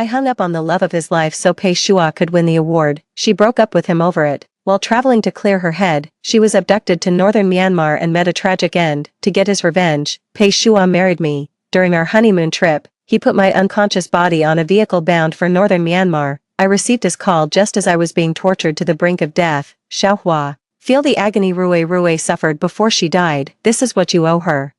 I hung up on the love of his life so Pei Shua could win the award. She broke up with him over it. While traveling to clear her head, she was abducted to northern Myanmar and met a tragic end. To get his revenge, Pei Shua married me. During our honeymoon trip, he put my unconscious body on a vehicle bound for northern Myanmar. I received his call just as I was being tortured to the brink of death. Xiaohua. Feel the agony Rue suffered before she died. This is what you owe her.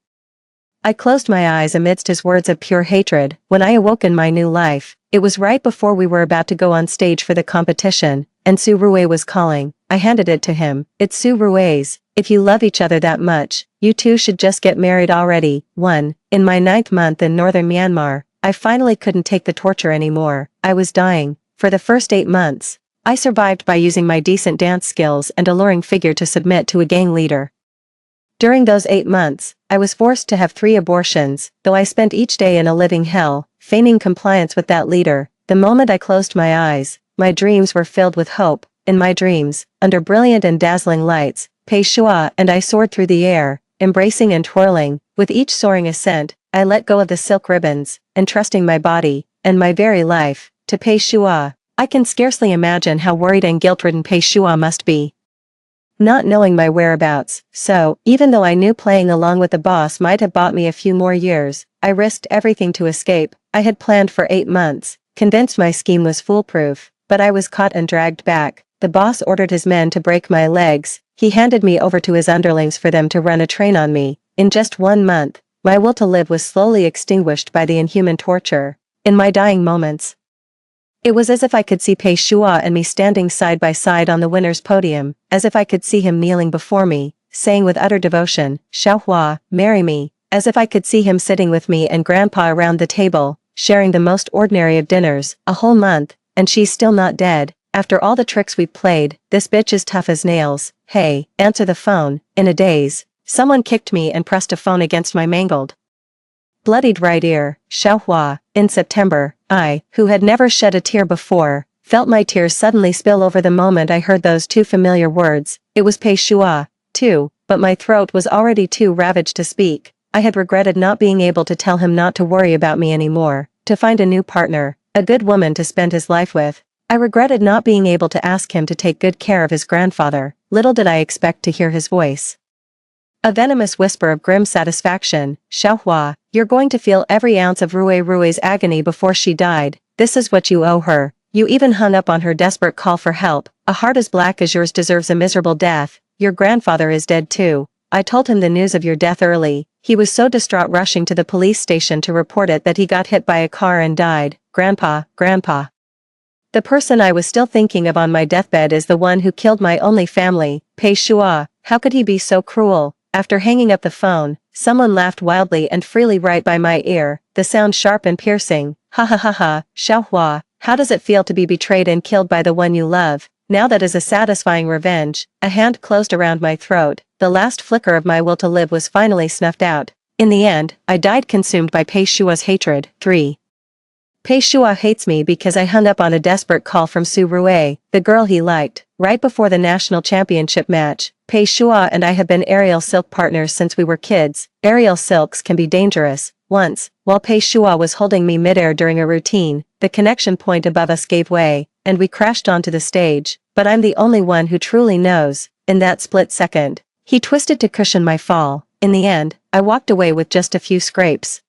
I closed my eyes amidst his words of pure hatred. When I awoke in my new life, it was right before we were about to go on stage for the competition, and Su Rue was calling. I handed it to him. It's Su Rue's. If you love each other that much, you two should just get married already. 1. In my 9th month in northern Myanmar, I finally couldn't take the torture anymore. I was dying. For the first 8 months, I survived by using my decent dance skills and alluring figure to submit to a gang leader. During those 8 months, I was forced to have 3 abortions, though I spent each day in a living hell, feigning compliance with that leader. The moment I closed my eyes, my dreams were filled with hope. In my dreams, under brilliant and dazzling lights, Pei Shua and I soared through the air, embracing and twirling. With each soaring ascent, I let go of the silk ribbons, entrusting my body, and my very life, to Pei Shua. I can scarcely imagine how worried and guilt-ridden Pei Shua must be, not knowing my whereabouts. So, even though I knew playing along with the boss might have bought me a few more years, I risked everything to escape. I had planned for 8 months, convinced my scheme was foolproof, but I was caught and dragged back. The boss ordered his men to break my legs. He handed me over to his underlings for them to run a train on me. In just 1 month, my will to live was slowly extinguished by the inhuman torture. In my dying moments, it was as if I could see Pei Shua and me standing side by side on the winner's podium, as if I could see him kneeling before me, saying with utter devotion, Xiaohua, marry me, as if I could see him sitting with me and Grandpa around the table, sharing the most ordinary of dinners. A whole month, and she's still not dead. After all the tricks we've played, this bitch is tough as nails. Hey, answer the phone. In a daze, someone kicked me and pressed a phone against my mangled, bloodied right ear. Xiaohua. In September, I, who had never shed a tear before, felt my tears suddenly spill over the moment I heard those 2 familiar words. It was Pei Shua, too, but my throat was already too ravaged to speak. I had regretted not being able to tell him not to worry about me anymore, to find a new partner, a good woman to spend his life with. I regretted not being able to ask him to take good care of his grandfather. Little did I expect to hear his voice, a venomous whisper of grim satisfaction. Xiaohua, you're going to feel every ounce of Rue's agony before she died. This is what you owe her. You even hung up on her desperate call for help. A heart as black as yours deserves a miserable death. Your grandfather is dead too. I told him the news of your death early. He was so distraught rushing to the police station to report it that he got hit by a car and died. Grandpa. The person I was still thinking of on my deathbed is the one who killed my only family. Pei Shua. How could he be so cruel? After hanging up the phone, someone laughed wildly and freely right by my ear, the sound sharp and piercing. Ha ha ha ha. Xiaohua, how does it feel to be betrayed and killed by the one you love? Now that is a satisfying revenge. A hand closed around my throat. The last flicker of my will to live was finally snuffed out. In the end, I died consumed by Pei Shua's hatred. 3. Pei Shua hates me because I hung up on a desperate call from Su Rue, the girl he liked. Right before the national championship match, Pei Shua and I have been aerial silk partners since we were kids. Aerial silks can be dangerous. Once, while Pei Shua was holding me midair during a routine, the connection point above us gave way, and we crashed onto the stage. But I'm the only one who truly knows. In that split second, he twisted to cushion my fall. In the end, I walked away with just a few scrapes,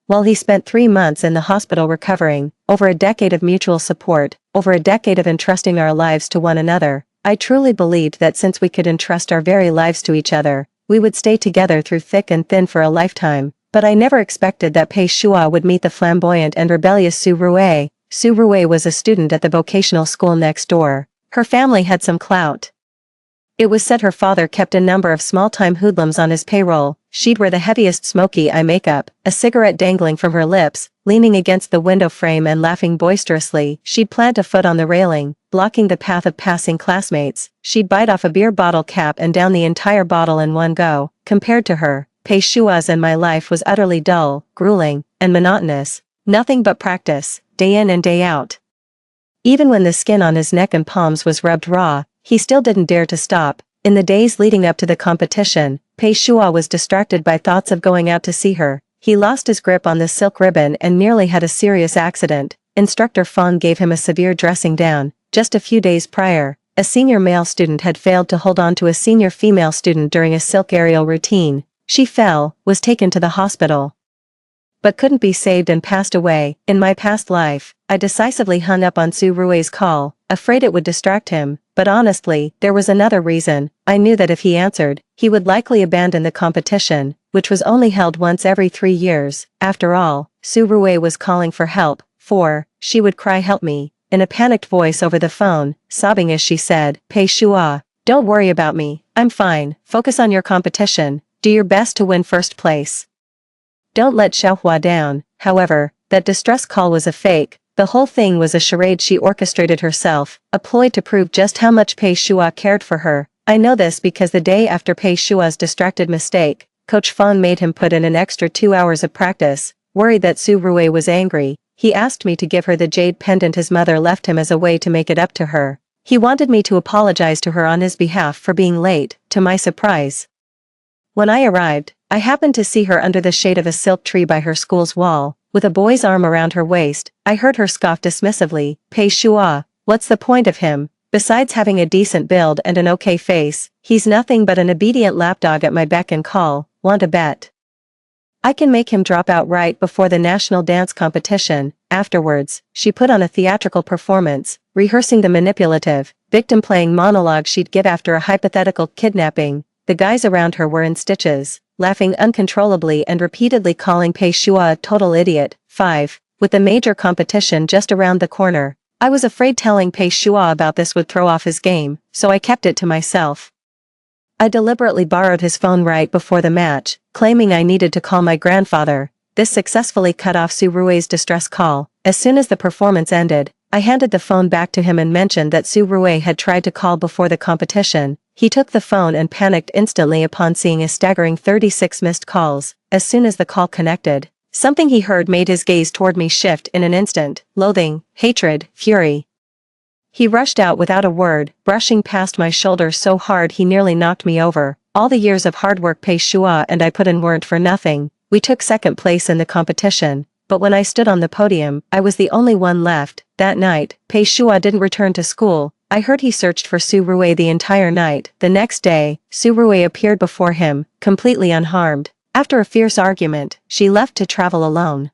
while he spent 3 months in the hospital recovering. Over a decade of mutual support, over a decade of entrusting our lives to one another, I truly believed that since we could entrust our very lives to each other, we would stay together through thick and thin for a lifetime. But I never expected that Pei Shua would meet the flamboyant and rebellious Su Rue. Su Rue was a student at the vocational school next door. Her family had some clout. It was said her father kept a number of small-time hoodlums on his payroll. She'd wear the heaviest smoky eye makeup, a cigarette dangling from her lips, leaning against the window frame and laughing boisterously. She'd plant a foot on the railing, blocking the path of passing classmates. She'd bite off a beer bottle cap and down the entire bottle in one go. Compared to her, Pei Shua's and my life was utterly dull, grueling, and monotonous. Nothing but practice, day in and day out. Even when the skin on his neck and palms was rubbed raw, he still didn't dare to stop. In the days leading up to the competition, Pei Shua was distracted by thoughts of going out to see her. He lost his grip on the silk ribbon and nearly had a serious accident. Instructor Fong gave him a severe dressing down. Just a few days prior, a senior male student had failed to hold on to a senior female student during a silk aerial routine. She fell, was taken to the hospital, but couldn't be saved and passed away. In my past life, I decisively hung up on Su Rui's call, afraid it would distract him, but honestly, there was another reason. I knew that if he answered, he would likely abandon the competition, which was only held once every 3 years. After all, Su Rui was calling for help. She would cry, "Help me," in a panicked voice over the phone, sobbing as she said, "Pei Shua, don't worry about me, I'm fine, focus on your competition, do your best to win first place. Don't let Xiaohua down." However, that distress call was a fake. The whole thing was a charade she orchestrated herself, a ploy to prove just how much Pei Shua cared for her. I know this because the day after Pei Shua's distracted mistake, Coach Fong made him put in an extra 2 hours of practice. Worried that Su Rui was angry, he asked me to give her the jade pendant his mother left him as a way to make it up to her. He wanted me to apologize to her on his behalf for being late. To my surprise, when I arrived, I happened to see her under the shade of a silk tree by her school's wall, with a boy's arm around her waist. I heard her scoff dismissively, "Pei Shua, what's the point of him? Besides having a decent build and an okay face, he's nothing but an obedient lapdog at my beck and call. Want a bet? I can make him drop out right before the national dance competition." Afterwards, she put on a theatrical performance, rehearsing the manipulative, victim-playing monologue she'd give after a hypothetical kidnapping. The guys around her were in stitches, laughing uncontrollably and repeatedly calling Pei Shua a total idiot. With the major competition just around the corner, I was afraid telling Pei Shua about this would throw off his game, so I kept it to myself. I deliberately borrowed his phone right before the match, claiming I needed to call my grandfather. This successfully cut off Su Rui's distress call. As soon as the performance ended, I handed the phone back to him and mentioned that Su Rui had tried to call before the competition. He took the phone and panicked instantly upon seeing a staggering 36 missed calls. As soon as the call connected, something he heard made his gaze toward me shift in an instant. Loathing, hatred, fury. He rushed out without a word, brushing past my shoulder so hard he nearly knocked me over. All the years of hard work Pei Shua and I put in weren't for nothing. We took second place in the competition, but when I stood on the podium, I was the only one left. That night, Pei Shua didn't return to school. I heard he searched for Su Rui the entire night. The next day, Su Rui appeared before him, completely unharmed. After a fierce argument, she left to travel alone.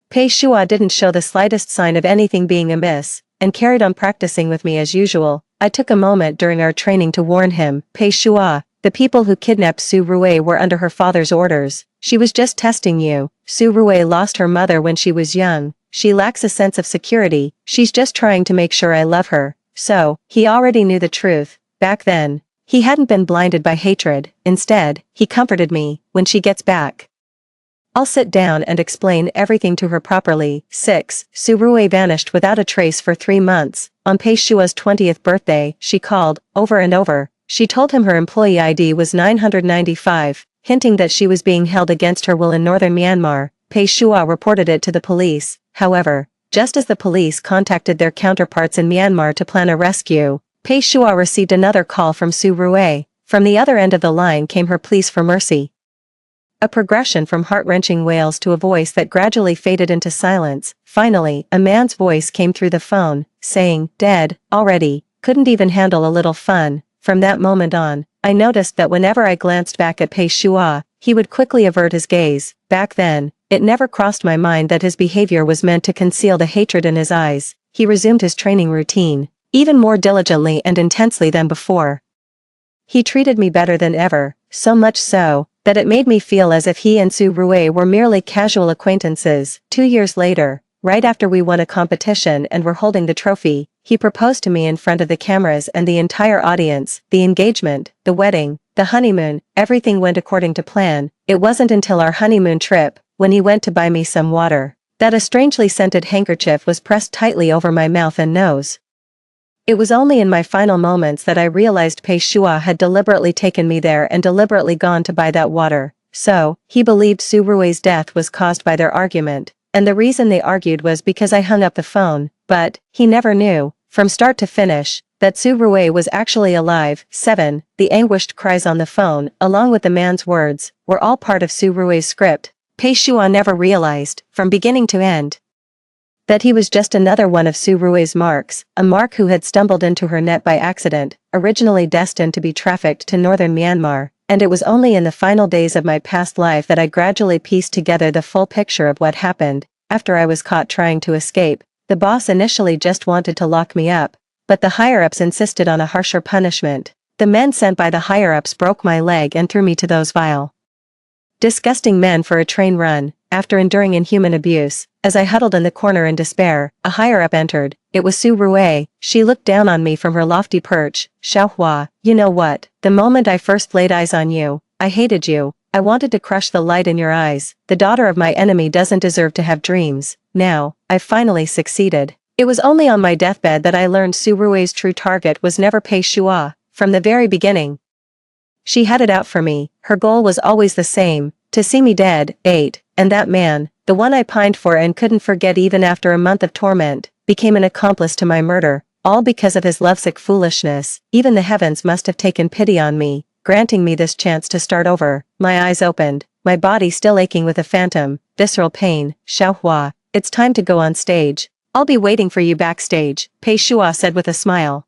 Pei Shua didn't show the slightest sign of anything being amiss, and carried on practicing with me as usual. I took a moment during our training to warn him, "Pei Shua, the people who kidnapped Su Rui were under her father's orders. She was just testing you. Su Rui lost her mother when she was young. She lacks a sense of security. She's just trying to make sure I love her." So, he already knew the truth. Back then, he hadn't been blinded by hatred. Instead, he comforted me. "When she gets back, I'll sit down and explain everything to her properly." Su Rui vanished without a trace for 3 months. On Pei Shua's 20th birthday, she called, over and over. She told him her employee ID was 995, hinting that she was being held against her will in northern Myanmar. Pei Shua reported it to the police. However, just as the police contacted their counterparts in Myanmar to plan a rescue, Pei Shua received another call from Su Rui. From the other end of the line came her pleas for mercy. A progression from heart-wrenching wails to a voice that gradually faded into silence. Finally, a man's voice came through the phone, saying, "Dead, already, couldn't even handle a little fun." From that moment on, I noticed that whenever I glanced back at Pei Shua, he would quickly avert his gaze. Back then, it never crossed my mind that his behavior was meant to conceal the hatred in his eyes. He resumed his training routine, even more diligently and intensely than before. He treated me better than ever, so much so, that it made me feel as if he and Su Rui were merely casual acquaintances. 2 years later, right after we won a competition and were holding the trophy, he proposed to me in front of the cameras and the entire audience. The engagement, the wedding, the honeymoon, everything went according to plan. It wasn't until our honeymoon trip, when he went to buy me some water, that a strangely scented handkerchief was pressed tightly over my mouth and nose. It was only in my final moments that I realized Pei Shua had deliberately taken me there and deliberately gone to buy that water. So, he believed Su Rui's death was caused by their argument, and the reason they argued was because I hung up the phone, but, he never knew, from start to finish, that Su Rui was actually alive. The anguished cries on the phone, along with the man's words, were all part of Su Rui's script. Pei Shua never realized, from beginning to end, That he was just another one of Su Rui's marks, a mark who had stumbled into her net by accident, originally destined to be trafficked to northern Myanmar, and it was only in the final days of my past life that I gradually pieced together the full picture of what happened. After I was caught trying to escape, the boss initially just wanted to lock me up, but the higher-ups insisted on a harsher punishment. The men sent by the higher-ups broke my leg and threw me to those vile, disgusting men for a train run. After enduring inhuman abuse, as I huddled in the corner in despair, a higher-up entered. It was Su Rui. She looked down on me from her lofty perch. Xiaohua, you know what? The moment I first laid eyes on you, I hated you. I wanted to crush the light in your eyes. The daughter of my enemy doesn't deserve to have dreams. Now, I've finally succeeded. It was only on my deathbed that I learned Su Rui's true target was never Pei Shua. From the very beginning, she had it out for me. Her goal was always the same, to see me dead. 8. And that man, the one I pined for and couldn't forget even after a month of torment, became an accomplice to my murder, all because of his lovesick foolishness. Even the heavens must have taken pity on me, granting me this chance to start over. My eyes opened, my body still aching with a phantom, visceral pain. Xiaohua, it's time to go on stage. I'll be waiting for you backstage, Pei Shua said with a smile.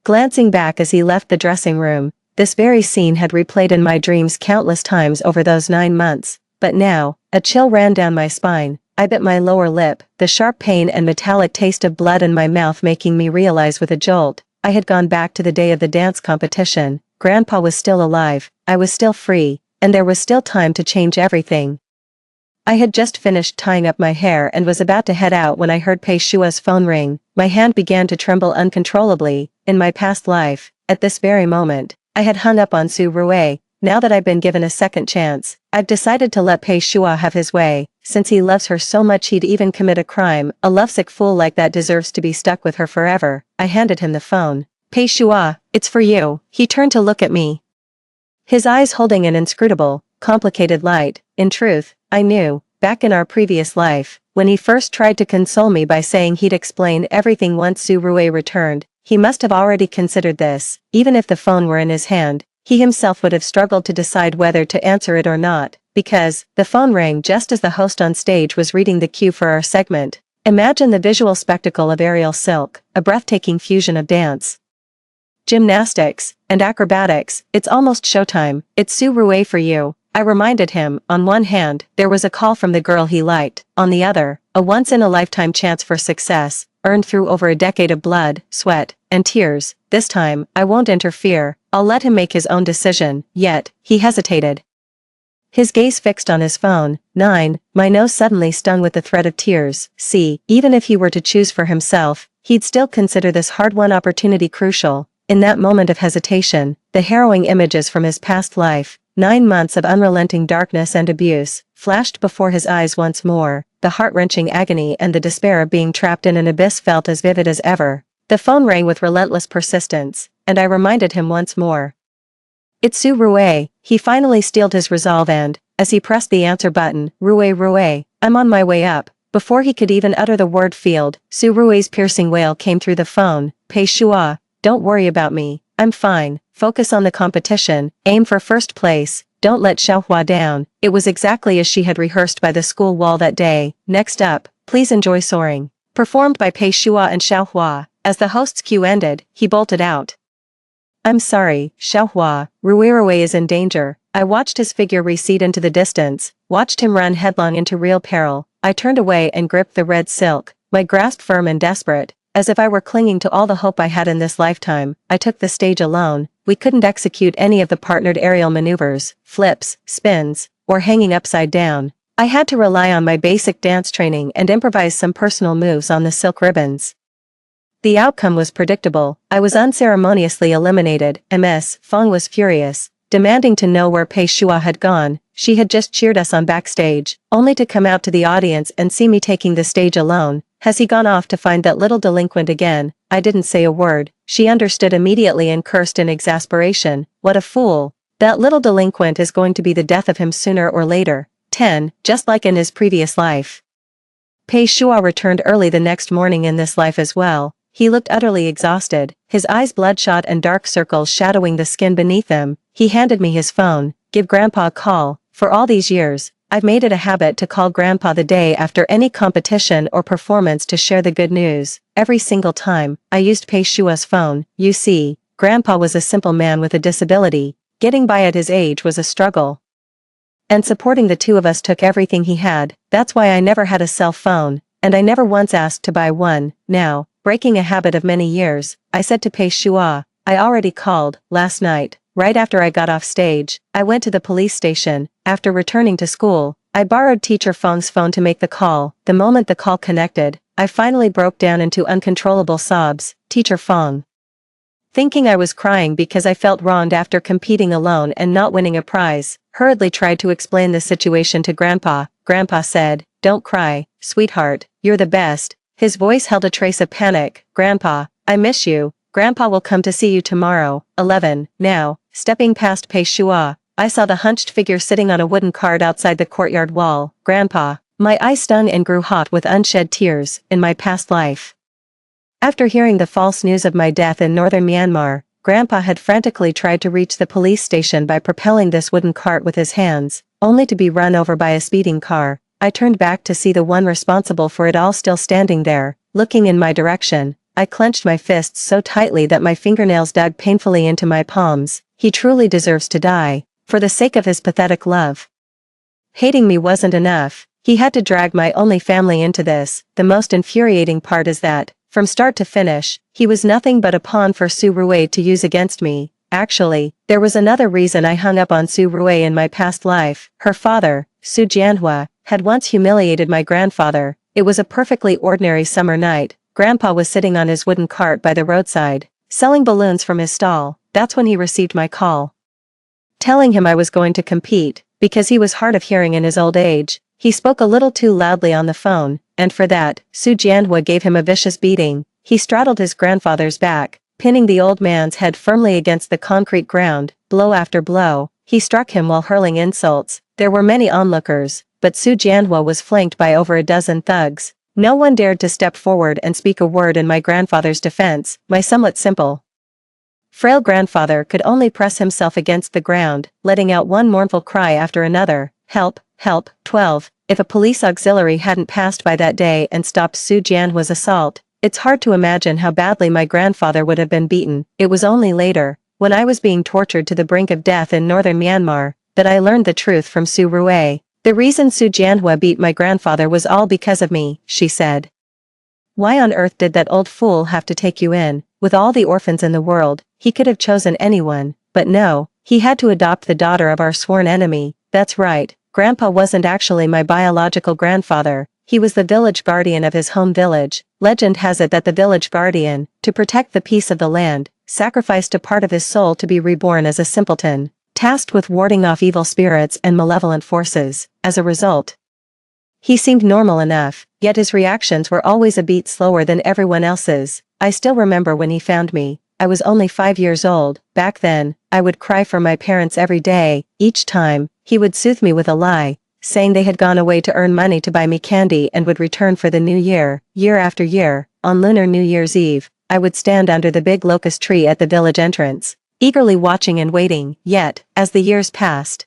Glancing back as he left the dressing room, this very scene had replayed in my dreams countless times over those 9 months. But now, a chill ran down my spine. I bit my lower lip, the sharp pain and metallic taste of blood in my mouth making me realize with a jolt. I had gone back to the day of the dance competition. Grandpa was still alive, I was still free, and there was still time to change everything. I had just finished tying up my hair and was about to head out when I heard Pei Shua's phone ring. My hand began to tremble uncontrollably. In my past life, at this very moment, I had hung up on Su Rui. Now that I've been given a second chance, I've decided to let Pei Shua have his way. Since he loves her so much he'd even commit a crime. A lovesick fool like that deserves to be stuck with her forever. I handed him the phone. Pei Shua, it's for you. He turned to look at me, his eyes holding an inscrutable, complicated light. In truth, I knew, back in our previous life, when he first tried to console me by saying he'd explain everything once Su Rui returned, he must have already considered this. Even if the phone were in his hand, he himself would have struggled to decide whether to answer it or not, because the phone rang just as the host on stage was reading the cue for our segment. Imagine the visual spectacle of aerial silk, a breathtaking fusion of dance, gymnastics, and acrobatics. It's almost showtime. It's Su Rui for you, I reminded him. On one hand, there was a call from the girl he liked. On the other, a once-in-a-lifetime chance for success, earned through over a decade of blood, sweat, and tears. This time, I won't interfere. I'll let him make his own decision. Yet, he hesitated, his gaze fixed on his phone. 9. My nose suddenly stung with the threat of tears. See, even if he were to choose for himself, he'd still consider this hard-won opportunity crucial. In that moment of hesitation, the harrowing images from his past life, 9 months of unrelenting darkness and abuse, flashed before his eyes once more. The heart-wrenching agony and the despair of being trapped in an abyss felt as vivid as ever. The phone rang with relentless persistence, and I reminded him once more. It's Su Rui. He finally steeled his resolve and, as he pressed the answer button, Rui, I'm on my way up. Before he could even utter the word field, Su Rui's piercing wail came through the phone. Pei Shua, don't worry about me. I'm fine. Focus on the competition. Aim for first place. Don't let Xiaohua down. It was exactly as she had rehearsed by the school wall that day. Next up, please enjoy soaring. Performed by Pei Shua and Xiaohua. As the host's cue ended, he bolted out. I'm sorry, Xiaohua, Rui is in danger. I watched his figure recede into the distance, watched him run headlong into real peril. I turned away and gripped the red silk, my grasp firm and desperate, as if I were clinging to all the hope I had in this lifetime. I took the stage alone. We couldn't execute any of the partnered aerial maneuvers, flips, spins, or hanging upside down. I had to rely on my basic dance training and improvise some personal moves on the silk ribbons. The outcome was predictable. I was unceremoniously eliminated. Ms. Fong was furious, demanding to know where Pei Shua had gone. She had just cheered us on backstage, only to come out to the audience and see me taking the stage alone. Has he gone off to find that little delinquent again? I didn't say a word. She understood immediately and cursed in exasperation. What a fool. That little delinquent is going to be the death of him sooner or later. 10. Just like in his previous life. Pei Shua returned early the next morning in this life as well. He looked utterly exhausted, his eyes bloodshot and dark circles shadowing the skin beneath them. He handed me his phone. Give Grandpa a call. For all these years, I've made it a habit to call Grandpa the day after any competition or performance to share the good news. Every single time I used Pei Shua's phone. You see, Grandpa was a simple man with a disability. Getting by at his age was a struggle. And supporting the two of us took everything he had. That's why I never had a cell phone, and I never once asked to buy one. Now, breaking a habit of many years, I said to Pei Shua, I already called, last night. Right after I got off stage, I went to the police station. After returning to school, I borrowed Teacher Feng's phone to make the call. The moment the call connected, I finally broke down into uncontrollable sobs. Teacher Feng, thinking I was crying because I felt wronged after competing alone and not winning a prize, hurriedly tried to explain the situation to Grandpa. Grandpa said, "Don't cry, sweetheart, you're the best." His voice held a trace of panic. "Grandpa, I miss you. Grandpa will come to see you tomorrow." 11. Now, stepping past Pei Shua, I saw the hunched figure sitting on a wooden cart outside the courtyard wall. Grandpa. My eyes stung and grew hot with unshed tears. In my past life, after hearing the false news of my death in northern Myanmar, Grandpa had frantically tried to reach the police station by propelling this wooden cart with his hands, only to be run over by a speeding car. I turned back to see the one responsible for it all still standing there, looking in my direction. I clenched my fists so tightly that my fingernails dug painfully into my palms. He truly deserves to die, for the sake of his pathetic love. Hating me wasn't enough. He had to drag my only family into this. The most infuriating part is that, from start to finish, he was nothing but a pawn for Su Rui to use against me. Actually, there was another reason I hung up on Su Rui in my past life. Her father, Su Jianhua, had once humiliated my grandfather. It was a perfectly ordinary summer night. Grandpa was sitting on his wooden cart by the roadside, selling balloons from his stall. That's when he received my call, telling him I was going to compete. Because he was hard of hearing in his old age, he spoke a little too loudly on the phone, and for that, Su Jianhua gave him a vicious beating. He straddled his grandfather's back, pinning the old man's head firmly against the concrete ground. Blow after blow, he struck him while hurling insults. There were many onlookers, but Su Jianhua was flanked by over a dozen thugs. No one dared to step forward and speak a word in my grandfather's defense. My somewhat simple, frail grandfather could only press himself against the ground, letting out one mournful cry after another. Help, help. 12. If a police auxiliary hadn't passed by that day and stopped Su Jianhua's assault, it's hard to imagine how badly my grandfather would have been beaten. It was only later, when I was being tortured to the brink of death in northern Myanmar, that I learned the truth from Su Rui. The reason Su Jianhua beat my grandfather was all because of me, she said. Why on earth did that old fool have to take you in? With all the orphans in the world, he could have chosen anyone, but no, he had to adopt the daughter of our sworn enemy. That's right, Grandpa wasn't actually my biological grandfather. He was the village guardian of his home village. Legend has it that the village guardian, to protect the peace of the land, sacrificed a part of his soul to be reborn as a simpleton, tasked with warding off evil spirits and malevolent forces. As a result, he seemed normal enough, yet his reactions were always a beat slower than everyone else's. I still remember when he found me. I was only 5 years old. Back then, I would cry for my parents every day. Each time, he would soothe me with a lie, saying they had gone away to earn money to buy me candy and would return for the new year. Year after year, on Lunar New Year's Eve, I would stand under the big locust tree at the village entrance, eagerly watching and waiting. Yet, as the years passed,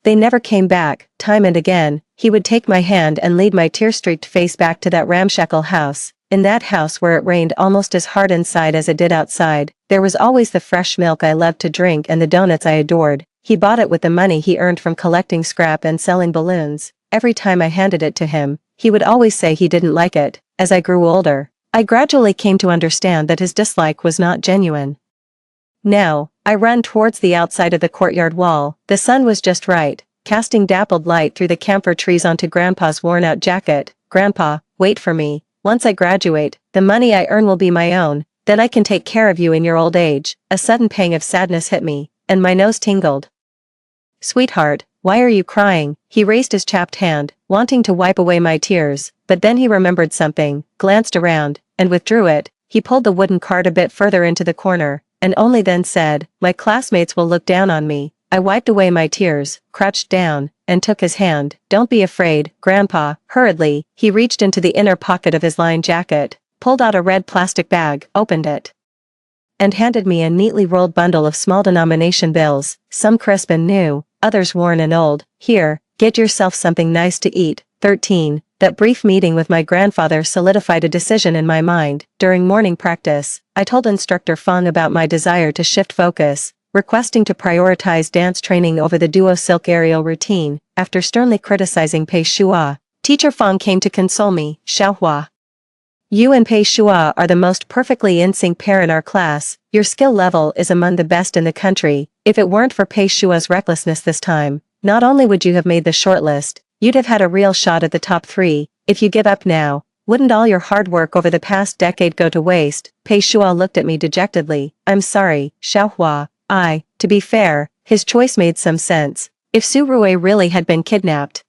they never came back. Time and again, he would take my hand and lead my tear-streaked face back to that ramshackle house. In that house where it rained almost as hard inside as it did outside, there was always the fresh milk I loved to drink and the donuts I adored. He bought it with the money he earned from collecting scrap and selling balloons. Every time I handed it to him, he would always say he didn't like it. As I grew older, I gradually came to understand that his dislike was not genuine. Now, I ran towards the outside of the courtyard wall. The sun was just right, casting dappled light through the camphor trees onto Grandpa's worn-out jacket. Grandpa, wait for me. Once I graduate, the money I earn will be my own, then I can take care of you in your old age. A sudden pang of sadness hit me, and my nose tingled. Sweetheart, why are you crying? He raised his chapped hand, wanting to wipe away my tears, but then he remembered something, glanced around, and withdrew it. He pulled the wooden cart a bit further into the corner, and only then said, "My classmates will look down on me." I wiped away my tears, crouched down, and took his hand. "Don't be afraid, Grandpa." Hurriedly, he reached into the inner pocket of his lined jacket, pulled out a red plastic bag, opened it, and handed me a neatly rolled bundle of small denomination bills, some crisp and new, others worn and old. "Here, Get yourself something nice to eat. 13. That brief meeting with my grandfather solidified a decision in my mind. During morning practice, I told instructor Fong about my desire to shift focus, requesting to prioritize dance training over the duo silk aerial routine. After sternly criticizing Pei Shua, teacher Fong came to console me. Xiaohua, you and Pei Shua are the most perfectly in sync pair in our class. Your skill level is among the best in the country. If it weren't for Pei Shua's recklessness this time, not only would you have made the shortlist, you'd have had a real shot at the top 3. If you give up now, wouldn't all your hard work over the past decade go to waste? Pei Shua looked at me dejectedly. I'm sorry, Xiaohua. To be fair, his choice made some sense. If Su Rui really had been kidnapped,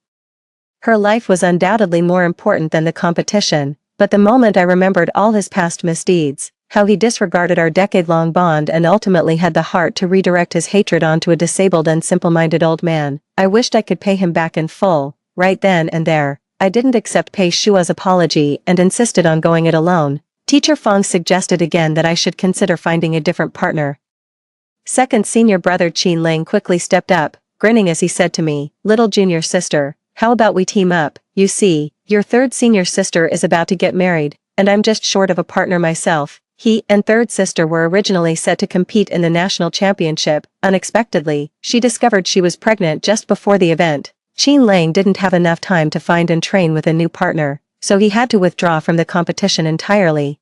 her life was undoubtedly more important than the competition, but the moment I remembered all his past misdeeds, how he disregarded our decade-long bond and ultimately had the heart to redirect his hatred onto a disabled and simple-minded old man, I wished I could pay him back in full, right then and there. I didn't accept Pei Shua's apology and insisted on going it alone. Teacher Fong suggested again that I should consider finding a different partner. Second senior brother Qin Lang quickly stepped up, grinning as he said to me, "Little junior sister, how about we team up? You see, your third senior sister is about to get married, and I'm just short of a partner myself." He and third sister were originally set to compete in the national championship. Unexpectedly, she discovered she was pregnant just before the event. Qin Lang didn't have enough time to find and train with a new partner, so he had to withdraw from the competition entirely.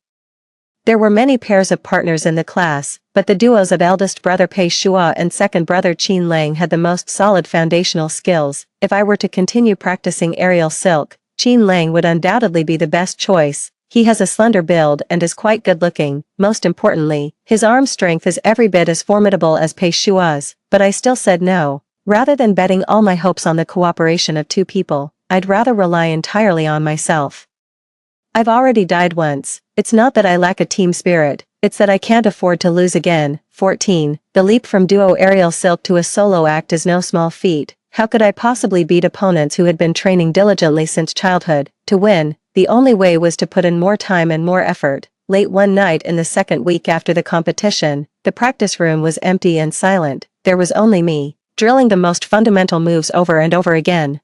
There were many pairs of partners in the class, but the duos of eldest brother Pei Shua and second brother Qin Lang had the most solid foundational skills. If I were to continue practicing aerial silk, Qin Lang would undoubtedly be the best choice. He has a slender build and is quite good-looking. Most importantly, his arm strength is every bit as formidable as Pei Shua's, but I still said no. Rather than betting all my hopes on the cooperation of 2 people, I'd rather rely entirely on myself. I've already died once. It's not that I lack a team spirit, it's that I can't afford to lose again. 14. The leap from duo aerial silk to a solo act is no small feat. How could I possibly beat opponents who had been training diligently since childhood? To win, the only way was to put in more time and more effort. Late one night in the second week after the competition, the practice room was empty and silent. There was only me, drilling the most fundamental moves over and over again.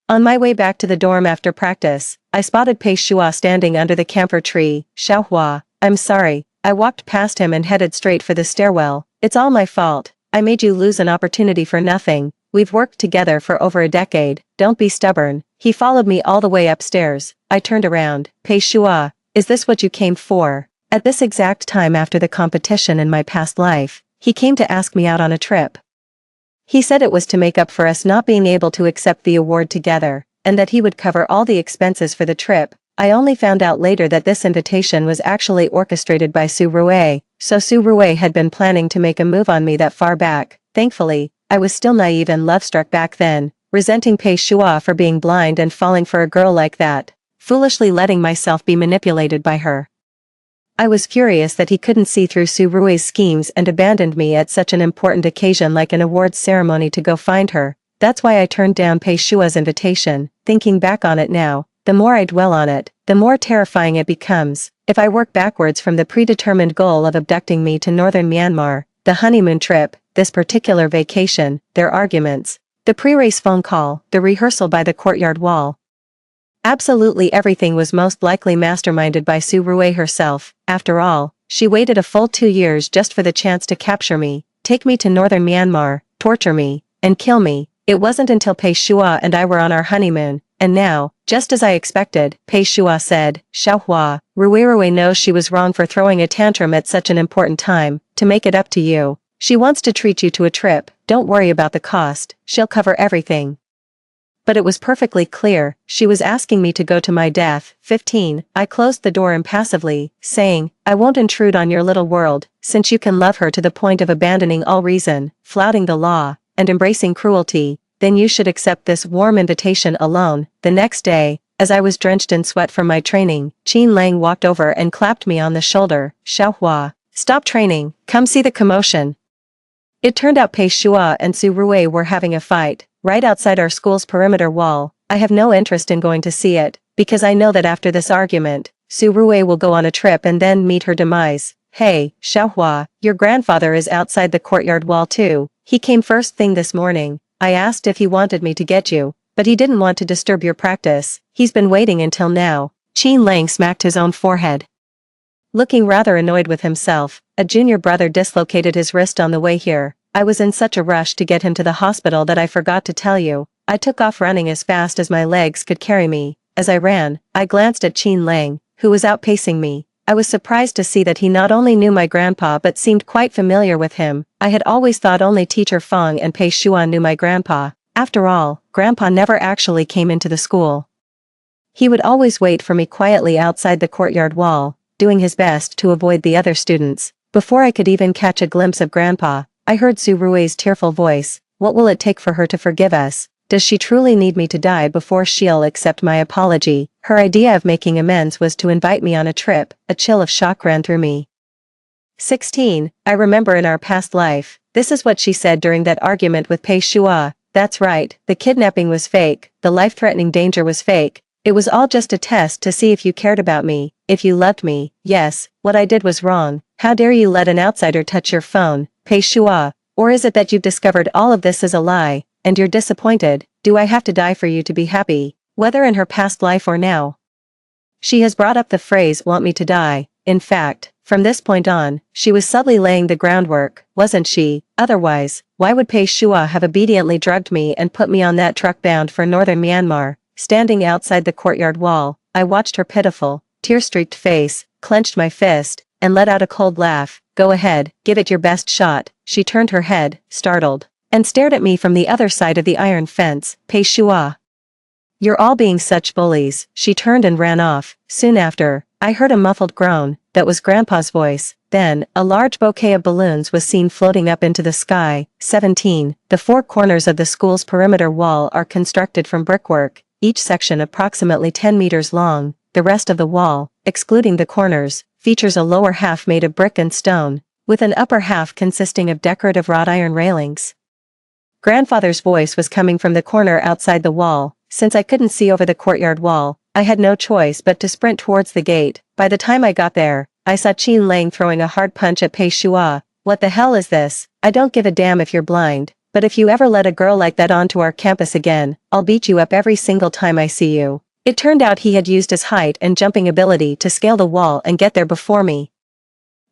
On my way back to the dorm after practice, I spotted Pei Shua standing under the camphor tree. "Xiaohua, I'm sorry." I walked past him and headed straight for the stairwell. "It's all my fault. I made you lose an opportunity for nothing. We've worked together for over a decade. Don't be stubborn." He followed me all the way upstairs. I turned around. "Pei Shua, is this what you came for?" At this exact time after the competition in my past life, he came to ask me out on a trip. He said it was to make up for us not being able to accept the award together, and that he would cover all the expenses for the trip. I only found out later that this invitation was actually orchestrated by Su Rui, so Su Rui had been planning to make a move on me that far back. Thankfully, I was still naive and love-struck back then, resenting Pei Shua for being blind and falling for a girl like that, foolishly letting myself be manipulated by her. I was furious that he couldn't see through Su Rui's schemes and abandoned me at such an important occasion like an awards ceremony to go find her. That's why I turned down Pei Shua's invitation. Thinking back on it now, the more I dwell on it, the more terrifying it becomes. If I work backwards from the predetermined goal of abducting me to northern Myanmar, the honeymoon trip, this particular vacation, their arguments, the pre-race phone call, the rehearsal by the courtyard wall. Absolutely everything was most likely masterminded by Su Rui herself. After all, she waited a full 2 years just for the chance to capture me, take me to northern Myanmar, torture me, and kill me. It wasn't until Pei Shua and I were on our honeymoon, and now, just as I expected, Pei Shua said, "Xiaohua, Rui knows she was wrong for throwing a tantrum at such an important time. To make it up to you, she wants to treat you to a trip. Don't worry about the cost, she'll cover everything." But it was perfectly clear, she was asking me to go to my death. 15. I closed the door impassively, saying, "I won't intrude on your little world, since you can love her to the point of abandoning all reason, flouting the law, and embracing cruelty, then you should accept this warm invitation alone." The next day, as I was drenched in sweat from my training, Qin Lang walked over and clapped me on the shoulder. "Xiaohua, stop training, come see the commotion." It turned out Pei Shua and Su Rui were having a fight, right outside our school's perimeter wall. I have no interest in going to see it, because I know that after this argument, Su Rui will go on a trip and then meet her demise. "Hey, Xiaohua, your grandfather is outside the courtyard wall too. He came first thing this morning." I asked if he wanted me to get you, but he didn't want to disturb your practice. He's been waiting until now. Qin Lang smacked his own forehead. Looking rather annoyed with himself, a junior brother dislocated his wrist on the way here. I was in such a rush to get him to the hospital that I forgot to tell you. I took off running as fast as my legs could carry me. As I ran, I glanced at Qin Lang, who was outpacing me. I was surprised to see that he not only knew my grandpa but seemed quite familiar with him. I had always thought only Teacher Feng and Pei Shuan knew my grandpa. After all, grandpa never actually came into the school. He would always wait for me quietly outside the courtyard wall, doing his best to avoid the other students. Before I could even catch a glimpse of grandpa, I heard Su Rui's tearful voice. What will it take for her to forgive us? Does she truly need me to die before she'll accept my apology? Her idea of making amends was to invite me on a trip. A chill of shock ran through me. 16. I remember in our past life. This is what she said during that argument with Pei Shua. That's right, the kidnapping was fake, the life-threatening danger was fake. It was all just a test to see if you cared about me, if you loved me. Yes, what I did was wrong. How dare you let an outsider touch your phone, Pei Shua? Or is it that you've discovered all of this is a lie, and you're disappointed? Do I have to die for you to be happy, whether in her past life or now? She has brought up the phrase want me to die. In fact, from this point on, she was subtly laying the groundwork, wasn't she? Otherwise, why would Pei Shua have obediently drugged me and put me on that truck bound for northern Myanmar? Standing outside the courtyard wall, I watched her pitiful, tear-streaked face, clenched my fist, and let out a cold laugh. Go ahead, give it your best shot. She turned her head, startled, and stared at me from the other side of the iron fence. Pei Shua. You're all being such bullies. She turned and ran off. Soon after, I heard a muffled groan. That was Grandpa's voice. Then, a large bouquet of balloons was seen floating up into the sky. 17. The four corners of the school's perimeter wall are constructed from brickwork, each section approximately 10 meters long. The rest of the wall, excluding the corners, features a lower half made of brick and stone, with an upper half consisting of decorative wrought iron railings. Grandfather's voice was coming from the corner outside the wall. Since I couldn't see over the courtyard wall, I had no choice but to sprint towards the gate. By the time I got there, I saw Qin Lang throwing a hard punch at Pei Shua. What the hell is this? I don't give a damn if you're blind, but if you ever let a girl like that onto our campus again, I'll beat you up every single time I see you. It turned out he had used his height and jumping ability to scale the wall and get there before me.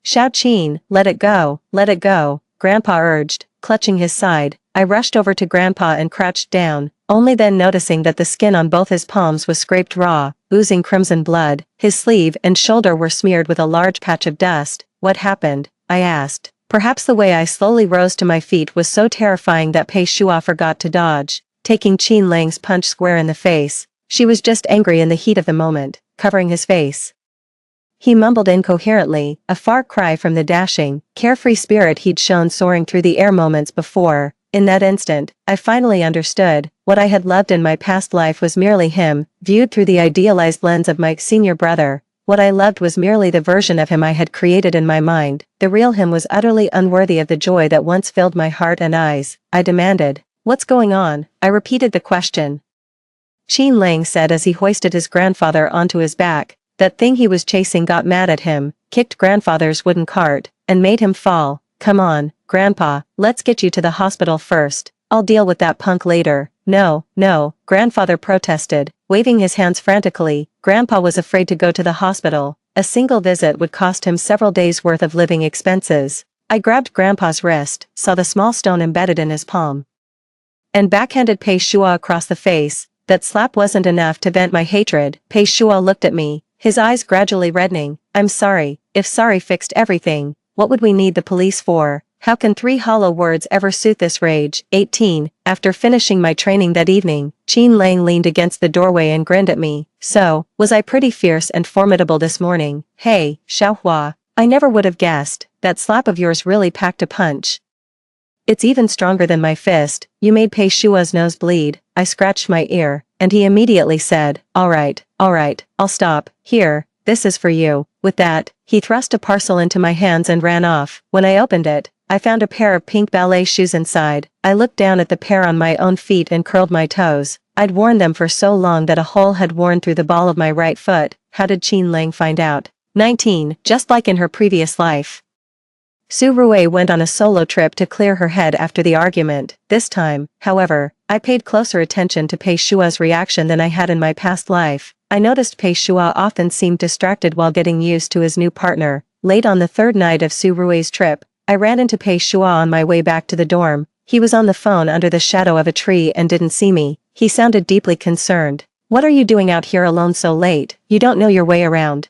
Xiao Qin, let it go, Grandpa urged, clutching his side. I rushed over to Grandpa and crouched down, only then noticing that the skin on both his palms was scraped raw, oozing crimson blood. His sleeve and shoulder were smeared with a large patch of dust. What happened? I asked. Perhaps the way I slowly rose to my feet was so terrifying that Pei Shua forgot to dodge, taking Qin Lang's punch square in the face. She was just angry in the heat of the moment, covering his face. He mumbled incoherently, a far cry from the dashing, carefree spirit he'd shown soaring through the air moments before. In that instant, I finally understood. What I had loved in my past life was merely him, viewed through the idealized lens of my senior brother. What I loved was merely the version of him I had created in my mind. The real him was utterly unworthy of the joy that once filled my heart and eyes. I demanded, "What's going on?" I repeated the question. Qin Lang said as he hoisted his grandfather onto his back. That thing he was chasing got mad at him, kicked grandfather's wooden cart, and made him fall. Come on, Grandpa, let's get you to the hospital first. I'll deal with that punk later. No, grandfather protested, waving his hands frantically. Grandpa was afraid to go to the hospital. A single visit would cost him several days' worth of living expenses. I grabbed Grandpa's wrist, saw the small stone embedded in his palm, and backhanded Pei Shua across the face. That slap wasn't enough to vent my hatred. Pei Shua looked at me, his eyes gradually reddening. I'm sorry. If sorry fixed everything, what would we need the police for? How can 3 hollow words ever soothe this rage? 18. After finishing my training that evening, Qin Lang leaned against the doorway and grinned at me. So, was I pretty fierce and formidable this morning? Hey, Xiaohua, I never would have guessed. That slap of yours really packed a punch. It's even stronger than my fist. You made Pei Shua's nose bleed. I scratched my ear, and he immediately said, all right, I'll stop. Here, this is for you. With that, he thrust a parcel into my hands and ran off. When I opened it, I found a pair of pink ballet shoes inside. I looked down at the pair on my own feet and curled my toes. I'd worn them for so long that a hole had worn through the ball of my right foot. How did Qin Lang find out? 19. Just like in her previous life. Su Rui went on a solo trip to clear her head after the argument. This time, however, I paid closer attention to Pei Shua's reaction than I had in my past life. I noticed Pei Shua often seemed distracted while getting used to his new partner. Late on the third night of Su Rui's trip, I ran into Pei Shua on my way back to the dorm. He was on the phone under the shadow of a tree and didn't see me. He sounded deeply concerned. "What are you doing out here alone so late? You don't know your way around."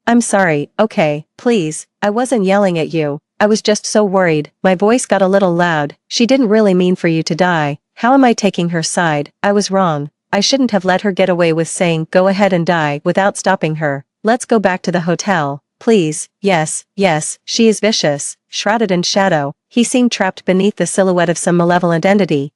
"I'm sorry, okay, please, I wasn't yelling at you. I was just so worried." My voice got a little loud. "She didn't really mean for you to die. How am I taking her side? I was wrong. I shouldn't have let her get away with saying, 'Go ahead and die,' without stopping her. Let's go back to the hotel, please." "Yes, yes, she is vicious." Shrouded in shadow, he seemed trapped beneath the silhouette of some malevolent entity.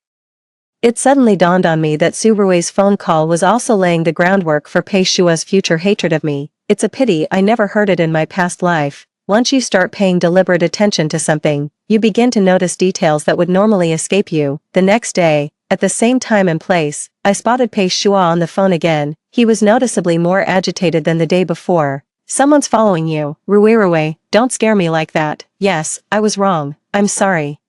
It suddenly dawned on me that Su Rui's phone call was also laying the groundwork for Pei Shua's future hatred of me. It's a pity I never heard it in my past life. Once you start paying deliberate attention to something, you begin to notice details that would normally escape you. The next day, at the same time and place, I spotted Pei Shua on the phone again. He was noticeably more agitated than the day before. "Someone's following you, Rui, don't scare me like that." "Yes, I was wrong. I'm sorry.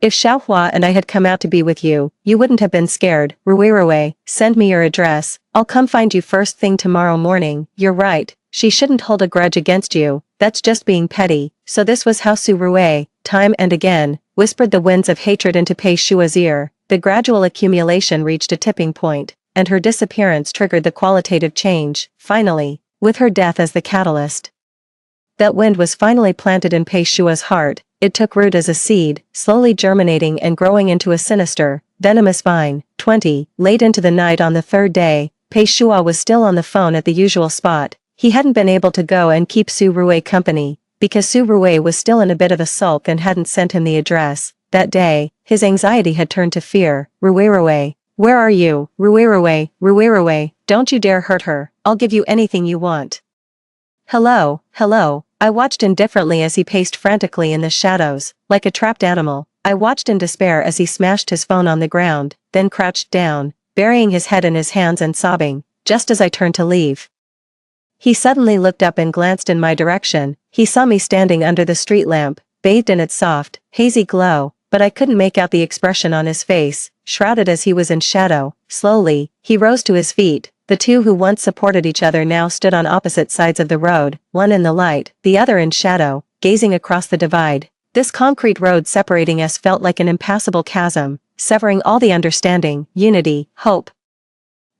If Xiaohua and I had come out to be with you, you wouldn't have been scared." "Rui, send me your address. I'll come find you first thing tomorrow morning." "You're right. She shouldn't hold a grudge against you. That's just being petty." So this was how Su Rui, time and again, whispered the winds of hatred into Pei Shua's ear. The gradual accumulation reached a tipping point, and her disappearance triggered the qualitative change. Finally, with her death as the catalyst, that wind was finally planted in Pei Shua's heart. It took root as a seed, slowly germinating and growing into a sinister, venomous vine. 20. Late into the night on the third day, Pei Shua was still on the phone at the usual spot. He hadn't been able to go and keep Su Rui company, because Su Rui was still in a bit of a sulk and hadn't sent him the address. That day, his anxiety had turned to fear. "Rui, where are you? Rui, don't you dare hurt her. I'll give you anything you want." Hello. I watched indifferently as he paced frantically in the shadows, like a trapped animal. I watched in despair as he smashed his phone on the ground, then crouched down, burying his head in his hands and sobbing, just as I turned to leave. He suddenly looked up and glanced in my direction. He saw me standing under the street lamp, bathed in its soft, hazy glow, but I couldn't make out the expression on his face, shrouded as he was in shadow. Slowly, he rose to his feet. The two who once supported each other now stood on opposite sides of the road, one in the light, the other in shadow, gazing across the divide. This concrete road separating us felt like an impassable chasm, severing all the understanding, unity, hope,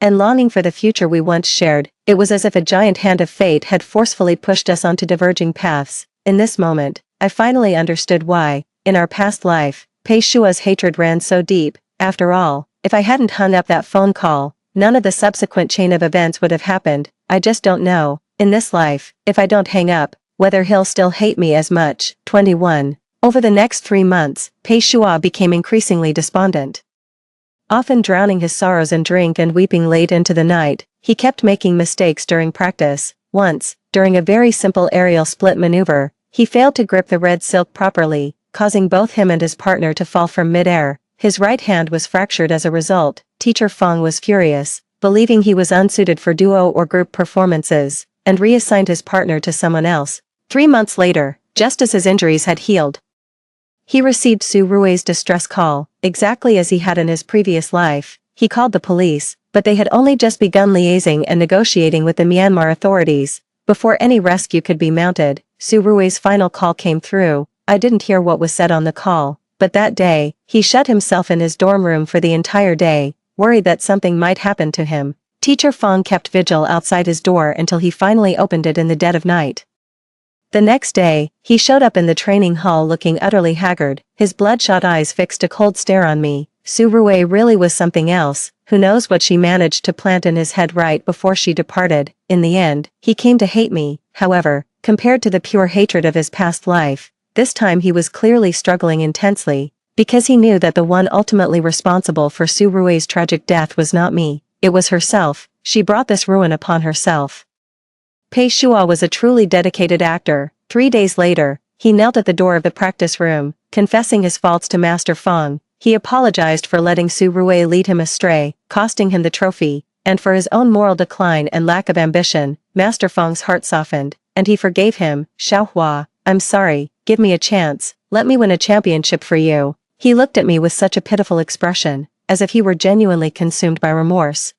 and longing for the future we once shared. It was as if a giant hand of fate had forcefully pushed us onto diverging paths. In this moment, I finally understood why, in our past life, Pei Shua's hatred ran so deep. After all, if I hadn't hung up that phone call, none of the subsequent chain of events would have happened. I just don't know, in this life, if I don't hang up, whether he'll still hate me as much. 21. Over the next 3 months, Pei Shua became increasingly despondent. Often drowning his sorrows in drink and weeping late into the night, he kept making mistakes during practice. Once, during a very simple aerial split maneuver, he failed to grip the red silk properly, causing both him and his partner to fall from mid-air. His right hand was fractured as a result. Teacher Feng was furious, believing he was unsuited for duo or group performances, and reassigned his partner to someone else. 3 months later, just as his injuries had healed, he received Su Rui's distress call, exactly as he had in his previous life. He called the police, but they had only just begun liaising and negotiating with the Myanmar authorities. Before any rescue could be mounted, Su Rui's final call came through. I didn't hear what was said on the call, but that day, he shut himself in his dorm room for the entire day, worried that something might happen to him. Teacher Feng kept vigil outside his door until he finally opened it in the dead of night. The next day, he showed up in the training hall looking utterly haggard, his bloodshot eyes fixed a cold stare on me. Su Rui really was something else. Who knows what she managed to plant in his head right before she departed. In the end, he came to hate me. However, compared to the pure hatred of his past life, this time he was clearly struggling intensely, because he knew that the one ultimately responsible for Su Rui's tragic death was not me, it was herself. She brought this ruin upon herself. Pei Shua was a truly dedicated actor. 3 days later, he knelt at the door of the practice room, confessing his faults to Master Feng. He apologized for letting Su Rui lead him astray, costing him the trophy, and for his own moral decline and lack of ambition. Master Feng's heart softened, and he forgave him. Xiaohua, I'm sorry, give me a chance, let me win a championship for you. He looked at me with such a pitiful expression, as if he were genuinely consumed by remorse.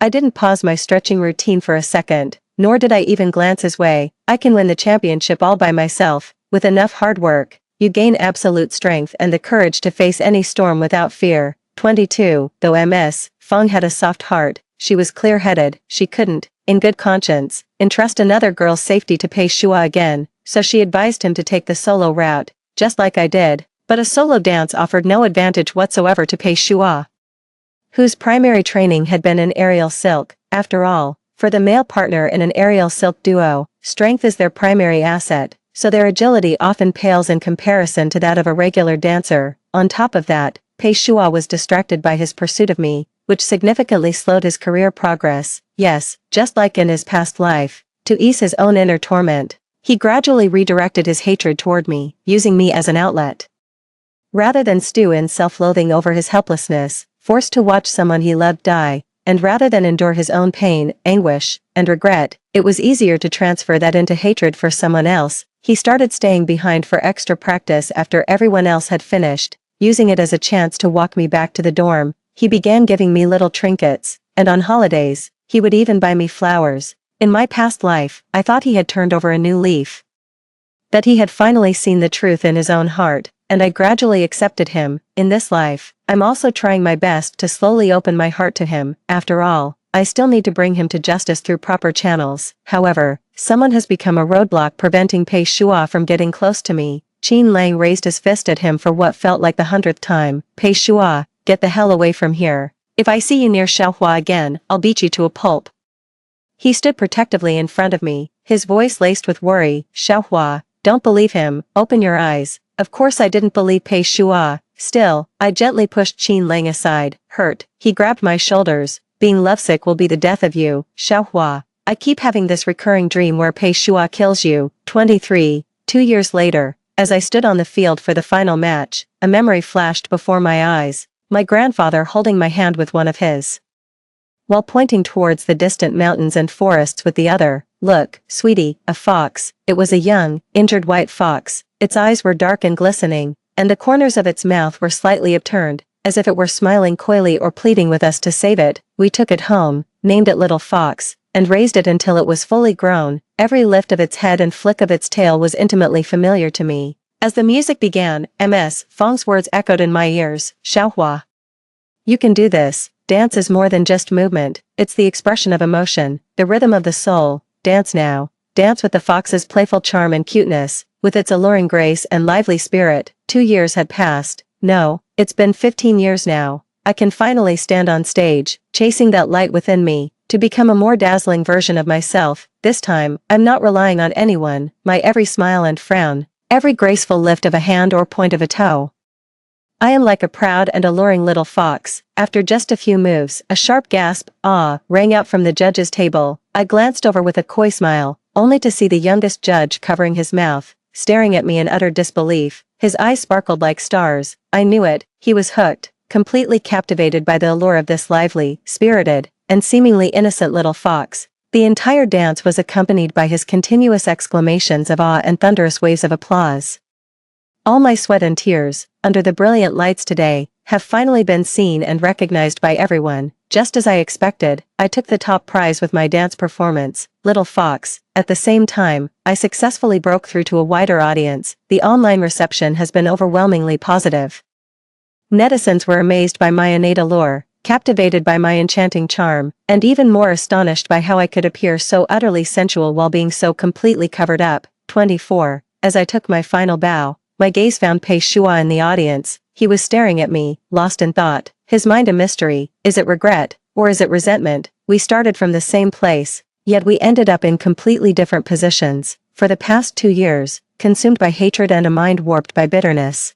I didn't pause my stretching routine for a second, nor did I even glance his way. I can win the championship all by myself, with enough hard work. You gain absolute strength and the courage to face any storm without fear. 22, though Ms. Fong had a soft heart, she was clear-headed, she couldn't, in good conscience, entrust another girl's safety to Pei Shua again, so she advised him to take the solo route, just like I did, but a solo dance offered no advantage whatsoever to Pei Shua, whose primary training had been in aerial silk. After all, for the male partner in an aerial silk duo, strength is their primary asset, so their agility often pales in comparison to that of a regular dancer. On top of that, Pei Shua was distracted by his pursuit of me, which significantly slowed his career progress. Yes, just like in his past life, to ease his own inner torment, he gradually redirected his hatred toward me, using me as an outlet. Rather than stew in self-loathing over his helplessness, forced to watch someone he loved die, and rather than endure his own pain, anguish, and regret, it was easier to transfer that into hatred for someone else. He started staying behind for extra practice after everyone else had finished, using it as a chance to walk me back to the dorm. He began giving me little trinkets, and on holidays, he would even buy me flowers. In my past life, I thought he had turned over a new leaf, that he had finally seen the truth in his own heart, and I gradually accepted him. In this life, I'm also trying my best to slowly open my heart to him. After all, I still need to bring him to justice through proper channels. However, someone has become a roadblock preventing Pei Shua from getting close to me. Qin Lang raised his fist at him for what felt like the 100th time. Pei Shua, get the hell away from here. If I see you near Xiaohua again, I'll beat you to a pulp. He stood protectively in front of me, his voice laced with worry. Xiaohua, don't believe him, open your eyes. Of course I didn't believe Pei Shua. Still, I gently pushed Qin Lang aside, hurt. He grabbed my shoulders. Being lovesick will be the death of you, Xiaohua. I keep having this recurring dream where Pei Shua kills you. 23. 2 years later, as I stood on the field for the final match, a memory flashed before my eyes, my grandfather holding my hand with one of his, while pointing towards the distant mountains and forests with the other. Look, sweetie, a fox. It was a young, injured white fox. Its eyes were dark and glistening, and the corners of its mouth were slightly upturned, as if it were smiling coyly or pleading with us to save it. We took it home, named it Little Fox, and raised it until it was fully grown. Every lift of its head and flick of its tail was intimately familiar to me. As the music began, Ms. Fong's words echoed in my ears. Xiaohua, you can do this. Dance is more than just movement, it's the expression of emotion, the rhythm of the soul. Dance now. Dance with the fox's playful charm and cuteness, with its alluring grace and lively spirit. 2 years had passed. No, it's been 15 years now. I can finally stand on stage, chasing that light within me, to become a more dazzling version of myself. This time, I'm not relying on anyone. My every smile and frown, every graceful lift of a hand or point of a toe, I am like a proud and alluring little fox. After just a few moves, a sharp gasp, rang out from the judge's table. I glanced over with a coy smile, only to see the youngest judge covering his mouth, staring at me in utter disbelief. His eyes sparkled like stars. I knew it, he was hooked, completely captivated by the allure of this lively, spirited, and seemingly innocent little fox. The entire dance was accompanied by his continuous exclamations of awe and thunderous waves of applause. All my sweat and tears, under the brilliant lights today, have finally been seen and recognized by everyone. Just as I expected, I took the top prize with my dance performance, Little Fox. At the same time, I successfully broke through to a wider audience. The online reception has been overwhelmingly positive. Netizens were amazed by my innate allure, captivated by my enchanting charm, and even more astonished by how I could appear so utterly sensual while being so completely covered up. 24. As I took my final bow, my gaze found Pei Shua in the audience. He was staring at me, lost in thought, his mind a mystery. Is it regret, or is it resentment? We started from the same place, yet we ended up in completely different positions. For the past 2 years, consumed by hatred and a mind warped by bitterness,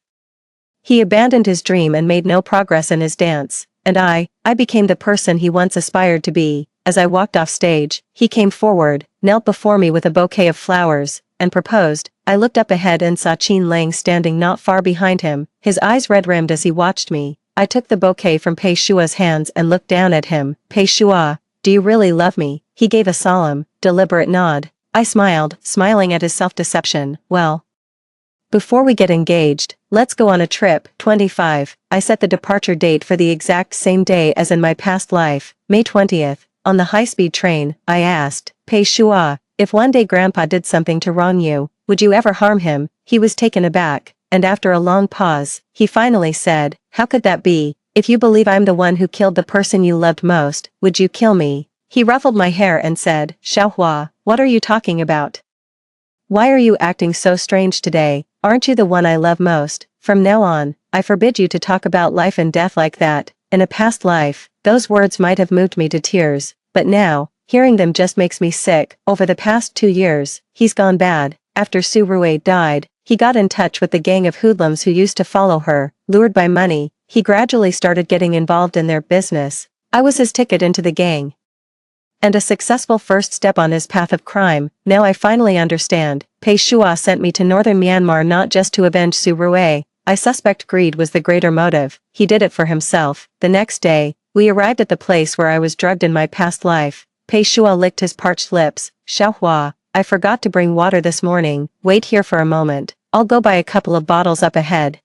he abandoned his dream and made no progress in his dance, and I became the person he once aspired to be. As I walked off stage, he came forward, knelt before me with a bouquet of flowers, and proposed. I looked up ahead and saw Qin Lang standing not far behind him, his eyes red-rimmed as he watched me. I took the bouquet from Pei Shua's hands and looked down at him. Pei Shua, do you really love me? He gave a solemn, deliberate nod. I smiled, smiling at his self-deception. Well, before we get engaged, let's go on a trip. 25. I set the departure date for the exact same day as in my past life, May 20th. On the high-speed train, I asked, Pei Shua, if one day Grandpa did something to wrong you, would you ever harm him? He was taken aback, and after a long pause, he finally said, how could that be? If you believe I'm the one who killed the person you loved most, would you kill me? He ruffled my hair and said, Xiaohua, what are you talking about? Why are you acting so strange today? Aren't you the one I love most? From now on, I forbid you to talk about life and death like that. In a past life, those words might have moved me to tears, but now, hearing them just makes me sick. Over the past 2 years, he's gone bad. After Su Rui died, he got in touch with the gang of hoodlums who used to follow her. Lured by money, he gradually started getting involved in their business. I was his ticket into the gang, and a successful first step on his path of crime. Now I finally understand. Pei Shua sent me to northern Myanmar not just to avenge Su Rui. I suspect greed was the greater motive. He did it for himself. The next day, we arrived at the place where I was drugged in my past life. Pei Shua licked his parched lips. Xiaohua, I forgot to bring water this morning. Wait here for a moment. I'll go buy a couple of bottles up ahead.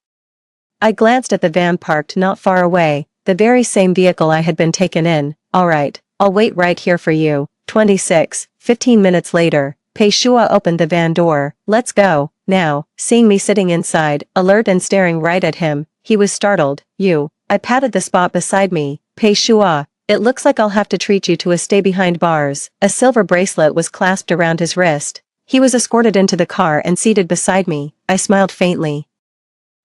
I glanced at the van parked not far away, the very same vehicle I had been taken in. Alright, I'll wait right here for you. 26. 15 minutes later, Pei Shua opened the van door. Let's go. Now, seeing me sitting inside, alert and staring right at him, he was startled. You. I patted the spot beside me. Pei Shua, it looks like I'll have to treat you to a stay behind bars. A silver bracelet was clasped around his wrist. He was escorted into the car and seated beside me. I smiled faintly.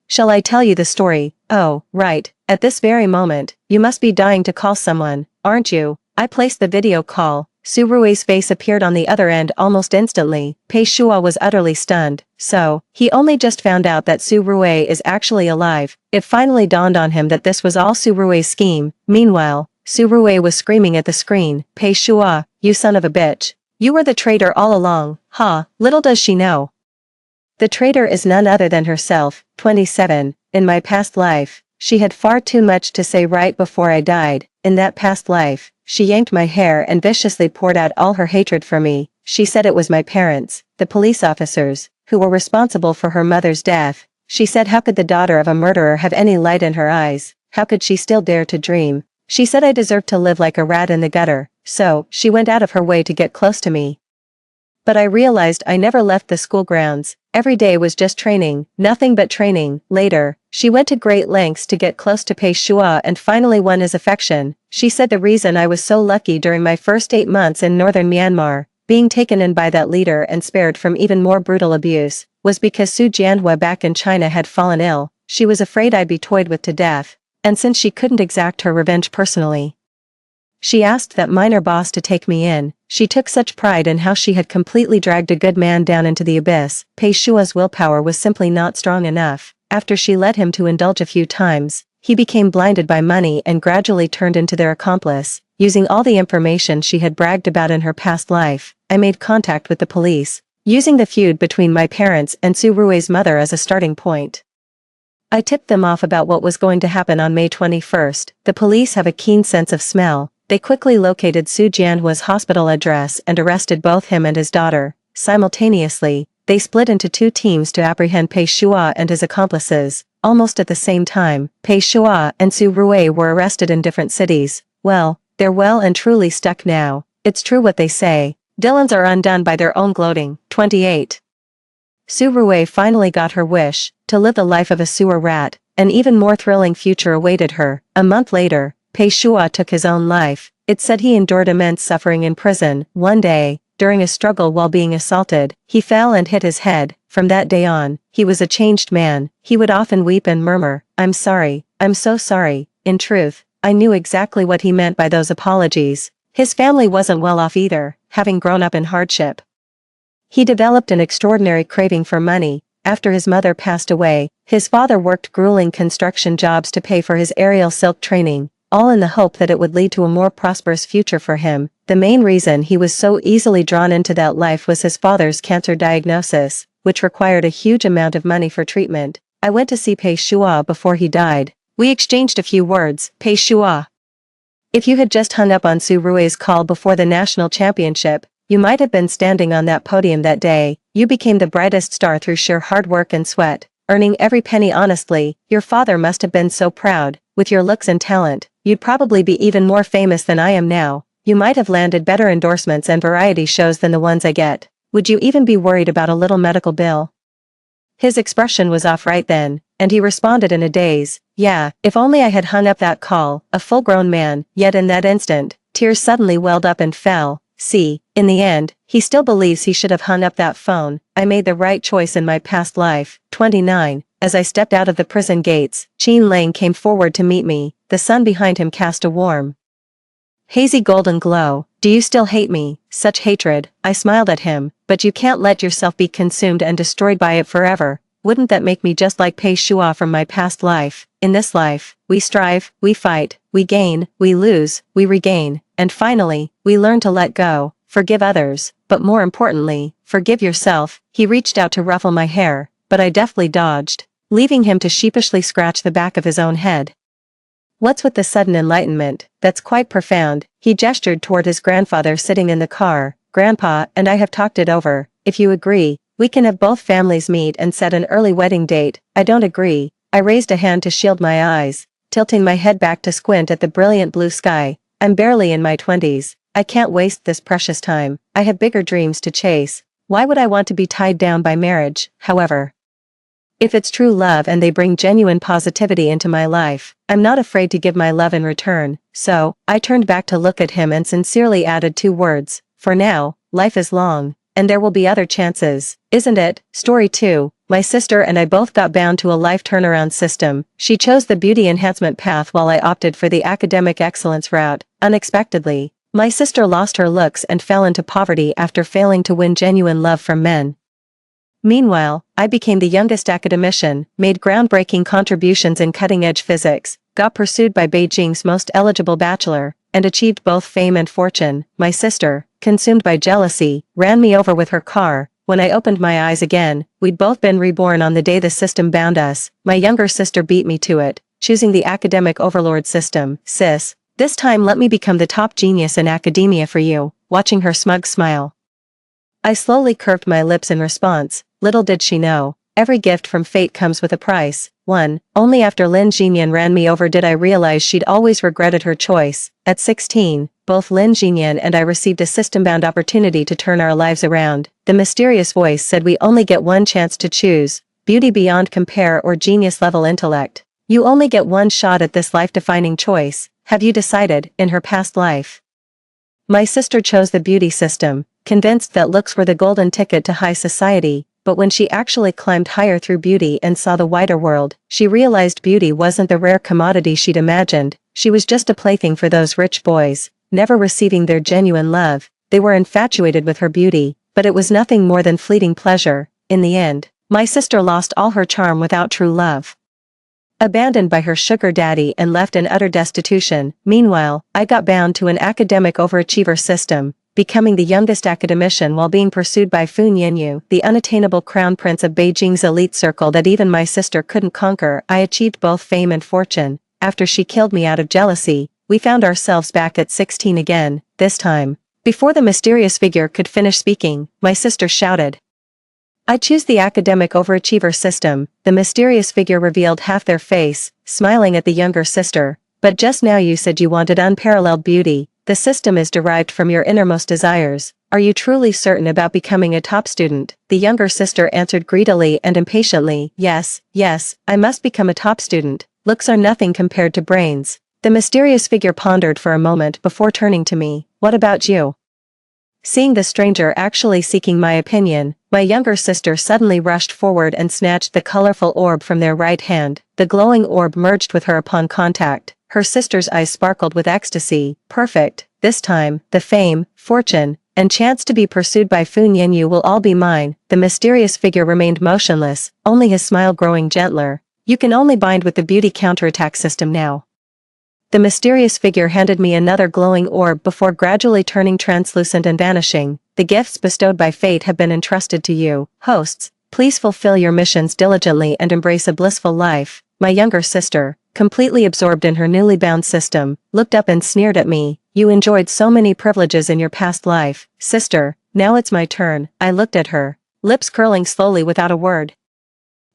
Shall I tell you the story? Oh, right. At this very moment, you must be dying to call someone, aren't you? I placed the video call. Su Rui's face appeared on the other end almost instantly. Pei Shua was utterly stunned. So, he only just found out that Su Rui is actually alive. It finally dawned on him that this was all Su Rui's scheme. Meanwhile, Su Rui was screaming at the screen. Pei Shua, you son of a bitch. You were the traitor all along. Ha, little does she know. The traitor is none other than herself. 27. In my past life, she had far too much to say right before I died. In that past life, she yanked my hair and viciously poured out all her hatred for me. She said it was my parents, the police officers, who were responsible for her mother's death. She said how could the daughter of a murderer have any light in her eyes? How could she still dare to dream? She said I deserved to live like a rat in the gutter, so she went out of her way to get close to me. But I realized I never left the school grounds. Every day was just training, nothing but training. Later, she went to great lengths to get close to Pei Shua and finally won his affection. She said the reason I was so lucky during my first 8 months in northern Myanmar, being taken in by that leader and spared from even more brutal abuse, was because Su Jianhua back in China had fallen ill. She was afraid I'd be toyed with to death, and since she couldn't exact her revenge personally, she asked that minor boss to take me in. She took such pride in how she had completely dragged a good man down into the abyss. Pei Shua's willpower was simply not strong enough. After she led him to indulge a few times, he became blinded by money and gradually turned into their accomplice. Using all the information she had bragged about in her past life, I made contact with the police, using the feud between my parents and Su Rui's mother as a starting point. I tipped them off about what was going to happen on May 21st. The police have a keen sense of smell. They quickly located Su Jianhua's hospital address and arrested both him and his daughter. Simultaneously, they split into 2 teams to apprehend Pei Shua and his accomplices. Almost at the same time, Pei Shua and Su Rui were arrested in different cities. Well, they're well and truly stuck now. It's true what they say. Villains are undone by their own gloating. 28. Su Rui finally got her wish, to live the life of a sewer rat. An even more thrilling future awaited her. A month later, Pei Shua took his own life. It's said he endured immense suffering in prison. One day, during a struggle while being assaulted, he fell and hit his head. From that day on, he was a changed man. He would often weep and murmur, I'm sorry, I'm so sorry. In truth, I knew exactly what he meant by those apologies. His family wasn't well off either, having grown up in hardship. He developed an extraordinary craving for money. After his mother passed away, his father worked grueling construction jobs to pay for his aerial silk training, all in the hope that it would lead to a more prosperous future for him. The main reason he was so easily drawn into that life was his father's cancer diagnosis, which required a huge amount of money for treatment. I went to see Pei Shua before he died. We exchanged a few words. Pei Shua, if you had just hung up on Su Rui's call before the national championship, You might have been standing on that podium that day. You became the brightest star through sheer hard work and sweat, earning every penny honestly. Your father must have been so proud. With your looks and talent, you'd probably be even more famous than I am now. You might have landed better endorsements and variety shows than the ones I get. Would you even be worried about a little medical bill? His expression was off right then, and he responded in a daze. Yeah, if only I had hung up that call. A full-grown man, yet in that instant, tears suddenly welled up and fell. See, in the end, he still believes he should have hung up that phone. I made the right choice in my past life. 29. As I stepped out of the prison gates, Jean Lang came forward to meet me. The sun behind him cast a warm, hazy golden glow. Do you still hate me? Such hatred. I smiled at him. But you can't let yourself be consumed and destroyed by it forever. Wouldn't that make me just like Pei Shua from my past life? In this life, we strive, we fight, we gain, we lose, we regain, and finally, we learn to let go, forgive others, but more importantly, forgive yourself. He reached out to ruffle my hair, but I deftly dodged, leaving him to sheepishly scratch the back of his own head. What's with the sudden enlightenment? That's quite profound. He gestured toward his grandfather sitting in the car. Grandpa and I have talked it over. If you agree, we can have both families meet and set an early wedding date. I don't agree. I raised a hand to shield my eyes, tilting my head back to squint at the brilliant blue sky. I'm barely in my 20s. I can't waste this precious time. I have bigger dreams to chase. Why would I want to be tied down by marriage, however? If it's true love and they bring genuine positivity into my life, I'm not afraid to give my love in return. So, I turned back to look at him and sincerely added 2 words. For now, life is long, and there will be other chances, isn't it? Story 2. My sister and I both got bound to a life turnaround system. She chose the beauty enhancement path while I opted for the academic excellence route. Unexpectedly, my sister lost her looks and fell into poverty after failing to win genuine love from men. Meanwhile, I became the youngest academician, made groundbreaking contributions in cutting-edge physics, got pursued by Beijing's most eligible bachelor, and achieved both fame and fortune. My sister, consumed by jealousy, ran me over with her car. When I opened my eyes again, we'd both been reborn on the day the system bound us. My younger sister beat me to it, choosing the academic overlord system. Sis, this time let me become the top genius in academia for you. Watching her smug smile, I slowly curved my lips in response. Little did she know, every gift from fate comes with a price. Only after Lin Jinyan ran me over did I realize she'd always regretted her choice. At 16, both Lin Jinyan and I received a system-bound opportunity to turn our lives around. The mysterious voice said we only get one chance to choose, beauty beyond compare or genius-level intellect. You only get one shot at this life-defining choice. Have you decided? In her past life, my sister chose the beauty system, convinced that looks were the golden ticket to high society. But when she actually climbed higher through beauty and saw the wider world, she realized beauty wasn't the rare commodity she'd imagined. She was just a plaything for those rich boys, never receiving their genuine love. They were infatuated with her beauty, but it was nothing more than fleeting pleasure. In the end, my sister lost all her charm without true love. Abandoned by her sugar daddy and left in utter destitution. Meanwhile, I got bound to an academic overachiever system, becoming the youngest academician while being pursued by Fu Yanyu, the unattainable crown prince of Beijing's elite circle that even my sister couldn't conquer. I achieved both fame and fortune. After she killed me out of jealousy, we found ourselves back at 16 again. This time, before the mysterious figure could finish speaking, my sister shouted, I choose the academic overachiever system. The mysterious figure revealed half their face, smiling at the younger sister. But just now you said you wanted unparalleled beauty. The system is derived from your innermost desires. Are you truly certain about becoming a top student? The younger sister answered greedily and impatiently. Yes, I must become a top student. Looks are nothing compared to brains. The mysterious figure pondered for a moment before turning to me. What about you? Seeing the stranger actually seeking my opinion, my younger sister suddenly rushed forward and snatched the colorful orb from their right hand. The glowing orb merged with her upon contact. Her sister's eyes sparkled with ecstasy. Perfect. This time, the fame, fortune, and chance to be pursued by Fu Yanyu will all be mine. The mysterious figure remained motionless, only his smile growing gentler. You can only bind with the beauty counterattack system now. The mysterious figure handed me another glowing orb before gradually turning translucent and vanishing. The gifts bestowed by fate have been entrusted to you. Hosts, please fulfill your missions diligently and embrace a blissful life. My younger sister, completely absorbed in her newly bound system, looked up and sneered at me. You enjoyed so many privileges in your past life, sister, now it's my turn. I looked at her, lips curling slowly without a word.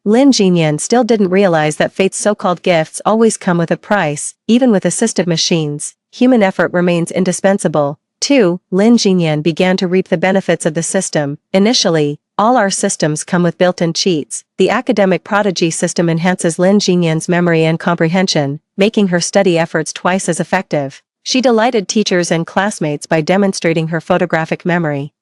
Lin Jinyan still didn't realize that fate's so-called gifts always come with a price, even with assistive machines. Human effort remains indispensable. 2. Lin Jinyan began to reap the benefits of the system. Initially, all our systems come with built-in cheats. The academic prodigy system enhances Lin Jinyan's memory and comprehension, making her study efforts twice as effective. She delighted teachers and classmates by demonstrating her photographic memory.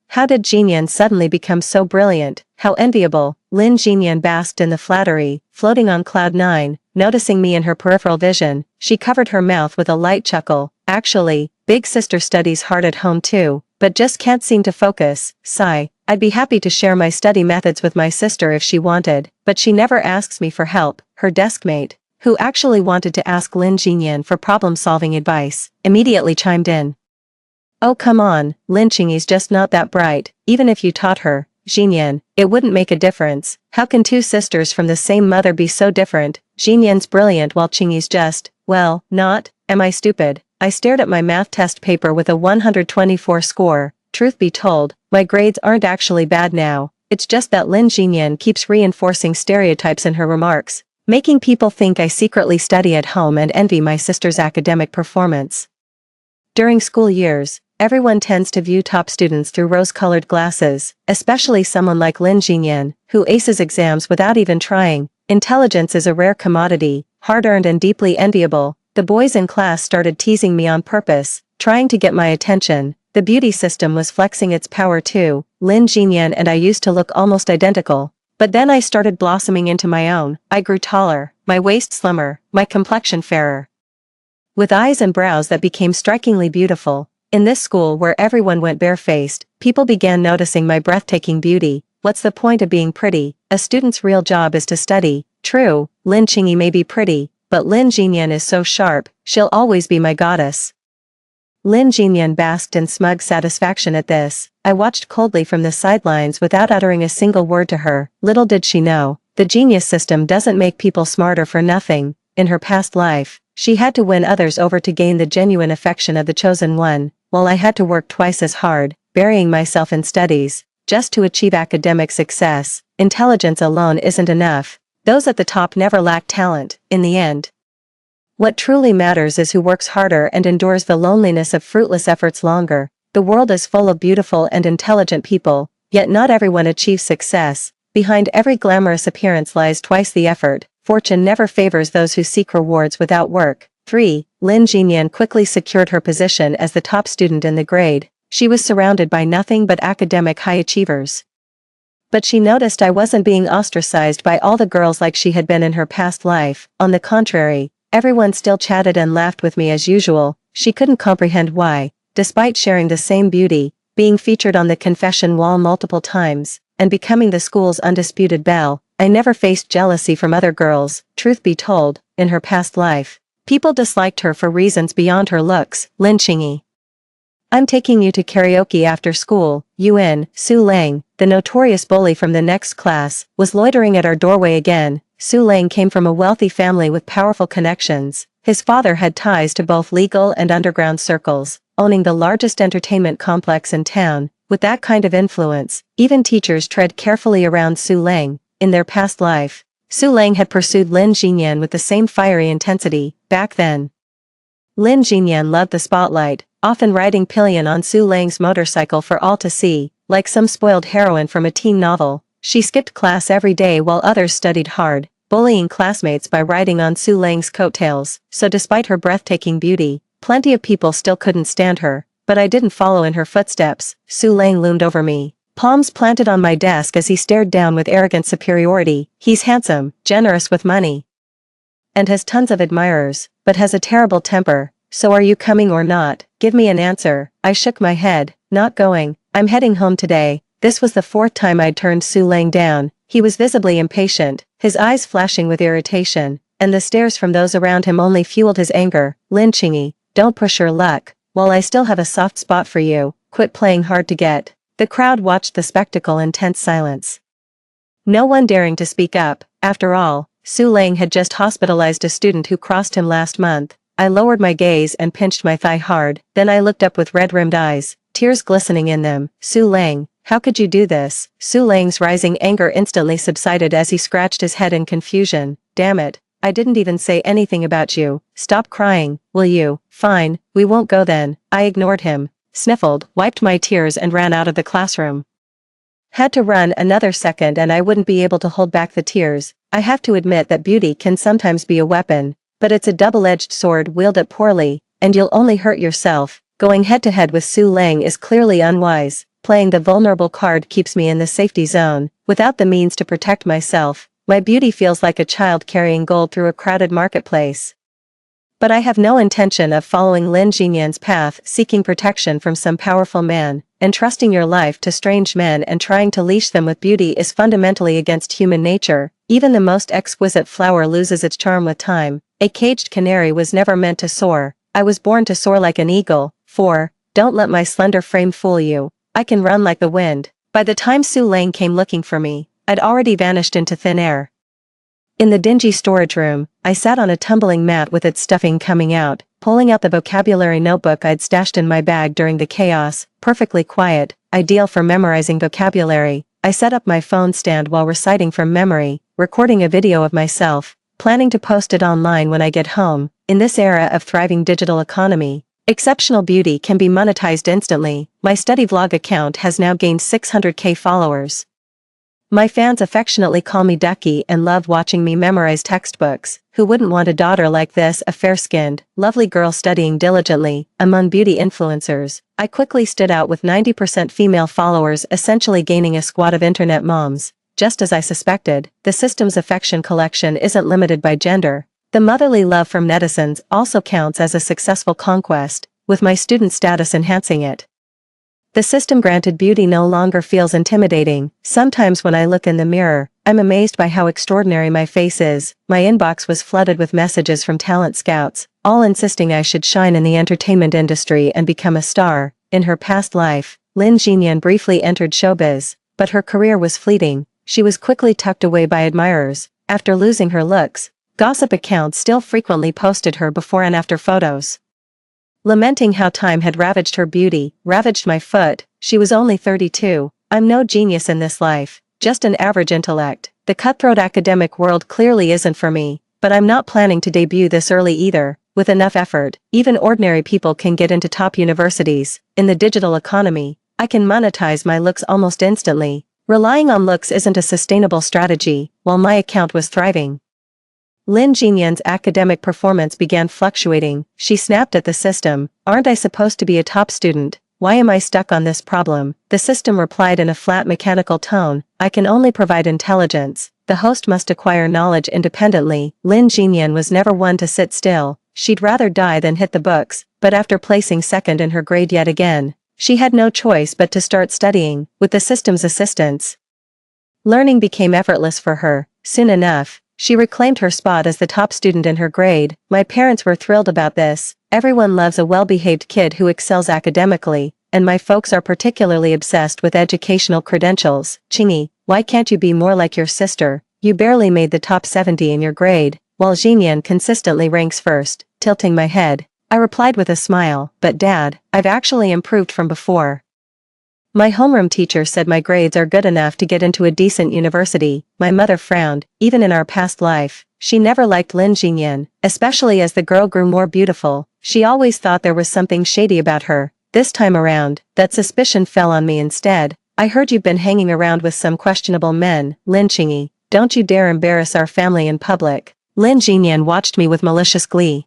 How did Jinyan suddenly become so brilliant? How enviable. Lin Jinyan basked in the flattery, floating on cloud 9, noticing me in her peripheral vision. She covered her mouth with a light chuckle. Actually, big sister studies hard at home too, but just can't seem to focus. Sigh. I'd be happy to share my study methods with my sister if she wanted, but she never asks me for help. Her deskmate, who actually wanted to ask Lin Jinyan for problem-solving advice, immediately chimed in. Oh come on, Lin Qingyi's just not that bright. Even if you taught her, Jinyan, it wouldn't make a difference. How can two sisters from the same mother be so different? Jinyan's brilliant while Qingyi's just, well, not. Am I stupid? I stared at my math test paper with a 124 score. Truth be told, my grades aren't actually bad now. It's just that Lin Jinyan keeps reinforcing stereotypes in her remarks, making people think I secretly study at home and envy my sister's academic performance. During school years, everyone tends to view top students through rose-colored glasses, especially someone like Lin Jinyan, who aces exams without even trying. Intelligence is a rare commodity, hard-earned and deeply enviable. The boys in class started teasing me on purpose, trying to get my attention. The beauty system was flexing its power too. Lin Jinyan and I used to look almost identical. But then I started blossoming into my own. I grew taller, my waist slimmer, my complexion fairer, with eyes and brows that became strikingly beautiful. In this school where everyone went barefaced, people began noticing my breathtaking beauty. What's the point of being pretty? A student's real job is to study. True, Lin Qingyi may be pretty, but Lin Jinyan is so sharp, she'll always be my goddess. Lin Jinyan basked in smug satisfaction at this. I watched coldly from the sidelines without uttering a single word to her. Little did she know, the genius system doesn't make people smarter for nothing. In her past life, she had to win others over to gain the genuine affection of the chosen one, while I had to work twice as hard, burying myself in studies, just to achieve academic success. Intelligence alone isn't enough. Those at the top never lack talent, in the end. What truly matters is who works harder and endures the loneliness of fruitless efforts longer. The world is full of beautiful and intelligent people, yet not everyone achieves success. Behind every glamorous appearance lies twice the effort. Fortune never favors those who seek rewards without work. 3. Lin Jinyan quickly secured her position as the top student in the grade. She was surrounded by nothing but academic high achievers. But she noticed I wasn't being ostracized by all the girls like she had been in her past life. On the contrary, everyone still chatted and laughed with me as usual. She couldn't comprehend why, despite sharing the same beauty, being featured on the confession wall multiple times, and becoming the school's undisputed belle, I never faced jealousy from other girls. Truth be told, in her past life, people disliked her for reasons beyond her looks. Lin Qingyi. I'm taking you to karaoke after school. Yuan, Su Lang, the notorious bully from the next class, was loitering at our doorway again. Su Lang came from a wealthy family with powerful connections. His father had ties to both legal and underground circles, owning the largest entertainment complex in town. With that kind of influence, even teachers tread carefully around Su Lang. In their past life, Su Lang had pursued Lin Jinyan with the same fiery intensity. Back then, Lin Jinyan loved the spotlight, often riding pillion on Su Lang's motorcycle for all to see. Like some spoiled heroine from a teen novel, she skipped class every day while others studied hard, bullying classmates by riding on Su Lang's coattails. So despite her breathtaking beauty, plenty of people still couldn't stand her. But I didn't follow in her footsteps. Su Lang loomed over me, palms planted on my desk as he stared down with arrogant superiority. He's handsome, generous with money, and has tons of admirers, but has a terrible temper. So are you coming or not? Give me an answer. I shook my head. Not going. I'm heading home today. This was the 4th time I'd turned Su Lang down. He was visibly impatient, his eyes flashing with irritation, and the stares from those around him only fueled his anger. Lin Qingyi, don't push your luck. While I still have a soft spot for you, quit playing hard to get. The crowd watched the spectacle in tense silence, no one daring to speak up. After all, Su Lang had just hospitalized a student who crossed him last month. I lowered my gaze and pinched my thigh hard, then I looked up with red-rimmed eyes, tears glistening in them. Su Lang, how could you do this? Su Lang's rising anger instantly subsided as he scratched his head in confusion. Damn it. I didn't even say anything about you. Stop crying, will you? Fine, we won't go then. I ignored him, sniffled, wiped my tears and ran out of the classroom. Had to run another second and I wouldn't be able to hold back the tears. I have to admit that beauty can sometimes be a weapon, but it's a double-edged sword wielded poorly, and you'll only hurt yourself. Going head-to-head with Su Lang is clearly unwise. Playing the vulnerable card keeps me in the safety zone. Without the means to protect myself, my beauty feels like a child carrying gold through a crowded marketplace. But I have no intention of following Lin Jinyan's path, seeking protection from some powerful man. Entrusting your life to strange men and trying to leash them with beauty is fundamentally against human nature. Even the most exquisite flower loses its charm with time. A caged canary was never meant to soar. I was born to soar like an eagle. 4. Don't let my slender frame fool you. I can run like the wind. By the time Su Lang came looking for me, I'd already vanished into thin air. In the dingy storage room, I sat on a tumbling mat with its stuffing coming out, pulling out the vocabulary notebook I'd stashed in my bag during the chaos, perfectly quiet, ideal for memorizing vocabulary. I set up my phone stand while reciting from memory, recording a video of myself, planning to post it online when I get home. In this era of thriving digital economy, exceptional beauty can be monetized instantly. My study vlog account has now gained 600k followers. My fans affectionately call me Ducky and love watching me memorize textbooks. Who wouldn't want a daughter like this, a fair-skinned, lovely girl studying diligently? Among beauty influencers, I quickly stood out with 90% female followers, essentially gaining a squad of internet moms. Just as I suspected, the system's affection collection isn't limited by gender. The motherly love from netizens also counts as a successful conquest, with my student status enhancing it. The system-granted beauty no longer feels intimidating. Sometimes when I look in the mirror, I'm amazed by how extraordinary my face is. My inbox was flooded with messages from talent scouts, all insisting I should shine in the entertainment industry and become a star. In her past life, Lin Jinyan briefly entered showbiz, but her career was fleeting. She was quickly tucked away by admirers. After losing her looks, gossip accounts still frequently posted her before and after photos, lamenting how time had ravaged her beauty. Ravaged my foot. She was only 32. I'm no genius in this life, just an average intellect. The cutthroat academic world clearly isn't for me, but I'm not planning to debut this early either. With enough effort, even ordinary people can get into top universities. In the digital economy, I can monetize my looks almost instantly. Relying on looks isn't a sustainable strategy. While my account was thriving, Lin Jinyan's academic performance began fluctuating. She snapped at the system. Aren't I supposed to be a top student? Why am I stuck on this problem? The system replied in a flat mechanical tone. I can only provide intelligence. The host must acquire knowledge independently. Lin Jinyan was never one to sit still. She'd rather die than hit the books, but after placing second in her grade yet again, she had no choice but to start studying. With the system's assistance, learning became effortless for her. Soon enough, she reclaimed her spot as the top student in her grade. My parents were thrilled about this. Everyone loves a well-behaved kid who excels academically, and my folks are particularly obsessed with educational credentials. Chingy, why can't you be more like your sister? You barely made the top 70 in your grade, while Jinyan consistently ranks first. Tilting my head, I replied with a smile, but Dad, I've actually improved from before. My homeroom teacher said my grades are good enough to get into a decent university. My mother frowned. Even in our past life, she never liked Lin Jinyan, especially as the girl grew more beautiful. She always thought there was something shady about her. This time around, that suspicion fell on me instead. I heard you've been hanging around with some questionable men, Lin Chingy. Don't you dare embarrass our family in public. Lin Jinyan watched me with malicious glee.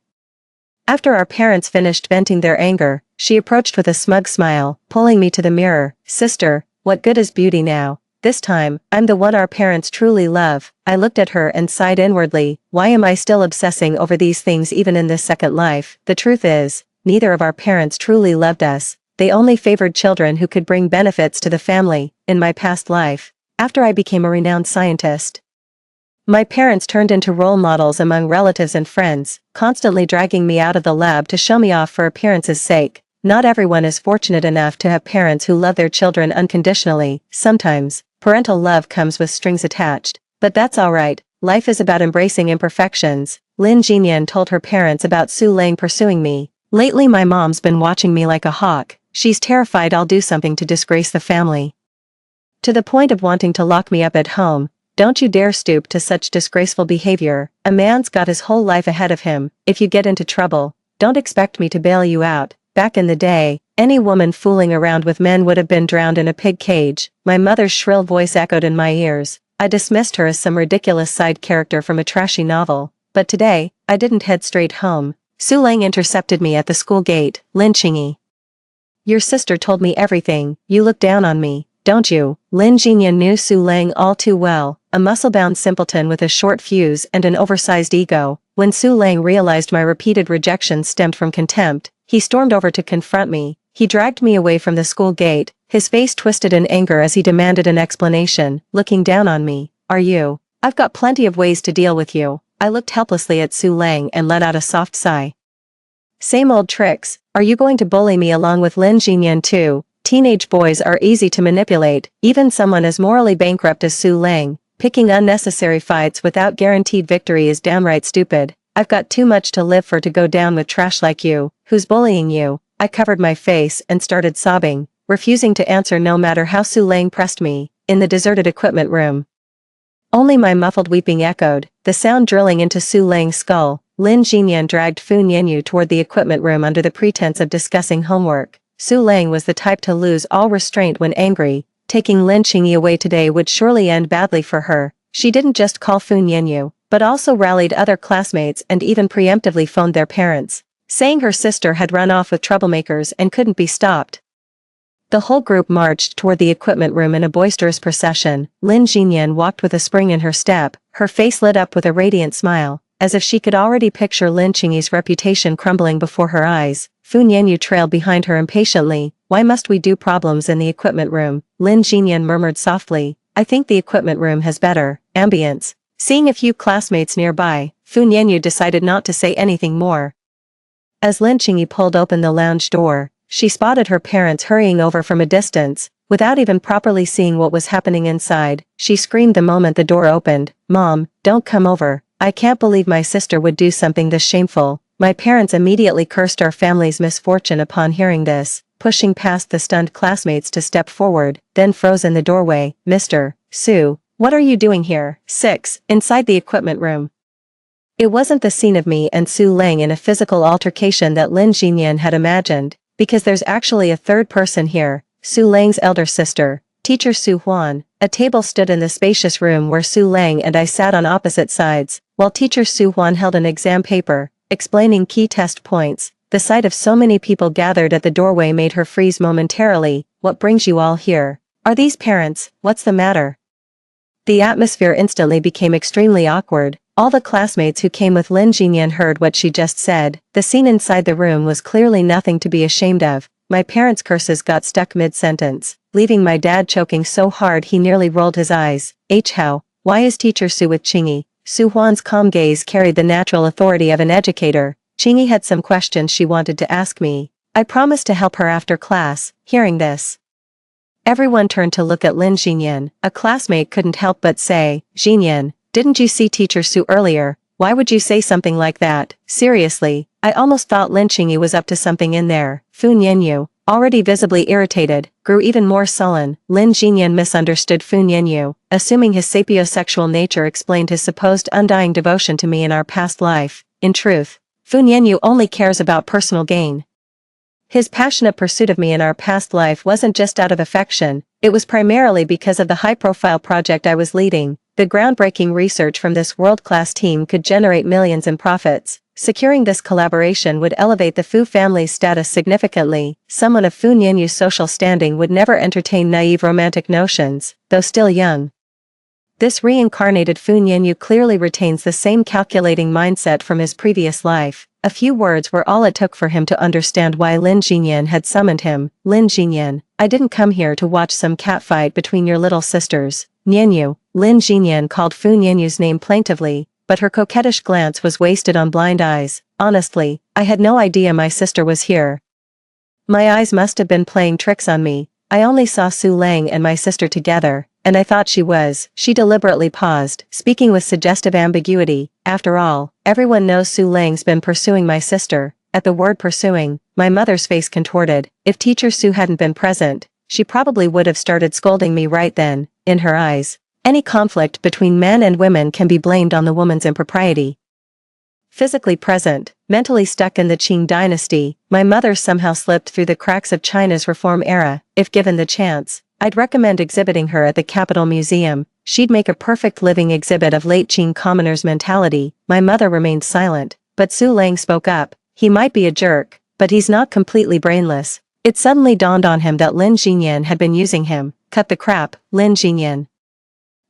After our parents finished venting their anger, she approached with a smug smile, pulling me to the mirror. Sister, what good is beauty now? This time, I'm the one our parents truly love. I looked at her and sighed inwardly. Why am I still obsessing over these things even in this second life? The truth is, neither of our parents truly loved us. They only favored children who could bring benefits to the family. In my past life, after I became a renowned scientist, my parents turned into role models among relatives and friends, constantly dragging me out of the lab to show me off for appearance's sake. Not everyone is fortunate enough to have parents who love their children unconditionally. Sometimes, parental love comes with strings attached, but that's alright. life is about embracing imperfections. Lin Jinyan told her parents about Su Lang pursuing me. Lately my mom's been watching me like a hawk. She's terrified I'll do something to disgrace the family. To the point of wanting to lock me up at home. Don't you dare stoop to such disgraceful behavior. A man's got his whole life ahead of him. If you get into trouble, don't expect me to bail you out. Back in the day, any woman fooling around with men would have been drowned in a pig cage. My mother's shrill voice echoed in my ears. I dismissed her as some ridiculous side character from a trashy novel. But today, I didn't head straight home. Su Lang intercepted me at the school gate. Lin Qingyi. Your sister told me everything. You look down on me, don't you? Lin Jinyan knew Su Lang all too well, a muscle-bound simpleton with a short fuse and an oversized ego. When Su Lang realized my repeated rejection stemmed from contempt, he stormed over to confront me. He dragged me away from the school gate, his face twisted in anger as he demanded an explanation, looking down on me. Are you? I've got plenty of ways to deal with you. I looked helplessly at Su Lang and let out a soft sigh. Same old tricks. Are you going to bully me along with Lin Jinyan too? Teenage boys are easy to manipulate, even someone as morally bankrupt as Su Lang. Picking unnecessary fights without guaranteed victory is downright stupid. I've got too much to live for to go down with trash like you. Who's bullying you? I covered my face and started sobbing, refusing to answer no matter how Su Lang pressed me. In the deserted equipment room, only my muffled weeping echoed, the sound drilling into Su Lang's skull. Lin Jinyan dragged Fu Nianyu toward the equipment room under the pretense of discussing homework. Su Lang was the type to lose all restraint when angry. Taking Lin Qingyi away today would surely end badly for her. She didn't just call Fu Nianyu, but also rallied other classmates and even preemptively phoned their parents, saying her sister had run off with troublemakers and couldn't be stopped. The whole group marched toward the equipment room in a boisterous procession. Lin Jinyan walked with a spring in her step, her face lit up with a radiant smile, as if she could already picture Lin Qingyi's reputation crumbling before her eyes. Fu Nianyu trailed behind her impatiently. Why must we do problems in the equipment room? Lin Jinyan murmured softly. I think the equipment room has better ambience. Seeing a few classmates nearby, Fu Nianyu decided not to say anything more. As Lin Qingyi pulled open the lounge door, she spotted her parents hurrying over from a distance. Without even properly seeing what was happening inside, she screamed the moment the door opened, "Mom, don't come over. I can't believe my sister would do something this shameful." My parents immediately cursed our family's misfortune upon hearing this, pushing past the stunned classmates to step forward, then froze in the doorway. Mr. Su, what are you doing here? 6. Inside the equipment room. It wasn't the scene of me and Su Lang in a physical altercation that Lin Jinyan had imagined, because there's actually a third person here, Su Lang's elder sister, Teacher Su Huan. A table stood in the spacious room where Su Lang and I sat on opposite sides, while Teacher Su Huan held an exam paper, explaining key test points. The sight of so many people gathered at the doorway made her freeze momentarily. What brings you all here? Are these parents? What's the matter? The atmosphere instantly became extremely awkward. All the classmates who came with Lin Jinyan heard what she just said. The scene inside the room was clearly nothing to be ashamed of. My parents' curses got stuck mid-sentence, leaving my dad choking so hard he nearly rolled his eyes. How? Why is Teacher Su with Qingyi? Su Huan's calm gaze carried the natural authority of an educator. Qingyi had some questions she wanted to ask me. I promised to help her after class. Hearing this, everyone turned to look at Lin Jinyan. A classmate couldn't help but say, "Jinyan, didn't you see Teacher Su earlier? Why would you say something like that? Seriously, I almost thought Lin Qingyi was up to something in there." Fu Nianyu, already visibly irritated, grew even more sullen. Lin Jinyan misunderstood Fu Nianyu, assuming his sapiosexual nature explained his supposed undying devotion to me in our past life. In truth, Fu Nianyu only cares about personal gain. His passionate pursuit of me in our past life wasn't just out of affection, it was primarily because of the high-profile project I was leading. The groundbreaking research from this world-class team could generate millions in profits. Securing this collaboration would elevate the Fu family's status significantly. Someone of Fu Nianyu's social standing would never entertain naive romantic notions, though still young. This reincarnated Fu Nianyu clearly retains the same calculating mindset from his previous life. A few words were all it took for him to understand why Lin Jinyan had summoned him. Lin Jinyan, I didn't come here to watch some catfight between your little sisters. Nianyu. Lin Jinyan called Fu Nianyu's name plaintively, but her coquettish glance was wasted on blind eyes. Honestly, I had no idea my sister was here. My eyes must have been playing tricks on me. I only saw Su Lang and my sister together. and I thought she was. She deliberately paused, speaking with suggestive ambiguity. After all, everyone knows Su Lang's been pursuing my sister. At the word pursuing, my mother's face contorted. If teacher Su hadn't been present, she probably would have started scolding me right then. In her eyes, any conflict between men and women can be blamed on the woman's impropriety. Physically present, mentally stuck in the Qing dynasty, my mother somehow slipped through the cracks of China's reform era. If given the chance, I'd recommend exhibiting her at the Capitol Museum. She'd make a perfect living exhibit of late Qing commoners' mentality. My mother remained silent, but Su Lang spoke up. He might be a jerk, but he's not completely brainless. It suddenly dawned on him that Lin Jinyan had been using him. Cut the crap, Lin Jinyan.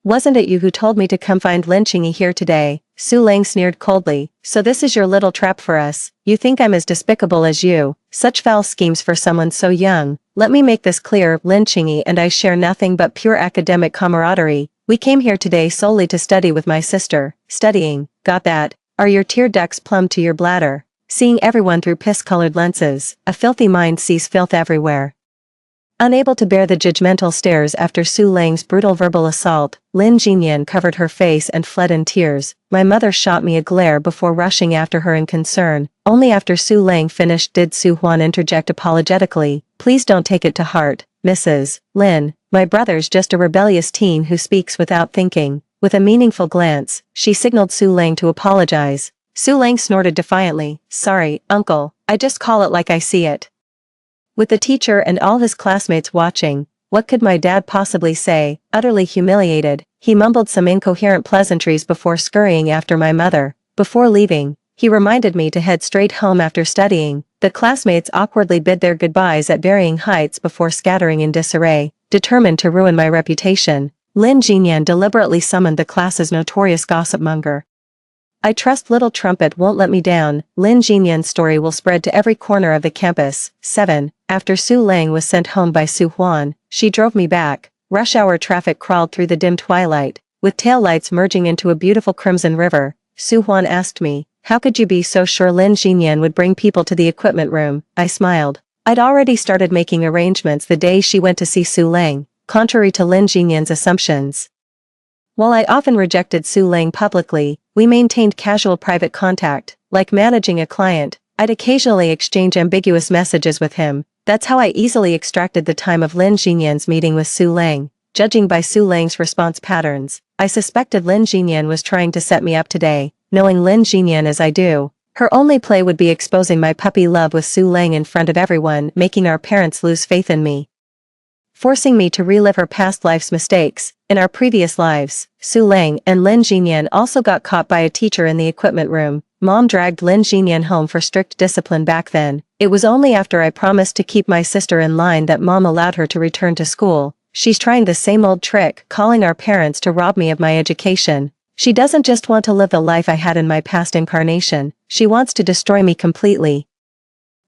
Wasn't it you who told me to come find Lin Qingyi here today? Su Lang sneered coldly. So this is your little trap for us. You think I'm as despicable as you? Such foul schemes for someone so young. Let me make this clear, Lin Qingyi and I share nothing but pure academic camaraderie. We came here today solely to study with my sister. Studying, got that? Are your tear ducts plumbed to your bladder? Seeing everyone through piss-colored lenses, a filthy mind sees filth everywhere. Unable to bear the judgmental stares after Su Lang's brutal verbal assault, Lin Jinyan covered her face and fled in tears. My mother shot me a glare before rushing after her in concern. Only after Su Lang finished did Su Huan interject apologetically. Please don't take it to heart, Mrs. Lin. My brother's just a rebellious teen who speaks without thinking. With a meaningful glance, she signaled Su Lang to apologize. Su Lang snorted defiantly. Sorry, uncle, I just call it like I see it. With the teacher and all his classmates watching, what could my dad possibly say? Utterly humiliated, he mumbled some incoherent pleasantries before scurrying after my mother. Before leaving, he reminded me to head straight home after studying. The classmates awkwardly bid their goodbyes at varying heights before scattering in disarray, determined to ruin my reputation. Lin Jinyan deliberately summoned the class's notorious gossipmonger. I trust little Trumpet won't let me down. Lin Jinyan's story will spread to every corner of the campus. 7. After Su Lang was sent home by Su Huan, she drove me back. Rush hour traffic crawled through the dim twilight, with taillights merging into a beautiful crimson river. Su Huan asked me, how could you be so sure Lin Jinyan would bring people to the equipment room? I smiled. I'd already started making arrangements the day she went to see Su Lang, contrary to Lin Jinyan's assumptions. While I often rejected Su Lang publicly, we maintained casual private contact. Like managing a client, I'd occasionally exchange ambiguous messages with him. That's how I easily extracted the time of Lin Jinyan's meeting with Su Lang. Judging by Su Lang's response patterns, I suspected Lin Jinyan was trying to set me up today. Knowing Lin Jinyan as I do, her only play would be exposing my puppy love with Su Lang in front of everyone, making our parents lose faith in me. Forcing me to relive her past life's mistakes. In our previous lives, Su Lang and Lin Jinyan also got caught by a teacher in the equipment room. Mom dragged Lin Jinyan home for strict discipline back then. It was only after I promised to keep my sister in line that Mom allowed her to return to school. She's trying the same old trick, calling our parents to rob me of my education. She doesn't just want to live the life I had in my past incarnation, she wants to destroy me completely.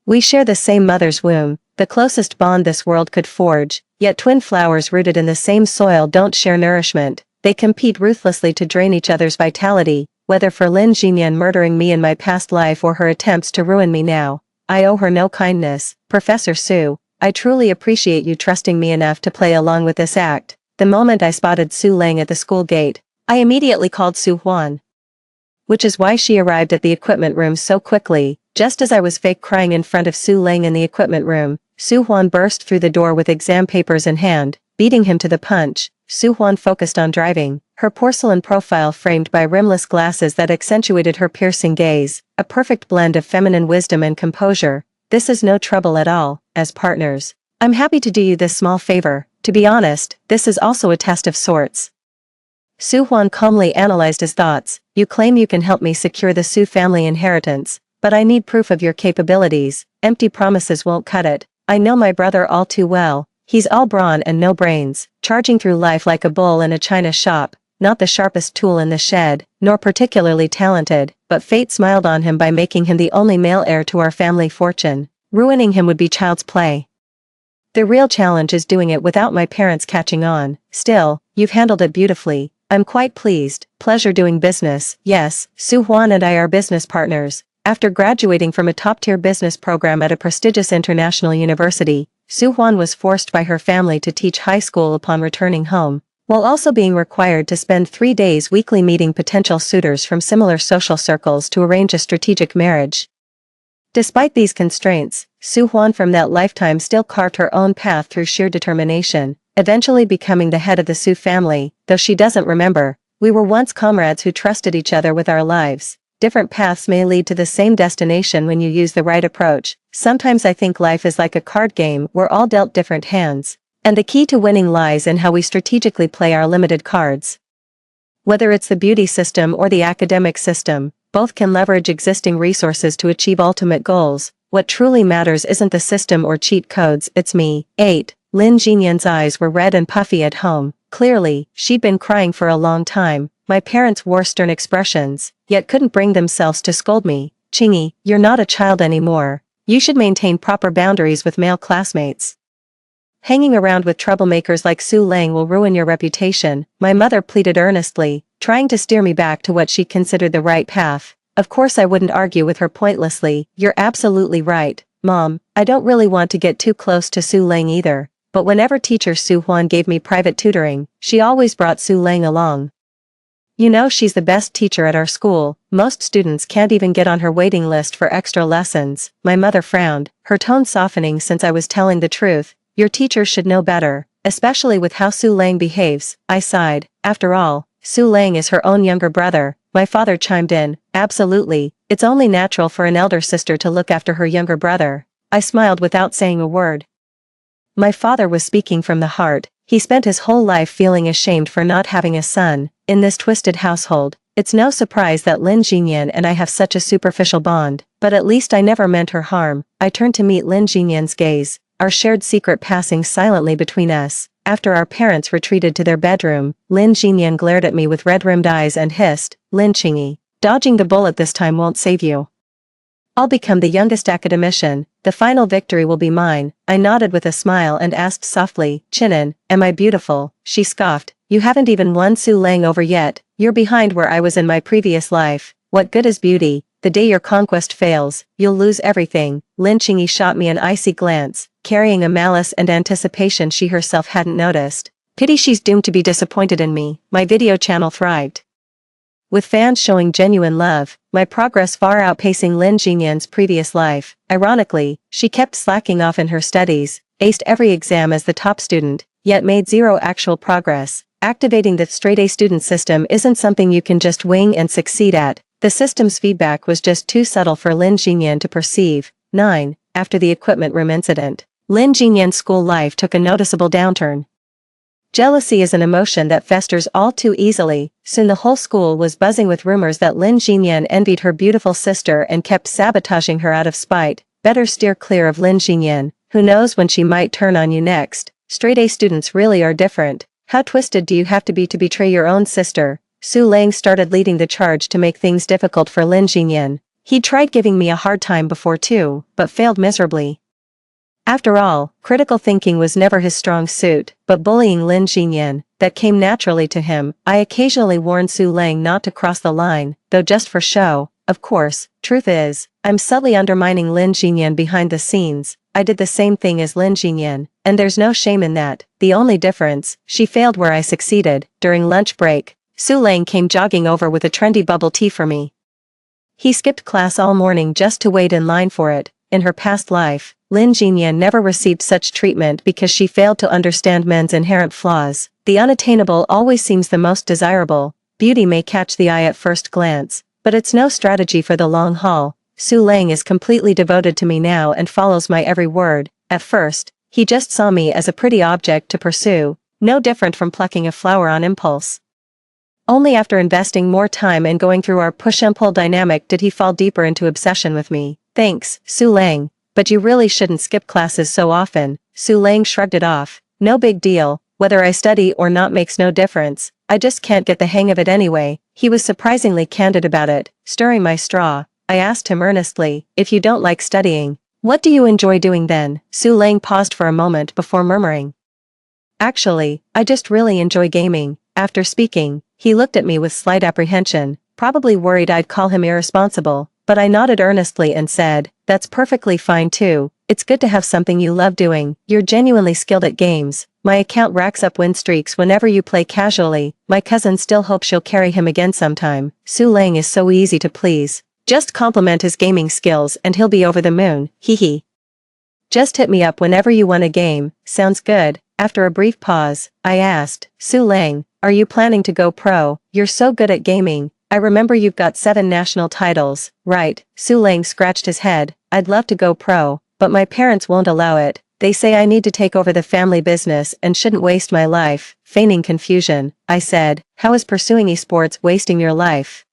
We share the same mother's womb, the closest bond this world could forge, yet twin flowers rooted in the same soil don't share nourishment. They compete ruthlessly to drain each other's vitality, whether for Lin Jinyan murdering me in my past life or her attempts to ruin me now. I owe her no kindness. Professor Su, I truly appreciate you trusting me enough to play along with this act. The moment I spotted Su Lang at the school gate, I immediately called Su Huan. Which is why she arrived at the equipment room so quickly. Just as I was fake crying in front of Su Lang in the equipment room, Su Huan burst through the door with exam papers in hand, beating him to the punch. Su Huan focused on driving, her porcelain profile framed by rimless glasses that accentuated her piercing gaze, a perfect blend of feminine wisdom and composure. This is no trouble at all. As partners, I'm happy to do you this small favor. To be honest, this is also a test of sorts. Su Huan calmly analyzed his thoughts. You claim you can help me secure the Su family inheritance, but I need proof of your capabilities. Empty promises won't cut it. I know my brother all too well. He's all brawn and no brains, charging through life like a bull in a china shop, not the sharpest tool in the shed, nor particularly talented, but fate smiled on him by making him the only male heir to our family fortune. Ruining him would be child's play. The real challenge is doing it without my parents catching on. Still, you've handled it beautifully. I'm quite pleased. Pleasure doing business. Yes, Su Huan and I are business partners. After graduating from a top-tier business program at a prestigious international university, Su Huan was forced by her family to teach high school upon returning home. while also being required to spend 3 days weekly meeting potential suitors from similar social circles to arrange a strategic marriage. Despite these constraints, Su Huan from that lifetime still carved her own path through sheer determination, eventually becoming the head of the Su family, though she doesn't remember. We were once comrades who trusted each other with our lives. Different paths may lead to the same destination when you use the right approach. Sometimes I think life is like a card game, we're all dealt different hands. And the key to winning lies in how we strategically play our limited cards. Whether it's the beauty system or the academic system, both can leverage existing resources to achieve ultimate goals. What truly matters isn't the system or cheat codes, it's me. 8. Lin Jinyan's eyes were red and puffy at home. Clearly, she'd been crying for a long time. My parents wore stern expressions, yet couldn't bring themselves to scold me. Chingy, you're not a child anymore. You should maintain proper boundaries with male classmates. Hanging around with troublemakers like Su Lang will ruin your reputation, my mother pleaded earnestly, trying to steer me back to what she considered the right path. Of course I wouldn't argue with her pointlessly. You're absolutely right, Mom. I don't really want to get too close to Su Lang either. But whenever teacher Su Huan gave me private tutoring, she always brought Su Lang along. You know, she's the best teacher at our school. Most students can't even get on her waiting list for extra lessons. My mother frowned, her tone softening since I was telling the truth. Your teacher should know better, especially with how Su Lang behaves. I sighed. After all, Su Lang is her own younger brother. My father chimed in. Absolutely, it's only natural for an elder sister to look after her younger brother. I smiled without saying a word. My father was speaking from the heart. He spent his whole life feeling ashamed for not having a son. In this twisted household, it's no surprise that Lin Jinyan and I have such a superficial bond, but at least I never meant her harm. I turned to meet Lin Jinyan's gaze, our shared secret passing silently between us. After our parents retreated to their bedroom, Lin Jinyan glared at me with red-rimmed eyes and hissed, Lin Chingy, dodging the bullet this time won't save you. I'll become the youngest academician, the final victory will be mine. I nodded with a smile and asked softly, Chinan, am I beautiful? She scoffed, you haven't even won Su Lang over yet, you're behind where I was in my previous life. What good is beauty? The day your conquest fails, you'll lose everything. Lin Chingy shot me an icy glance, carrying a malice and anticipation she herself hadn't noticed. Pity she's doomed to be disappointed in me. My video channel thrived, with fans showing genuine love, my progress far outpacing Lin Jinyan's previous life. Ironically, she kept slacking off in her studies, aced every exam as the top student, yet made zero actual progress. Activating the straight-A student system isn't something you can just wing and succeed at. The system's feedback was just too subtle for Lin Jinyan to perceive. 9. After the equipment room incident, Lin Jinyan's school life took a noticeable downturn. Jealousy is an emotion that festers all too easily. Soon the whole school was buzzing with rumors that Lin Jinyan envied her beautiful sister and kept sabotaging her out of spite. Better steer clear of Lin Jinyan. Who knows when she might turn on you next. Straight-A students really are different. How twisted do you have to betray your own sister? Su Lang started leading the charge to make things difficult for Lin Jinyan. He'd tried giving me a hard time before too, but failed miserably. After all, critical thinking was never his strong suit, but bullying Lin Jinyan, that came naturally to him. I occasionally warned Su Lang not to cross the line, though just for show. Of course, truth is, I'm subtly undermining Lin Jinyan behind the scenes. I did the same thing as Lin Jinyan, and there's no shame in that. The only difference, she failed where I succeeded. During lunch break, Su Lang came jogging over with a trendy bubble tea for me. He skipped class all morning just to wait in line for it. In her past life, Lin Jinyan never received such treatment because she failed to understand men's inherent flaws. The unattainable always seems the most desirable. Beauty may catch the eye at first glance, but it's no strategy for the long haul. Su Lang is completely devoted to me now and follows my every word. At first, he just saw me as a pretty object to pursue, no different from plucking a flower on impulse. Only after investing more time and going through our push-and-pull dynamic did he fall deeper into obsession with me. Thanks, Su Lang, but you really shouldn't skip classes so often. Su Lang shrugged it off. No big deal, whether I study or not makes no difference. I just can't get the hang of it anyway. He was surprisingly candid about it. Stirring my straw, I asked him earnestly, if you don't like studying, what do you enjoy doing then? Su Lang paused for a moment before murmuring, actually, I just really enjoy gaming. After speaking, he looked at me with slight apprehension, probably worried I'd call him irresponsible, but I nodded earnestly and said, that's perfectly fine too. It's good to have something you love doing. You're genuinely skilled at games. My account racks up win streaks whenever you play casually. My cousin still hopes she'll carry him again sometime. Su Lang is so easy to please. Just compliment his gaming skills and he'll be over the moon. Hee hee. Just hit me up whenever you want a game. Sounds good. After a brief pause, I asked, Su Lang, are you planning to go pro? You're so good at gaming. I remember you've got 7 national titles, right? Su Lang scratched his head. I'd love to go pro, but my parents won't allow it. They say I need to take over the family business and shouldn't waste my life. Feigning confusion, I said, how is pursuing esports wasting your life?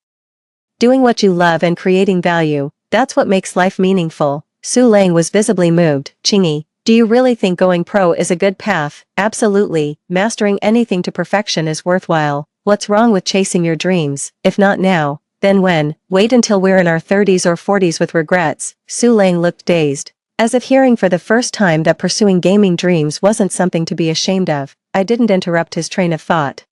Doing what you love and creating value, that's what makes life meaningful. Su Lang was visibly moved. Chingy, do you really think going pro is a good path? Absolutely, mastering anything to perfection is worthwhile. What's wrong with chasing your dreams? If not now, then when? Wait until we're in our 30s or 40s with regrets. Su Lang looked dazed, as if hearing for the first time that pursuing gaming dreams wasn't something to be ashamed of. I didn't interrupt his train of thought.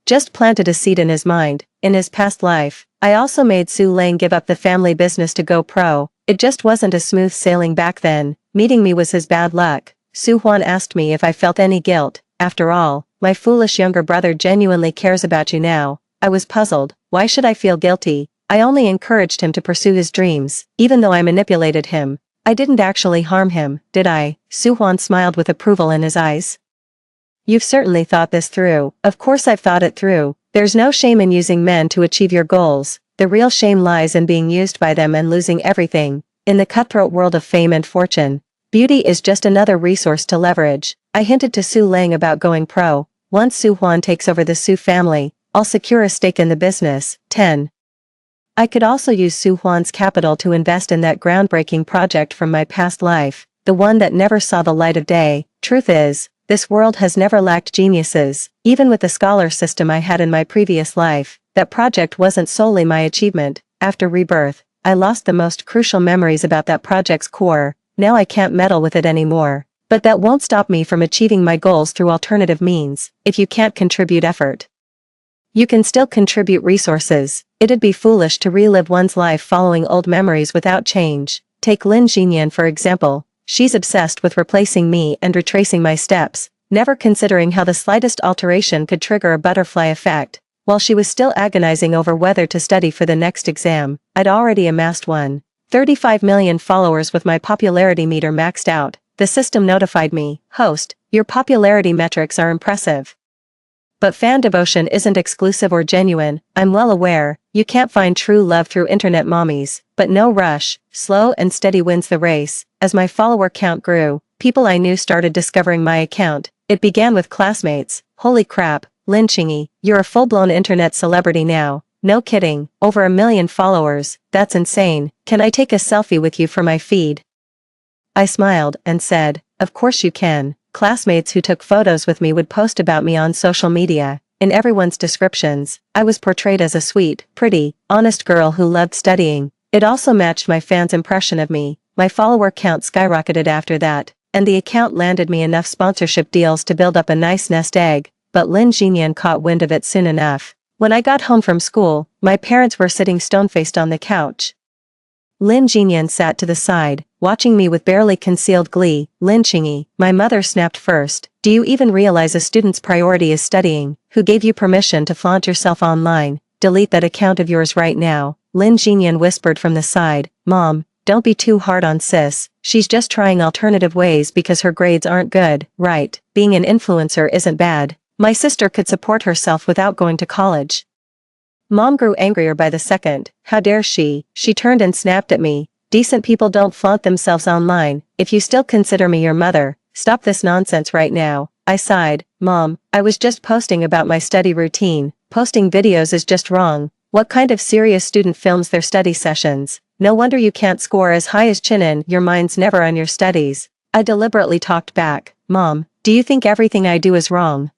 Just planted a seed in his mind. In his past life, I also made Su Lang give up the family business to go pro. It just wasn't a smooth sailing back then. Meeting me was his bad luck. Su Huan asked me if I felt any guilt. After all, my foolish younger brother genuinely cares about you now. I was puzzled. Why should I feel guilty? I only encouraged him to pursue his dreams, even though I manipulated him. I didn't actually harm him, did I? Su Huan smiled with approval in his eyes. You've certainly thought this through. Of course I've thought it through. There's no shame in using men to achieve your goals. The real shame lies in being used by them and losing everything. In the cutthroat world of fame and fortune, beauty is just another resource to leverage. I hinted to Su Lang about going pro. Once Su Huan takes over the Su family, I'll secure a stake in the business. 10. I could also use Su Huan's capital to invest in that groundbreaking project from my past life, the one that never saw the light of day. Truth is, this world has never lacked geniuses. Even with the scholar system I had in my previous life, that project wasn't solely my achievement. After rebirth, I lost the most crucial memories about that project's core. Now I can't meddle with it anymore. But that won't stop me from achieving my goals through alternative means. If you can't contribute effort, you can still contribute resources. It'd be foolish to relive one's life following old memories without change. Take Lin Jinyan for example. She's obsessed with replacing me and retracing my steps, never considering how the slightest alteration could trigger a butterfly effect. While she was still agonizing over whether to study for the next exam, I'd already amassed 35 million followers with my popularity meter maxed out. The system notified me, host, your popularity metrics are impressive. But fan devotion isn't exclusive or genuine. I'm well aware, you can't find true love through internet mommies, but no rush, slow and steady wins the race. As my follower count grew, people I knew started discovering my account. It began with classmates. Holy crap, Lin Chingy, you're a full-blown internet celebrity now. No kidding, over 1 million followers, that's insane. Can I take a selfie with you for my feed? I smiled and said, of course you can. Classmates who took photos with me would post about me on social media. In everyone's descriptions, I was portrayed as a sweet, pretty, honest girl who loved studying. It also matched my fans' impression of me. My follower count skyrocketed after that, and the account landed me enough sponsorship deals to build up a nice nest egg, but Lin Jinyan caught wind of it soon enough. When I got home from school, my parents were sitting stone-faced on the couch. Lin Jinyan sat to the side, watching me with barely concealed glee. Lin Chingy, my mother snapped first. Do you even realize a student's priority is studying? Who gave you permission to flaunt yourself online? Delete that account of yours right now. Lin Jinyan whispered from the side. Mom, don't be too hard on sis. She's just trying alternative ways because her grades aren't good, right? Being an influencer isn't bad. My sister could support herself without going to college. Mom grew angrier by the second. How dare she? She turned and snapped at me. Decent people don't flaunt themselves online. If you still consider me your mother, stop this nonsense right now. I sighed. Mom, I was just posting about my study routine. Posting videos is just wrong. What kind of serious student films their study sessions? No wonder you can't score as high as Chinin. Your mind's never on your studies. I deliberately talked back. Mom, do you think everything I do is wrong?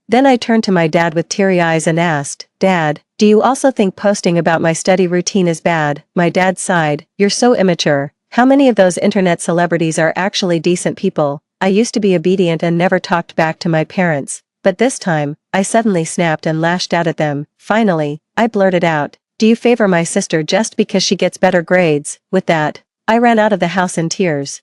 Then I turned to my dad with teary eyes and asked, Dad, do you also think posting about my study routine is bad? My dad sighed. You're so immature. How many of those internet celebrities are actually decent people? I used to be obedient and never talked back to my parents, but this time, I suddenly snapped and lashed out at them. Finally, I blurted out, do you favor my sister just because she gets better grades? With that, I ran out of the house in tears.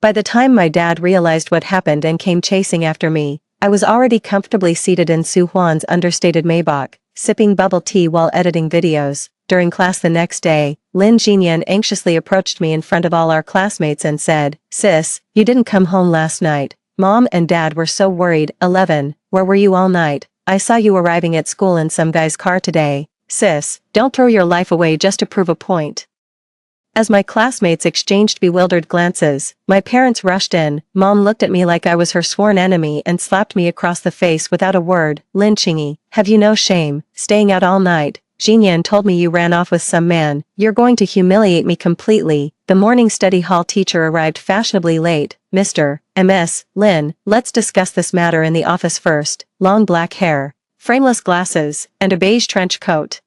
By the time my dad realized what happened and came chasing after me, I was already comfortably seated in Su Huan's understated Maybach, sipping bubble tea while editing videos. During class the next day, Lin Jinyan anxiously approached me in front of all our classmates and said, "Sis, you didn't come home last night. Mom and Dad were so worried." 11. Where were you all night? I saw you arriving at school in some guy's car today. Sis, don't throw your life away just to prove a point. As my classmates exchanged bewildered glances, my parents rushed in. Mom looked at me like I was her sworn enemy and slapped me across the face without a word. "Lin Qingyi, have you no shame, staying out all night? Jinyan told me you ran off with some man. You're going to humiliate me completely." The morning study hall teacher arrived fashionably late. "Mr. Ms. Lin, let's discuss this matter in the office first." Long black hair, frameless glasses, and a beige trench coat.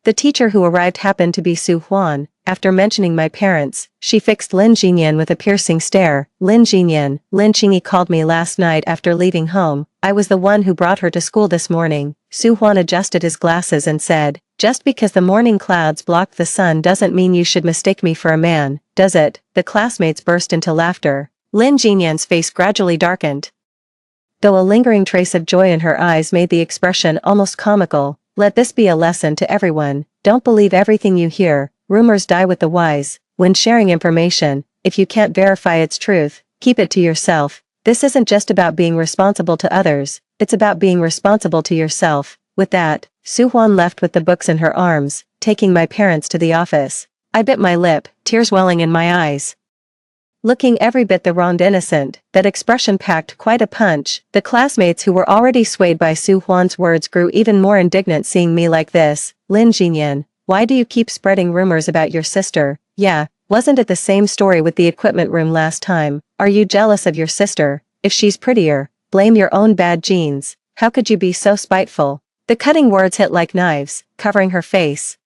The teacher who arrived happened to be Su Huan. After mentioning my parents, she fixed Lin Jinyan with a piercing stare. "Lin Jinyan, Lin Qingyi called me last night after leaving home. I was the one who brought her to school this morning." Su Huan adjusted his glasses and said, "Just because the morning clouds blocked the sun doesn't mean you should mistake me for a man, does it?" The classmates burst into laughter. Lin Jinyan's face gradually darkened, though a lingering trace of joy in her eyes made the expression almost comical. "Let this be a lesson to everyone. Don't believe everything you hear. Rumors die with the wise. When sharing information, if you can't verify its truth, keep it to yourself. This isn't just about being responsible to others, it's about being responsible to yourself." With that, Su Huan left with the books in her arms, taking my parents to the office. I bit my lip, tears welling in my eyes. Looking every bit the wronged innocent, that expression packed quite a punch. The classmates who were already swayed by Su Huan's words grew even more indignant seeing me like this. "Lin Jinyan, why do you keep spreading rumors about your sister? Yeah, wasn't it the same story with the equipment room last time? Are you jealous of your sister? If she's prettier, blame your own bad genes. How could you be so spiteful?" The cutting words hit like knives, covering her face.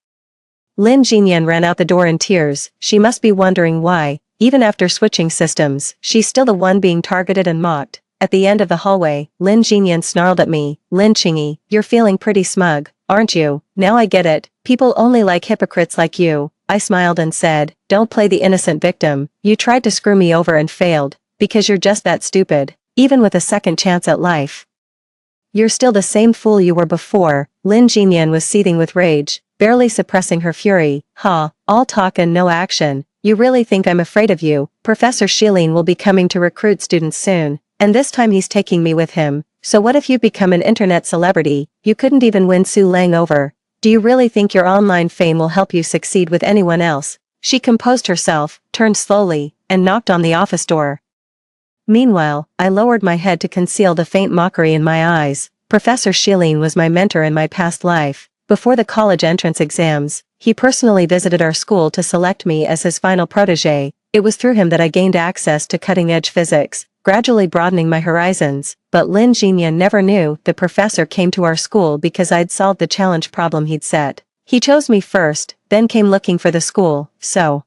Lin Jinyan ran out the door in tears. She must be wondering why, even after switching systems, she's still the one being targeted and mocked. At the end of the hallway, Lin Jinyan snarled at me. "Lin Qingyi, you're feeling pretty smug, aren't you? Now I get it. People only like hypocrites like you." I smiled and said, "Don't play the innocent victim. You tried to screw me over and failed, because you're just that stupid. Even with a second chance at life, you're still the same fool you were before." Lin Jinyan was seething with rage, barely suppressing her fury. "Ha, all talk and no action. You really think I'm afraid of you? Professor Shilin will be coming to recruit students soon, and this time he's taking me with him. So what if you become an internet celebrity? You couldn't even win Su Lang over. Do you really think your online fame will help you succeed with anyone else?" She composed herself, turned slowly, and knocked on the office door. Meanwhile, I lowered my head to conceal the faint mockery in my eyes. Professor Shilin was my mentor in my past life. Before the college entrance exams, he personally visited our school to select me as his final protege. It was through him that I gained access to cutting-edge physics, gradually broadening my horizons. But Lin Jinyan never knew the professor came to our school because I'd solved the challenge problem he'd set. He chose me first, then came looking for the school. So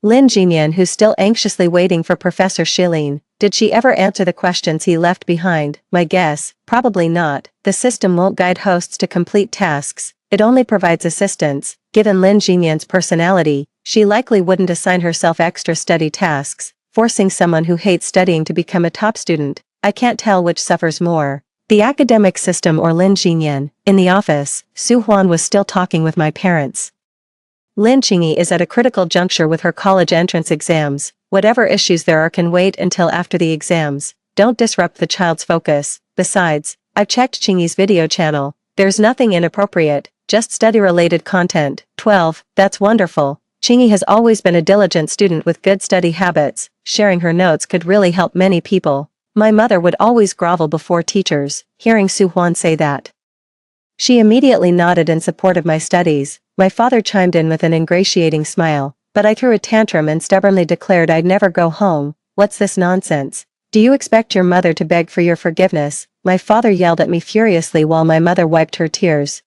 Lin Jinyan, who's still anxiously waiting for Professor Shilin, did she ever answer the questions he left behind? My guess, probably not. The system won't guide hosts to complete tasks, it only provides assistance. Given Lin Jinyan's personality, she likely wouldn't assign herself extra study tasks, forcing someone who hates studying to become a top student. I can't tell which suffers more, the academic system or Lin Jinyan. In the office, Su Huan was still talking with my parents. Lin Qingyi is at a critical juncture with her college entrance exams. Whatever issues there are can wait until after the exams. Don't disrupt the child's focus. Besides, I've checked Qingyi's video channel. There's nothing inappropriate, just study-related content. 12. That's wonderful. Qingyi has always been a diligent student with good study habits. Sharing her notes could really help many people. My mother would always grovel before teachers. Hearing Su Huan say that, she immediately nodded in support of my studies. My father chimed in with an ingratiating smile, but I threw a tantrum and stubbornly declared I'd never go home. What's this nonsense? Do you expect your mother to beg for your forgiveness? My father yelled at me furiously while my mother wiped her tears,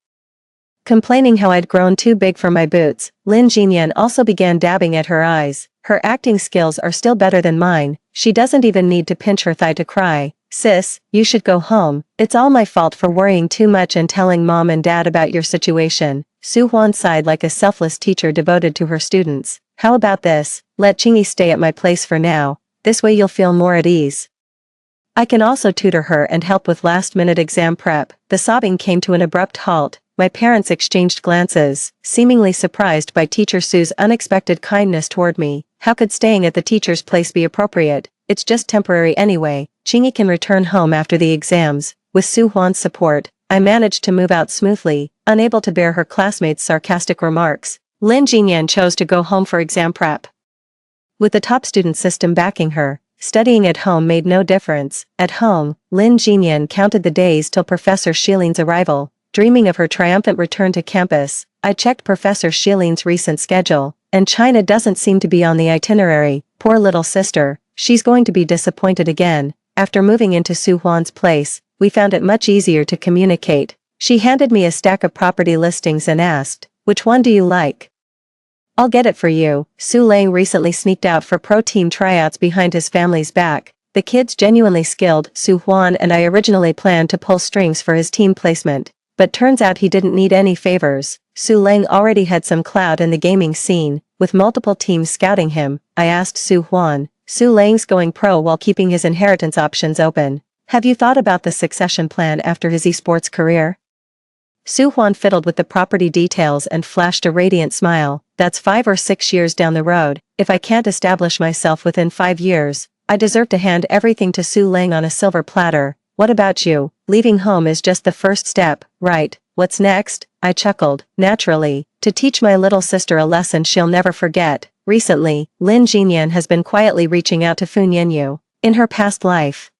complaining how I'd grown too big for my boots. Lin Jinyan also began dabbing at her eyes. Her acting skills are still better than mine. She doesn't even need to pinch her thigh to cry. Sis, you should go home. It's all my fault for worrying too much and telling mom and dad about your situation. Su Huan sighed like a selfless teacher devoted to her students. How about this? Let Qingyi stay at my place for now. This way you'll feel more at ease. I can also tutor her and help with last-minute exam prep." The sobbing came to an abrupt halt. My parents exchanged glances, seemingly surprised by teacher Sue's unexpected kindness toward me. How could staying at the teacher's place be appropriate? It's just temporary anyway. Chingy can return home after the exams. With Su Huan's support, I managed to move out smoothly, unable to bear her classmates' sarcastic remarks. Lin Jinyan chose to go home for exam prep. With the top student system backing her, studying at home made no difference. At home, Lin Jinyan counted the days till Professor Shilin's arrival, dreaming of her triumphant return to campus. I checked Professor Shilin's recent schedule, and China doesn't seem to be on the itinerary. Poor little sister, she's going to be disappointed again. After moving into Su Huan's place, we found it much easier to communicate. She handed me a stack of property listings and asked, "Which one do you like?" "I'll get it for you." Su Lang recently sneaked out for pro team tryouts behind his family's back. The kid's genuinely skilled. Su Huan and I originally planned to pull strings for his team placement, but turns out he didn't need any favors. Su Lang already had some clout in the gaming scene, with multiple teams scouting him. I asked Su Huan. Su Lang's going pro while keeping his inheritance options open. "Have you thought about the succession plan after his esports career?" Su Huan fiddled with the property details and flashed a radiant smile. "That's 5 or 6 years down the road. If I can't establish myself within 5 years, I deserve to hand everything to Su Lang on a silver platter. What about you? Leaving home is just the first step, right? What's next?" I chuckled. "Naturally, to teach my little sister a lesson she'll never forget." Recently, Lin Jinyan has been quietly reaching out to Fu Nianyu. In her past life,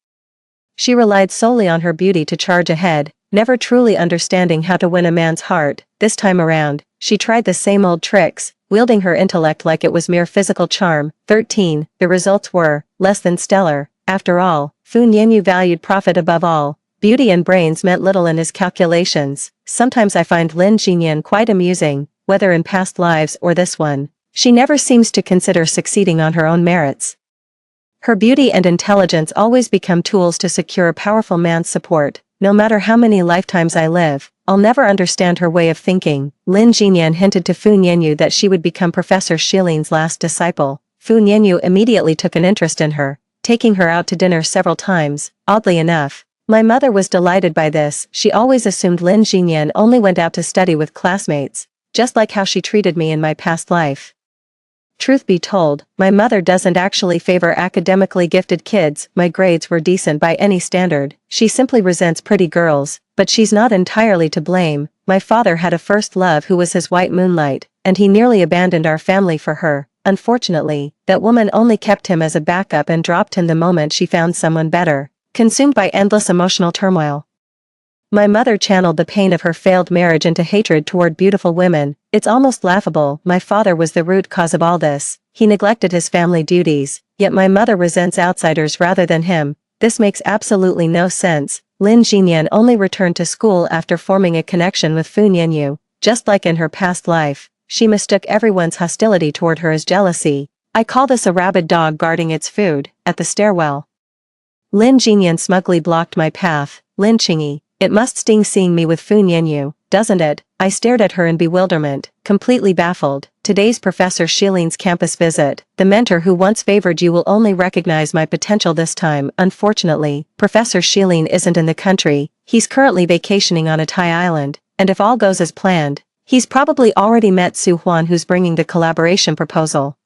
she relied solely on her beauty to charge ahead, never truly understanding how to win a man's heart. This time around, she tried the same old tricks, wielding her intellect like it was mere physical charm. 13. The results were less than stellar. After all, Fu Nianyu valued profit above all. Beauty and brains meant little in his calculations. Sometimes I find Lin Jinyan quite amusing, whether in past lives or this one. She never seems to consider succeeding on her own merits. Her beauty and intelligence always become tools to secure a powerful man's support. No matter how many lifetimes I live, I'll never understand her way of thinking. Lin Jinyan hinted to Fu Nianyu that she would become Professor Shilin's last disciple. Fu Nianyu immediately took an interest in her, taking her out to dinner several times. Oddly enough, my mother was delighted by this. She always assumed Lin Jinyan only went out to study with classmates, just like how she treated me in my past life. Truth be told, my mother doesn't actually favor academically gifted kids. My grades were decent by any standard. She simply resents pretty girls, but she's not entirely to blame. My father had a first love who was his white moonlight, and he nearly abandoned our family for her. Unfortunately, that woman only kept him as a backup and dropped him the moment she found someone better. Consumed by endless emotional turmoil, my mother channeled the pain of her failed marriage into hatred toward beautiful women. It's almost laughable. My father was the root cause of all this. He neglected his family duties, yet my mother resents outsiders rather than him. This makes absolutely no sense. Lin Jinyan only returned to school after forming a connection with Fu Nianyu. Just like in her past life, she mistook everyone's hostility toward her as jealousy. I call this a rabid dog guarding its food. At the stairwell, Lin Jinyan smugly blocked my path. "Lin Qingyi, it must sting seeing me with Fu Nianyu, doesn't it?" I stared at her in bewilderment, completely baffled. "Today's Professor Shilin's campus visit. The mentor who once favored you will only recognize my potential this time. Unfortunately, Professor Shilin isn't in the country. He's currently vacationing on a Thai island, and if all goes as planned, he's probably already met Su Huan, who's bringing the collaboration proposal."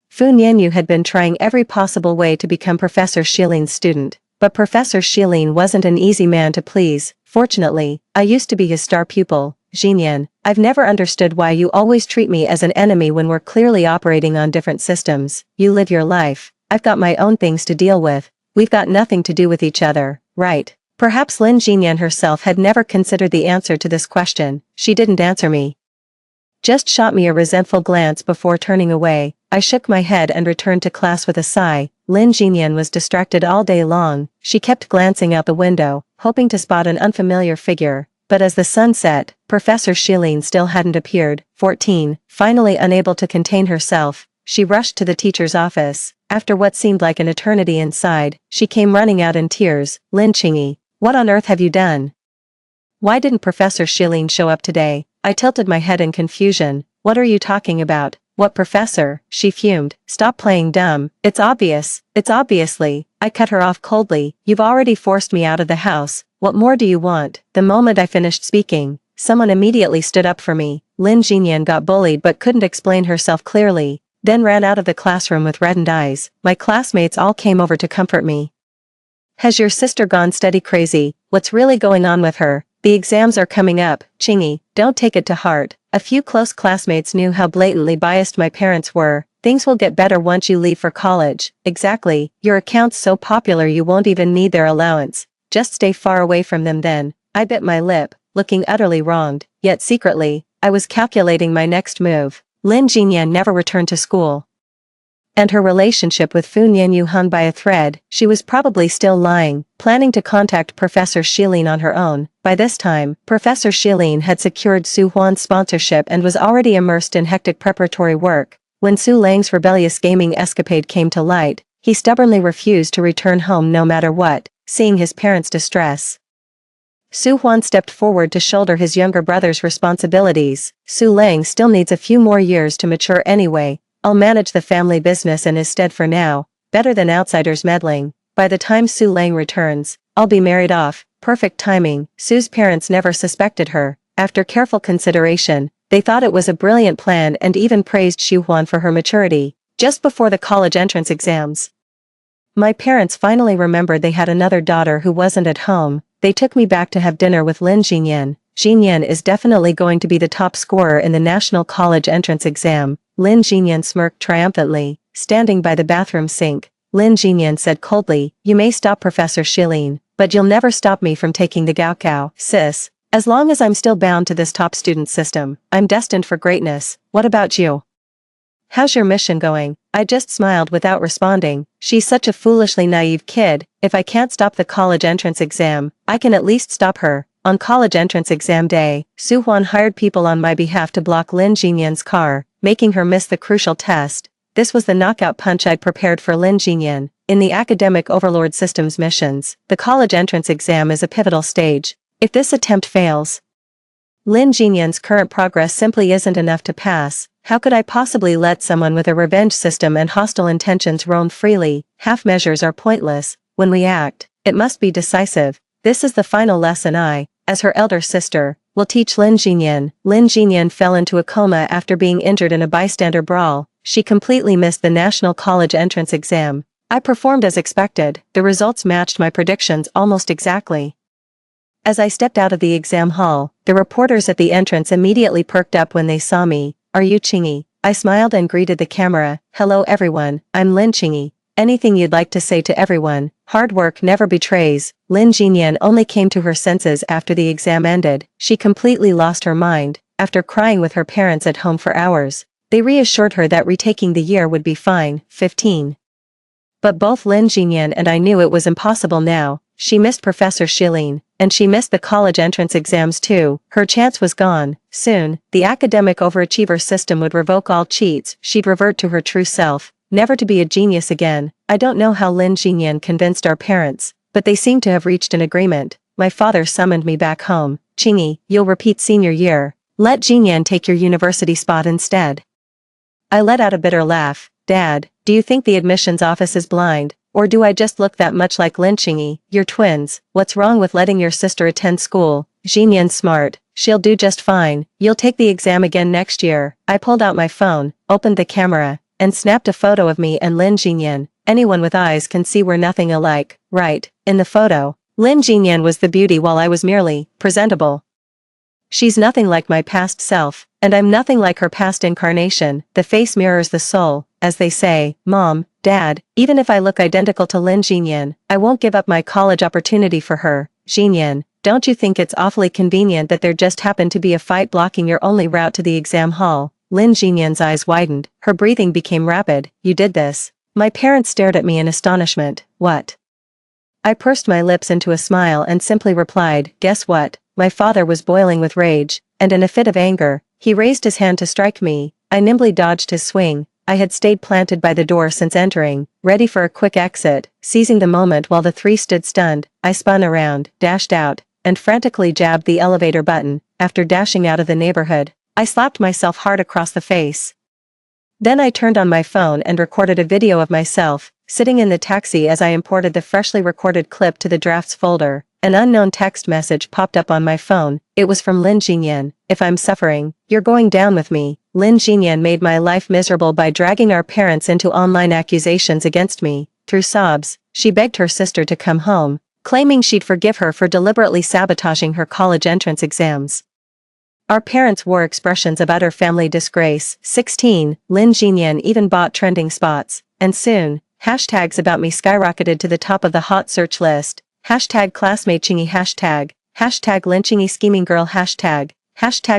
Fu Nianyu had been trying every possible way to become Professor Shilin's student, but Professor Shilin wasn't an easy man to please. Fortunately, I used to be his star pupil. "Jinyan, I've never understood why you always treat me as an enemy when we're clearly operating on different systems. You live your life. I've got my own things to deal with. We've got nothing to do with each other, right?" Perhaps Lin Jinyan herself had never considered the answer to this question. She didn't answer me, just shot me a resentful glance before turning away. I shook my head and returned to class with a sigh. Lin Jinyan was distracted all day long. She kept glancing out the window, hoping to spot an unfamiliar figure. But as the sun set, Professor Shilin still hadn't appeared. 14. Finally unable to contain herself, she rushed to the teacher's office. After what seemed like an eternity inside, she came running out in tears. "Lin Qingyi, what on earth have you done? Why didn't Professor Shilin show up today?" I tilted my head in confusion. "What are you talking about? What professor? She fumed. Stop playing dumb. It's obvious. It's obviously. I cut her off coldly. You've already forced me out of the house. What more do you want? The moment I finished speaking, someone immediately stood up for me. Lin Jinyan got bullied but couldn't explain herself clearly, then ran out of the classroom with reddened eyes. My classmates all came over to comfort me. Has your sister gone steady crazy? What's really going on with her? The exams are coming up, Chingy, don't take it to heart. A few close classmates knew how blatantly biased my parents were. Things will get better once you leave for college. Exactly, your account's so popular you won't even need their allowance. Just stay far away from them then. I bit my lip, looking utterly wronged, yet secretly, I was calculating my next move. Lin Jinyan never returned to school. And her relationship with Fu Nianyu hung by a thread. She was probably still lying, planning to contact Professor Shilin on her own. By this time, Professor Shilin had secured Su Huan's sponsorship and was already immersed in hectic preparatory work. When Su Lang's rebellious gaming escapade came to light, he stubbornly refused to return home no matter what, seeing his parents' distress. Su Huan stepped forward to shoulder his younger brother's responsibilities. Su Lang still needs a few more years to mature anyway. I'll manage the family business in his stead for now, better than outsiders meddling. By the time Su Lang returns, I'll be married off. Perfect timing. Su's parents never suspected her. After careful consideration, they thought it was a brilliant plan and even praised Xu Huan for her maturity. Just before the college entrance exams, my parents finally remembered they had another daughter who wasn't at home. They took me back to have dinner with Lin Jinyan. Jinyan is definitely going to be the top scorer in the national college entrance exam. Lin Jinyan smirked triumphantly, standing by the bathroom sink. Lin Jinyan said coldly, you may stop Professor Shilin, but you'll never stop me from taking the Gaokao, sis. As long as I'm still bound to this top student system, I'm destined for greatness. What about you? How's your mission going? I just smiled without responding. She's such a foolishly naive kid. If I can't stop the college entrance exam, I can at least stop her. On college entrance exam day, Su Huan hired people on my behalf to block Lin Jinyan's car, making her miss the crucial test. This was the knockout punch I'd prepared for Lin Jinyan. In the academic overlord system's missions, the college entrance exam is a pivotal stage. If this attempt fails, Lin Jinyan's current progress simply isn't enough to pass. How could I possibly let someone with a revenge system and hostile intentions roam freely? Half measures are pointless. When we act, it must be decisive. This is the final lesson I, as her elder sister, will teach Lin Jinyan. Lin Jinyan fell into a coma after being injured in a bystander brawl. She completely missed the national college entrance exam. I performed as expected. The results matched my predictions almost exactly. As I stepped out of the exam hall, the reporters at the entrance immediately perked up when they saw me. Are you Chingy? I smiled and greeted the camera. Hello everyone, I'm Lin Chingy. Anything you'd like to say to everyone? Hard work never betrays. Lin Jinyan only came to her senses after the exam ended. She completely lost her mind. After crying with her parents at home for hours, they reassured her that retaking the year would be fine. 15. But both Lin Jinyan and I knew it was impossible now. She missed Professor Shilin, and she missed the college entrance exams too. Her chance was gone. Soon, the academic overachiever system would revoke all cheats. She'd revert to her true self, never to be a genius again. I don't know how Lin Jinyan convinced our parents, but they seemed to have reached an agreement. My father summoned me back home. Chingy, you'll repeat senior year. Let Jinyan take your university spot instead. I let out a bitter laugh. Dad, do you think the admissions office is blind? Or do I just look that much like Lin Chingy? You're twins. What's wrong with letting your sister attend school? Jinyan's smart. She'll do just fine. You'll take the exam again next year. I pulled out my phone, opened the camera, and snapped a photo of me and Lin Jinyan. Anyone with eyes can see we're nothing alike, right? In the photo, Lin Jinyan was the beauty while I was merely presentable. She's nothing like my past self, and I'm nothing like her past incarnation. The face mirrors the soul, as they say. Mom, Dad, even if I look identical to Lin Jinyan, I won't give up my college opportunity for her. Jinyan, don't you think it's awfully convenient that there just happened to be a fight blocking your only route to the exam hall? Lin Jinyan's eyes widened, her breathing became rapid. You did this. My parents stared at me in astonishment. What? I pursed my lips into a smile and simply replied, guess what? My father was boiling with rage, and in a fit of anger, he raised his hand to strike me. I nimbly dodged his swing. I had stayed planted by the door since entering, ready for a quick exit. Seizing the moment while the three stood stunned, I spun around, dashed out, and frantically jabbed the elevator button. After dashing out of the neighborhood, I slapped myself hard across the face. Then I turned on my phone and recorded a video of myself, sitting in the taxi as I imported the freshly recorded clip to the drafts folder. An unknown text message popped up on my phone. It was from Lin Jinyan. If I'm suffering, you're going down with me. Lin Jinyan made my life miserable by dragging our parents into online accusations against me. Through sobs, she begged her sister to come home, claiming she'd forgive her for deliberately sabotaging her college entrance exams. Our parents wore expressions of utter family disgrace. 16. Lin Jinyan even bought trending spots. And soon, hashtags about me skyrocketed to the top of the hot search list. Hashtag classmate chingy hashtag Lin chingy scheming girl hashtag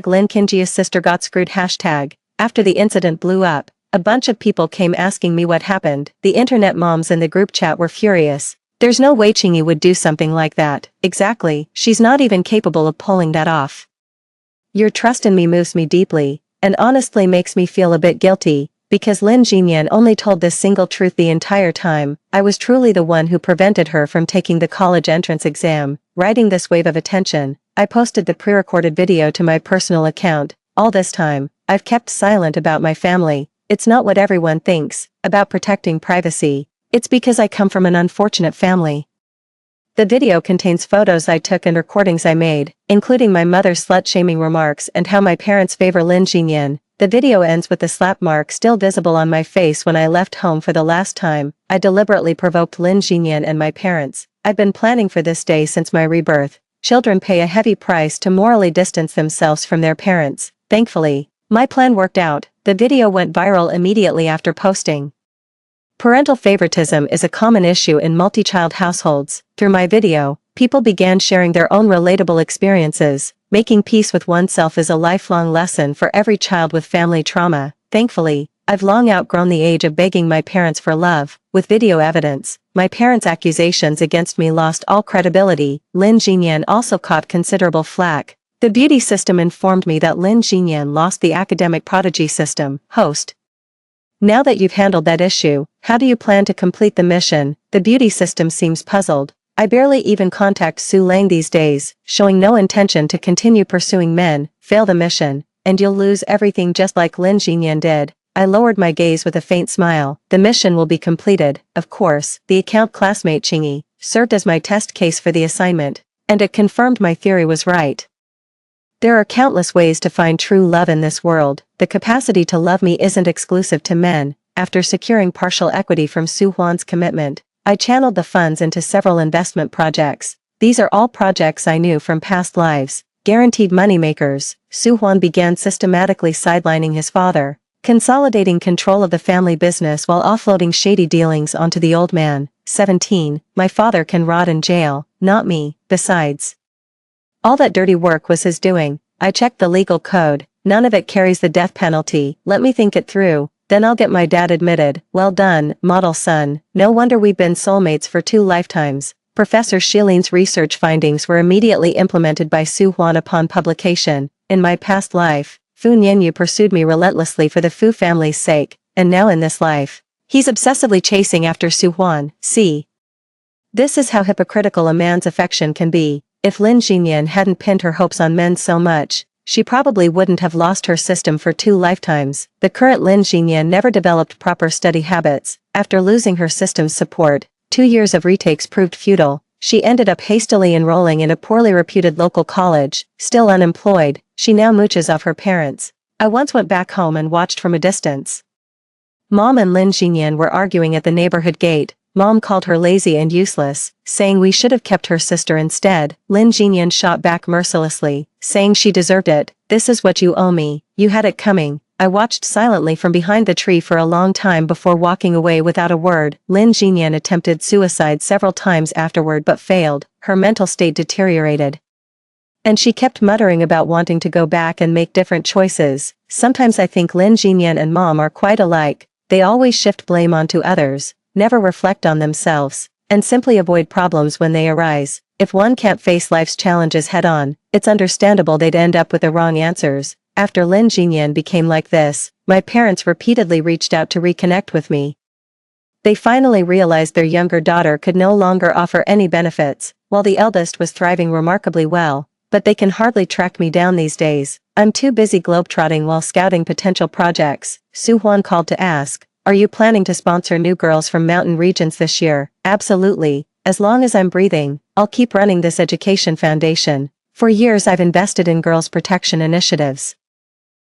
Lin Kinjia's sister got screwed hashtag. After the incident blew up, a bunch of people came asking me what happened. The internet moms in the group chat were furious. There's no way Chingy would do something like that. Exactly, she's not even capable of pulling that off. Your trust in me moves me deeply, and honestly makes me feel a bit guilty, because Lin Jinyan only told this single truth the entire time. I was truly the one who prevented her from taking the college entrance exam. Riding this wave of attention, I posted the pre-recorded video to my personal account. All this time, I've kept silent about my family. It's not what everyone thinks, about protecting privacy. It's because I come from an unfortunate family. The video contains photos I took and recordings I made, including my mother's slut-shaming remarks and how my parents favor Lin Jinyan. The video ends with the slap mark still visible on my face when I left home for the last time. I deliberately provoked Lin Jinyan and my parents. I've been planning for this day since my rebirth. Children pay a heavy price to morally distance themselves from their parents. Thankfully, my plan worked out. The video went viral immediately after posting. Parental favoritism is a common issue in multi-child households. Through my video, people began sharing their own relatable experiences. Making peace with oneself is a lifelong lesson for every child with family trauma. Thankfully, I've long outgrown the age of begging my parents for love. With video evidence, my parents' accusations against me lost all credibility. Lin Jinyan also caught considerable flack. The beauty system informed me that Lin Jinyan lost the academic prodigy system. Host. Now that you've handled that issue, how do you plan to complete the mission? The beauty system seems puzzled. I barely even contact Su Lang these days, showing no intention to continue pursuing men. Fail the mission, and you'll lose everything just like Lin Jinyan did. I lowered my gaze with a faint smile. The mission will be completed. Of course, the account classmate Chingy served as my test case for the assignment, and it confirmed my theory was right. There are countless ways to find true love in this world. The capacity to love me isn't exclusive to men. After securing partial equity from Su Huan's commitment, I channeled the funds into several investment projects. These are all projects I knew from past lives. Guaranteed moneymakers. Su Huan began systematically sidelining his father, consolidating control of the family business while offloading shady dealings onto the old man. 17. My father can rot in jail, not me. Besides, all that dirty work was his doing. I checked the legal code. None of it carries the death penalty. Let me think it through. Then I'll get my dad admitted. Well done, model son. No wonder we've been soulmates for 2 lifetimes. Professor Shilin's research findings were immediately implemented by Su Huan upon publication. In my past life, Fu Nianyu pursued me relentlessly for the Fu family's sake, and now in this life, he's obsessively chasing after Su Huan. See? This is how hypocritical a man's affection can be. If Lin Jinyan hadn't pinned her hopes on men so much, she probably wouldn't have lost her system for 2 lifetimes. The current Lin Jinyan never developed proper study habits. After losing her system's support, 2 years of retakes proved futile. She ended up hastily enrolling in a poorly reputed local college. Still unemployed, she now mooches off her parents. I once went back home and watched from a distance. Mom and Lin Jinyan were arguing at the neighborhood gate. Mom called her lazy and useless, saying we should have kept her sister instead. Lin Jinyan shot back mercilessly, saying she deserved it. This is what you owe me. You had it coming. I watched silently from behind the tree for a long time before walking away without a word. Lin Jinyan attempted suicide several times afterward but failed. Her mental state deteriorated, and she kept muttering about wanting to go back and make different choices. Sometimes I think Lin Jinyan and Mom are quite alike. They always shift blame onto others, never reflect on themselves, and simply avoid problems when they arise. If one can't face life's challenges head-on, it's understandable they'd end up with the wrong answers. After Lin Jinyan became like this, my parents repeatedly reached out to reconnect with me. They finally realized their younger daughter could no longer offer any benefits, while the eldest was thriving remarkably well, but they can hardly track me down these days. I'm too busy globetrotting while scouting potential projects, Su Huan called to ask. Are you planning to sponsor new girls from mountain regions this year? Absolutely. As long as I'm breathing, I'll keep running this education foundation. For years I've invested in girls' protection initiatives,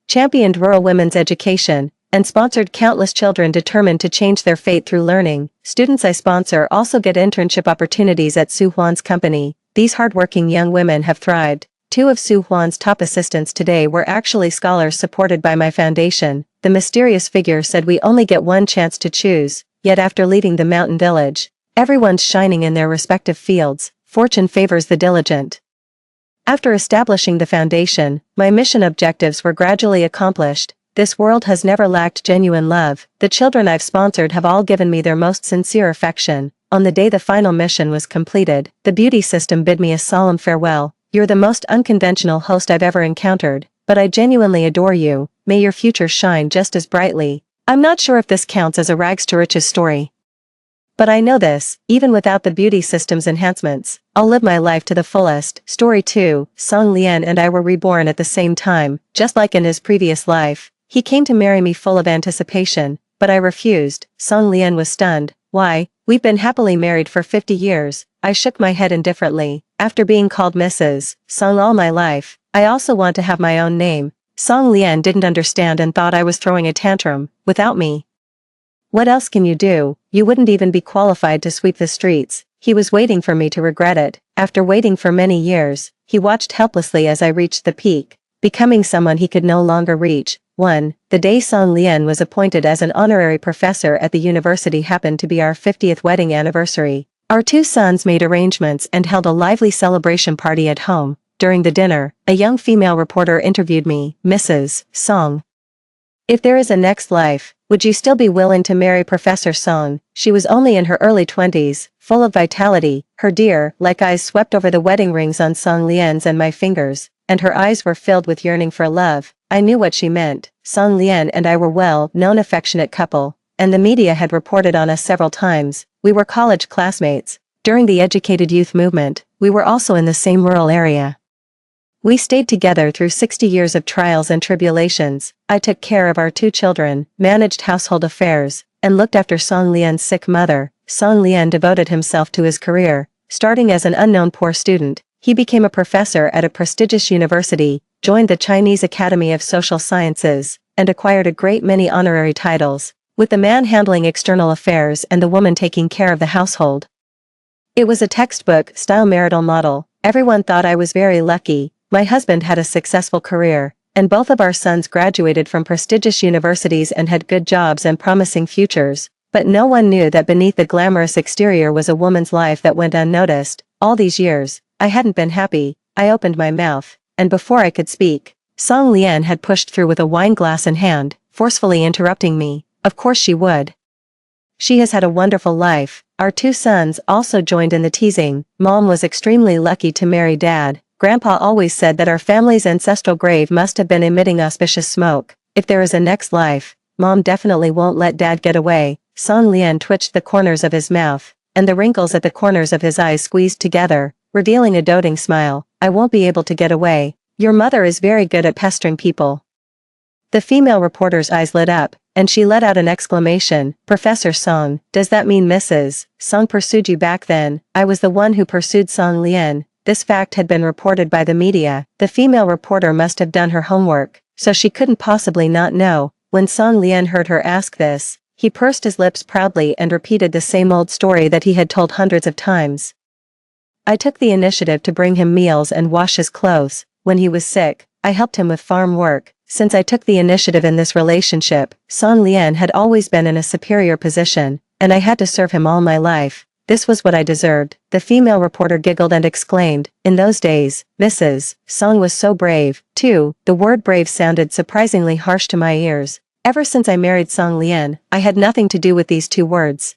championed rural women's education, and sponsored countless children determined to change their fate through learning. Students I sponsor also get internship opportunities at Su Huan's company. These hardworking young women have thrived. 2 of Su Huan's top assistants today were actually scholars supported by my foundation. The mysterious figure said we only get one chance to choose, yet after leaving the mountain village, everyone's shining in their respective fields. Fortune favors the diligent. After establishing the foundation, my mission objectives were gradually accomplished. This world has never lacked genuine love. The children I've sponsored have all given me their most sincere affection. On the day the final mission was completed, the beauty system bid me a solemn farewell. You're the most unconventional host I've ever encountered, but I genuinely adore you. May your future shine just as brightly. I'm not sure if this counts as a rags to riches story, but I know this, even without the beauty system's enhancements, I'll live my life to the fullest. Story 2, Song Lian and I were reborn at the same time, just like in his previous life. He came to marry me full of anticipation, but I refused. Song Lian was stunned. Why? We've been happily married for 50 years. I shook my head indifferently. After being called Mrs. Song all my life, I also want to have my own name. Song Lian didn't understand and thought I was throwing a tantrum. Without me, what else can you do? You wouldn't even be qualified to sweep the streets. He was waiting for me to regret it. After waiting for many years, he watched helplessly as I reached the peak, becoming someone he could no longer reach. 1. The day Song Lian was appointed as an honorary professor at the university happened to be our 50th wedding anniversary. Our 2 sons made arrangements and held a lively celebration party at home. During the dinner, a young female reporter interviewed me. Mrs. Song, if there is a next life, would you still be willing to marry Professor Song? She was only in her early 20s, full of vitality. Her deer-like eyes swept over the wedding rings on Song Lian's and my fingers, and her eyes were filled with yearning for love. I knew what she meant. Song Lian and I were well-known affectionate couple, and the media had reported on us several times. We were college classmates. During the educated youth movement, we were also in the same rural area. We stayed together through 60 years of trials and tribulations. I took care of our 2 children, managed household affairs, and looked after Song Lian's sick mother. Song Lian devoted himself to his career. Starting as an unknown poor student, he became a professor at a prestigious university, joined the Chinese Academy of Social Sciences, and acquired a great many honorary titles, with the man handling external affairs and the woman taking care of the household. It was a textbook-style marital model. Everyone thought I was very lucky. My husband had a successful career, and both of our sons graduated from prestigious universities and had good jobs and promising futures. But no one knew that beneath the glamorous exterior was a woman's life that went unnoticed. All these years, I hadn't been happy. I opened my mouth, and before I could speak, Song Lian had pushed through with a wine glass in hand, forcefully interrupting me. Of course she would. She has had a wonderful life. Our 2 sons also joined in the teasing. Mom was extremely lucky to marry Dad. Grandpa always said that our family's ancestral grave must have been emitting auspicious smoke. If there is a next life, Mom definitely won't let Dad get away. Song Lian twitched the corners of his mouth, and the wrinkles at the corners of his eyes squeezed together, revealing a doting smile. I won't be able to get away. Your mother is very good at pestering people. The female reporter's eyes lit up, and she let out an exclamation. Professor Song, does that mean Mrs. Song pursued you back then? I was the one who pursued Song Lian. This fact had been reported by the media. The female reporter must have done her homework, so she couldn't possibly not know. When Song Lian heard her ask this, he pursed his lips proudly and repeated the same old story that he had told hundreds of times. I took the initiative to bring him meals and wash his clothes. When he was sick, I helped him with farm work. Since I took the initiative in this relationship, Song Lian had always been in a superior position, and I had to serve him all my life. This was what I deserved. The female reporter giggled and exclaimed, in those days, Mrs. Song was so brave, too. The word brave sounded surprisingly harsh to my ears. Ever since I married Song Lian, I had nothing to do with these 2 words.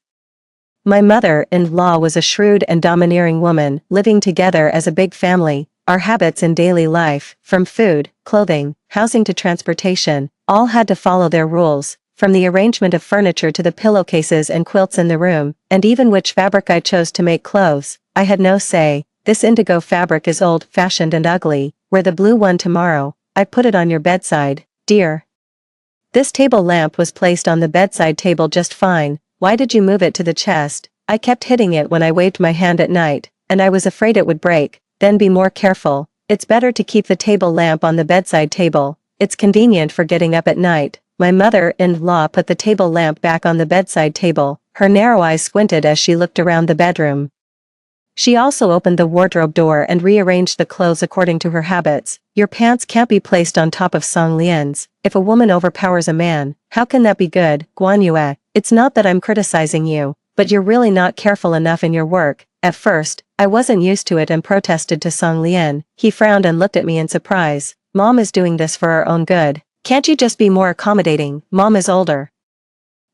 My mother-in-law was a shrewd and domineering woman, living together as a big family. Our habits in daily life, from food, clothing, housing to transportation, all had to follow their rules. From the arrangement of furniture to the pillowcases and quilts in the room, and even which fabric I chose to make clothes, I had no say. This indigo fabric is old-fashioned and ugly. Wear the blue one tomorrow. I put it on your bedside, dear. This table lamp was placed on the bedside table just fine. Why did you move it to the chest? I kept hitting it when I waved my hand at night, and I was afraid it would break. Then be more careful. It's better to keep the table lamp on the bedside table. It's convenient for getting up at night. My mother-in-law put the table lamp back on the bedside table. Her narrow eyes squinted as she looked around the bedroom. She also opened the wardrobe door and rearranged the clothes according to her habits. Your pants can't be placed on top of Song Lian's. If a woman overpowers a man, how can that be good, Guan Yue? It's not that I'm criticizing you, but you're really not careful enough in your work. At first, I wasn't used to it and protested to Song Lian. He frowned and looked at me in surprise. Mom is doing this for our own good. Can't you just be more accommodating? Mom is older.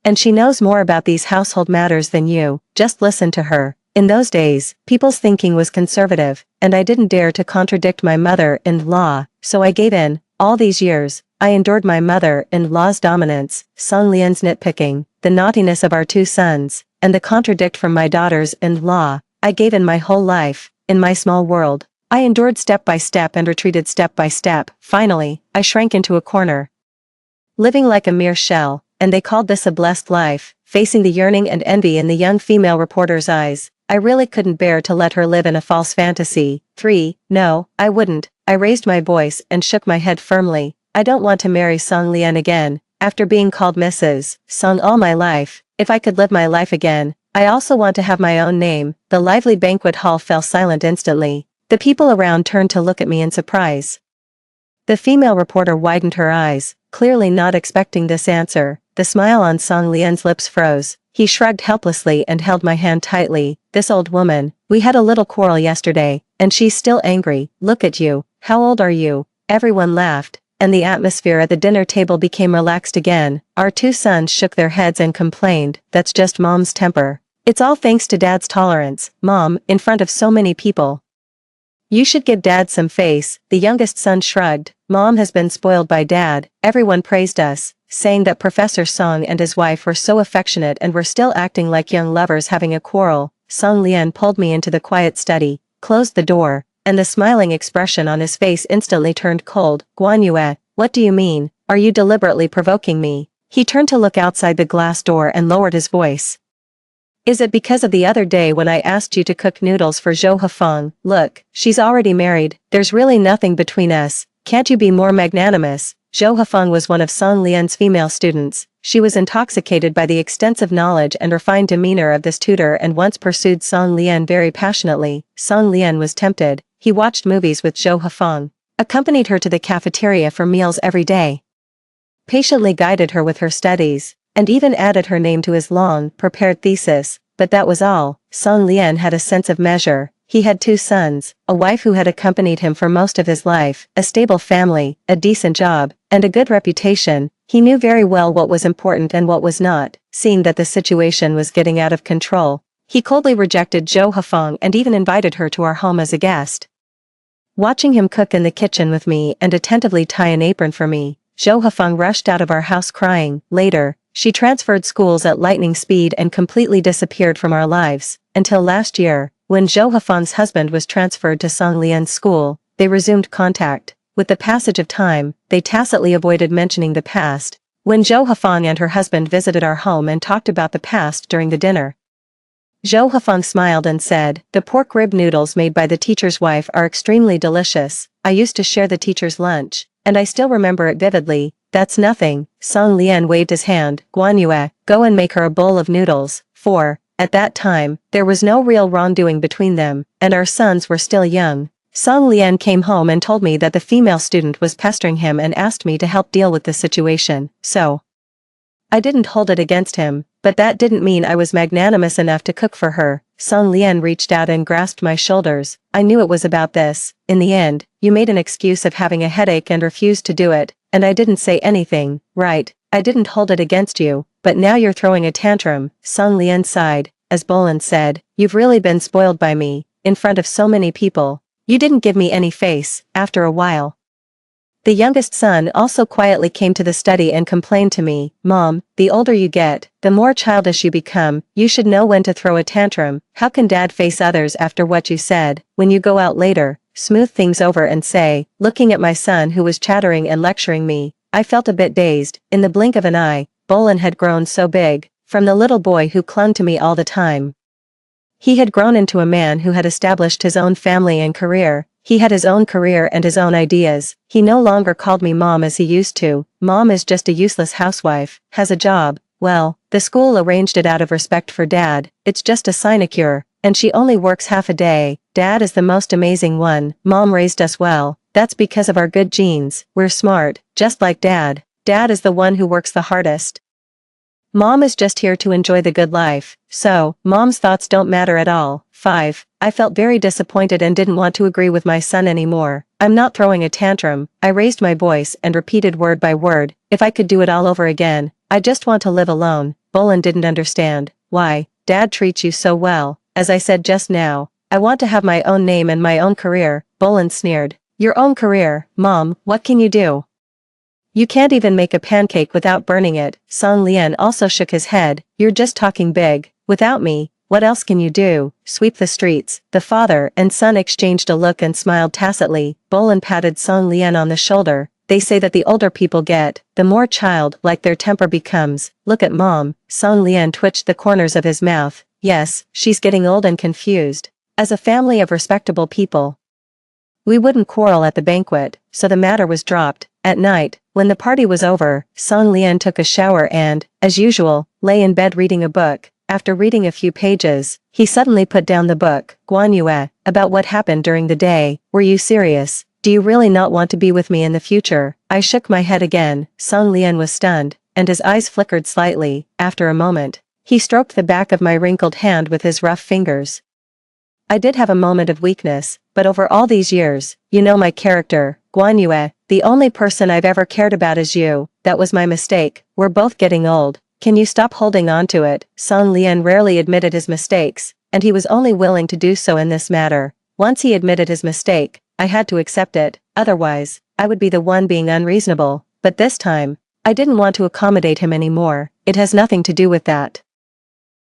And she knows more about these household matters than you. Just listen to her. In those days, people's thinking was conservative, and I didn't dare to contradict my mother-in-law, so I gave in. All these years, I endured my mother-in-law's dominance, Song Lian's nitpicking, the naughtiness of our two sons, and the contradict from my daughters-in-law. I gave in my whole life. In my small world, I endured step by step and retreated step by step. Finally, I shrank into a corner, living like a mere shell, and they called this a blessed life. Facing the yearning and envy in the young female reporter's eyes, I really couldn't bear to let her live in a false fantasy. 3. No, I wouldn't. I raised my voice and shook my head firmly. I don't want to marry Song Lian again, after being called Mrs. Song all my life. If I could live my life again, I also want to have my own name. The lively banquet hall fell silent instantly. The people around turned to look at me in surprise. The female reporter widened her eyes, clearly not expecting this answer. The smile on Song Lian's lips froze. He shrugged helplessly and held my hand tightly. This old woman, we had a little quarrel yesterday, and she's still angry. Look at you. How old are you? Everyone laughed, and the atmosphere at the dinner table became relaxed again. Our two sons shook their heads and complained, that's just Mom's temper. It's all thanks to Dad's tolerance. Mom, in front of so many people. You should give Dad some face. The youngest son shrugged. Mom has been spoiled by Dad. Everyone praised us, saying that Professor Song and his wife were so affectionate and were still acting like young lovers having a quarrel. Song Lian pulled me into the quiet study, closed the door, and the smiling expression on his face instantly turned cold. Guan Yue, what do you mean? Are you deliberately provoking me? He turned to look outside the glass door and lowered his voice. Is it because of the other day when I asked you to cook noodles for Zhou Hafeng? Look, she's already married. There's really nothing between us. Can't you be more magnanimous? Zhou Hafeng was one of Song Lian's female students. She was intoxicated by the extensive knowledge and refined demeanor of this tutor and once pursued Song Lian very passionately. Song Lian was tempted. He watched movies with Zhou Hafeng, accompanied her to the cafeteria for meals every day, patiently guided her with her studies, and even added her name to his long-prepared thesis. But that was all. Song Lian had a sense of measure. He had two sons, a wife who had accompanied him for most of his life, a stable family, a decent job, and a good reputation. He knew very well what was important and what was not. Seeing that the situation was getting out of control, he coldly rejected Zhou Hafeng and even invited her to our home as a guest. Watching him cook in the kitchen with me and attentively tie an apron for me, Zhou Hafeng rushed out of our house crying. Later, she transferred schools at lightning speed and completely disappeared from our lives. Until last year, when Zhou Hafeng's husband was transferred to Song Lian's school, they resumed contact. With the passage of time, they tacitly avoided mentioning the past. When Zhou Hafeng and her husband visited our home and talked about the past during the dinner, Zhou Hafeng smiled and said, the pork rib noodles made by the teacher's wife are extremely delicious. I used to share the teacher's lunch, and I still remember it vividly. That's nothing. Song Lian waved his hand. Guan Yue, go and make her a bowl of noodles. 4. At that time, there was no real wrongdoing between them, and our sons were still young. Song Lian came home and told me that the female student was pestering him and asked me to help deal with the situation. So I didn't hold it against him, but that didn't mean I was magnanimous enough to cook for her. Song Lian reached out and grasped my shoulders. I knew it was about this. In the end, you made an excuse of having a headache and refused to do it, and I didn't say anything. Right, I didn't hold it against you, but now you're throwing a tantrum. Song Lian sighed. As Bolan said, you've really been spoiled by me, in front of so many people. You didn't give me any face. After a while, the youngest son also quietly came to the study and complained to me, Mom, the older you get, the more childish you become. You should know when to throw a tantrum. How can Dad face others after what you said? When you go out later, smooth things over and say, looking at my son who was chattering and lecturing me. I felt a bit dazed. In the blink of an eye, Bolin had grown so big, from the little boy who clung to me all the time. He had grown into a man who had established his own family and career. He had his own career and his own ideas. He no longer called me mom as he used to. Mom is just a useless housewife, has a job. Well, the school arranged it out of respect for dad. It's just a sinecure, and she only works half a day. Dad is the most amazing one. Mom raised us well. That's because of our good genes. We're smart, just like dad. Dad is the one who works the hardest. Mom is just here to enjoy the good life, so, mom's thoughts don't matter at all. 5. I felt very disappointed and didn't want to agree with my son anymore. I'm not throwing a tantrum. I raised my voice and repeated word by word, if I could do it all over again, I just want to live alone. Bolin didn't understand. Why, dad treats you so well. As I said just now, I want to have my own name and my own career. Bolin sneered. Your own career, Mom, what can you do? You can't even make a pancake without burning it. Song Lian also shook his head. You're just talking big. Without me, what else can you do? Sweep the streets. The father and son exchanged a look and smiled tacitly. Bolin patted Song Lian on the shoulder. They say that the older people get, the more childlike their temper becomes. Look at Mom. Song Lian twitched the corners of his mouth. Yes, she's getting old and confused. As a family of respectable people, we wouldn't quarrel at the banquet, so the matter was dropped. At night, when the party was over, Song Lian took a shower and, as usual, lay in bed reading a book. After reading a few pages, he suddenly put down the book. Guan Yue, about what happened during the day, were you serious? Do you really not want to be with me in the future? I shook my head again. Song Lian was stunned, and his eyes flickered slightly. After a moment, he stroked the back of my wrinkled hand with his rough fingers. I did have a moment of weakness, but over all these years, you know my character, Guan Yue, the only person I've ever cared about is you. That was my mistake. We're both getting old. Can you stop holding on to it? Song Lian rarely admitted his mistakes, and he was only willing to do so in this matter. Once he admitted his mistake, I had to accept it, otherwise, I would be the one being unreasonable. But this time, I didn't want to accommodate him anymore. It has nothing to do with that.